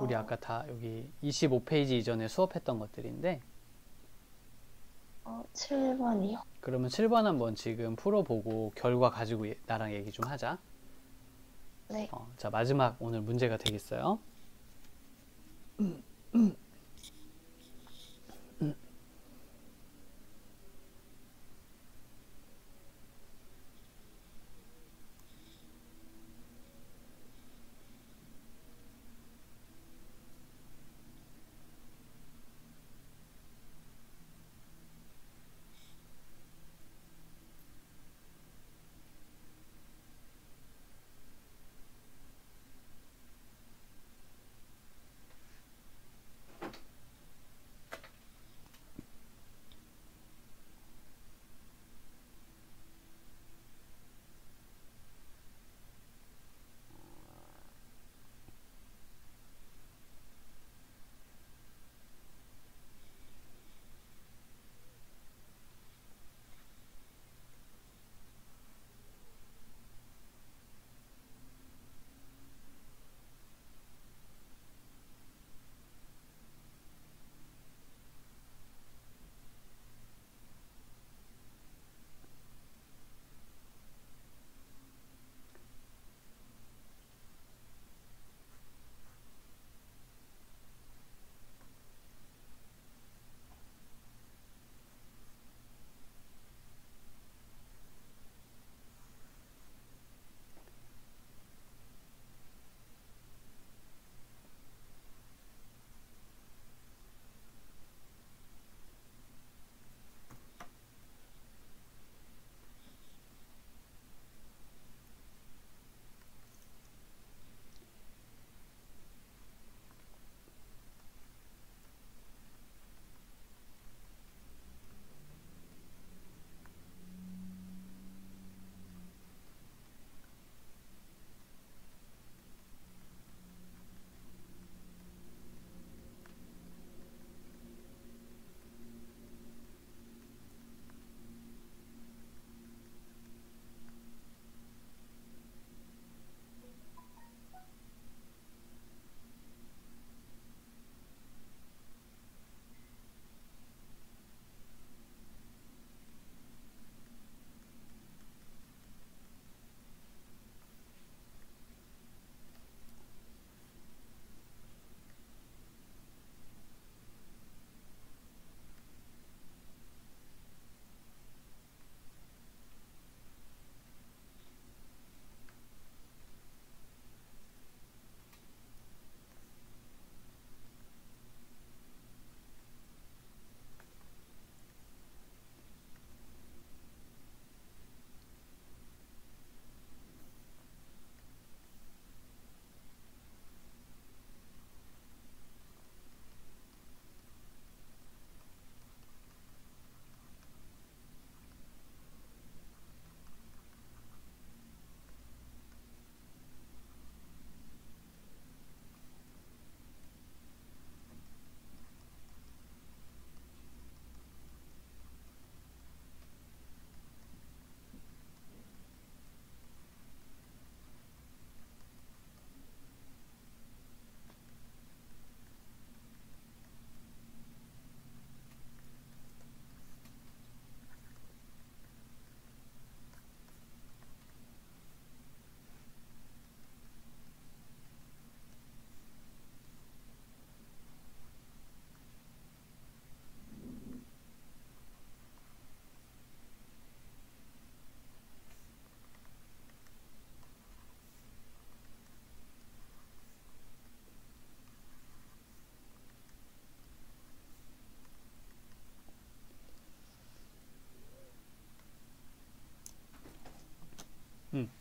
우리 어, 아까 다 여기 25페이지 이전에 수업했던 것들인데 7번이요? 그러면 7번 한번 지금 풀어보고 결과 가지고 나랑 얘기 좀 하자. 네. 자, 마지막 오늘 문제가 되겠어요.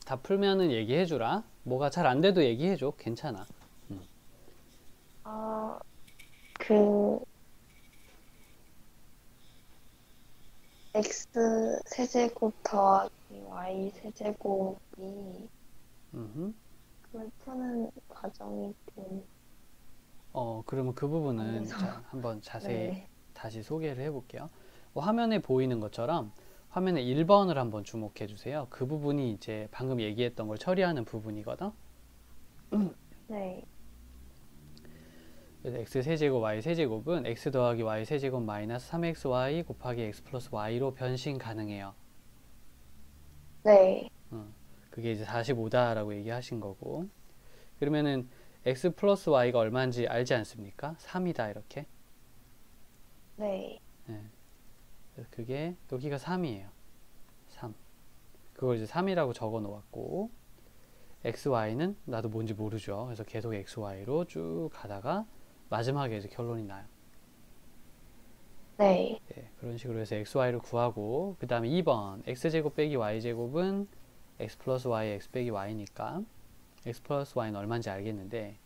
다 풀면은 얘기해주라. 뭐가 잘 안 돼도 얘기해줘. 괜찮아. 아, 그, x 세제곱 더하기 y 세제곱이 음흠. 그걸 푸는 과정이 좀 그러면 그 부분은 안돼서 자, 한번 자세히 네, 다시 소개를 해볼게요. 화면에 보이는 것처럼 화면에 1번을 한번 주목해 주세요. 그 부분이 이제 방금 얘기했던 걸 처리하는 부분이거든. 네, 그래서 x 세제곱 y 세제곱은 x 더하기 y 세제곱 마이너스 3xy 곱하기 x 플러스 y로 변신 가능해요. 네, 그게 이제 45다라고 얘기하신 거고. 그러면은 x 플러스 y가 얼마인지 알지 않습니까? 3이다 이렇게. 네, 네. 그래서 그게 여기가 3이에요. 3. 그걸 이제 3이라고 적어 놓았고 xy는 나도 뭔지 모르죠. 그래서 계속 xy로 쭉 가다가 마지막에 이제 결론이 나요. 네, 네, 그런 식으로 해서 xy를 구하고 그 다음에 2번 x제곱 빼기 y제곱은 x 플러스 y x 빼기 y니까 x 플러스 y는 얼마인지 알겠는데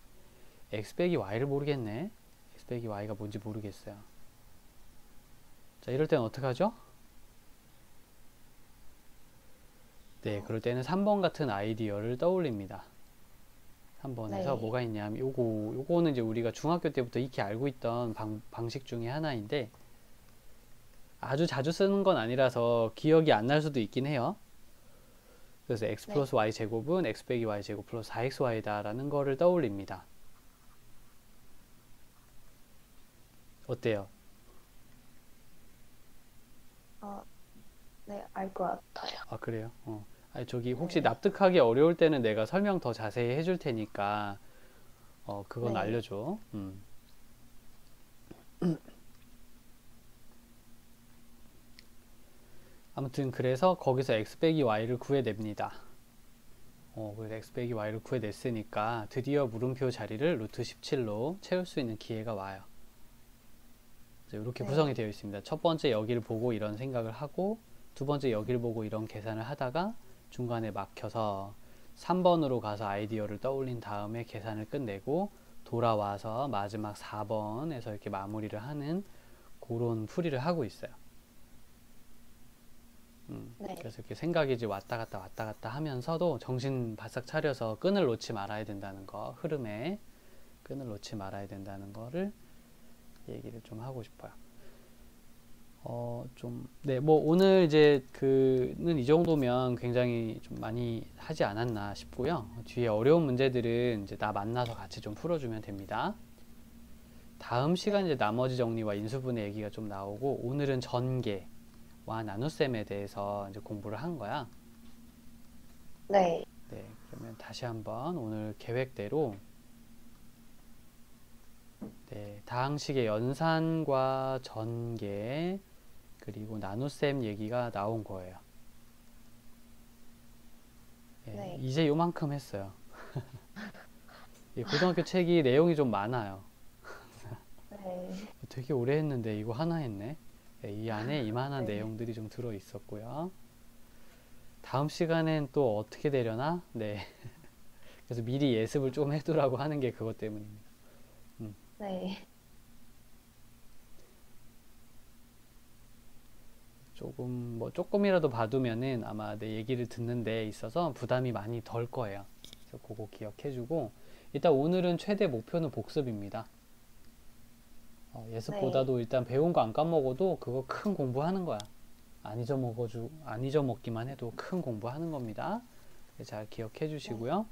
x 빼기 y를 모르겠네. x 빼기 y가 뭔지 모르겠어요. 자, 이럴 때는 어떻게 하죠? 네, 그럴 때는 3번 같은 아이디어를 떠올립니다. 3번에서 네, 뭐가 있냐면 요거는 이제 우리가 중학교 때부터 익히 알고 있던 방식 중에 하나인데 아주 자주 쓰는 건 아니라서 기억이 안 날 수도 있긴 해요. 그래서 x 네. 플러스 y 제곱은 x 빼기 y 제곱 플러스 4xy다 라는 거를 떠올립니다. 어때요? 네, 알 것 같아요. 아, 그래요? 아니, 저기 혹시 네, 납득하기 어려울 때는 내가 설명 더 자세히 해줄 테니까 그건 네, 알려줘. 아무튼 그래서 거기서 x 빼기 y를 구해냅니다. 그래서 x 빼기 y를 구해냈으니까 드디어 물음표 자리를 루트 17로 채울 수 있는 기회가 와요. 이렇게 구성이 네, 되어 있습니다. 첫 번째 여기를 보고 이런 생각을 하고 두 번째 여기를 보고 이런 계산을 하다가 중간에 막혀서 3번으로 가서 아이디어를 떠올린 다음에 계산을 끝내고 돌아와서 마지막 4번에서 이렇게 마무리를 하는 그런 풀이를 하고 있어요. 네, 그래서 이렇게 생각이 이제 왔다 갔다 하면서도 정신 바싹 차려서 끈을 놓지 말아야 된다는 거, 흐름에 끈을 놓지 말아야 된다는 거를 얘기를 좀 하고 싶어요. 네, 뭐 오늘 이제 그는 이 정도면 굉장히 좀 많이 하지 않았나 싶고요. 뒤에 어려운 문제들은 이제 나 만나서 같이 좀 풀어주면 됩니다. 다음 시간 네, 이제 나머지 정리와 인수분해 얘기가 좀 나오고 오늘은 전개와 나눗셈에 대해서 이제 공부를 한 거야. 네, 네, 그러면 다시 한번 오늘 계획대로 네, 다항식의 연산과 전개 그리고 나눗셈 얘기가 나온 거예요. 네, 네, 이제 요만큼 했어요. 고등학교 책이 내용이 좀 많아요. 네, 되게 오래 했는데 이거 하나 했네. 네, 이 안에 이만한 네, 내용들이 좀 들어 있었고요. 다음 시간엔 또 어떻게 되려나? 네. 그래서 미리 예습을 좀 해두라고 하는 게 그것 때문입니다. 음, 네, 조금이라도 봐두면은 아마 내 얘기를 듣는 데 있어서 부담이 많이 덜 거예요. 그래서 그거 기억해주고, 일단 오늘은 최대 목표는 복습입니다. 네, 예습보다도 일단 배운 거 안 까먹어도 그거 큰 공부하는 거야. 안 잊어먹기만 해도 큰 공부하는 겁니다. 잘 기억해 네, 주시고요.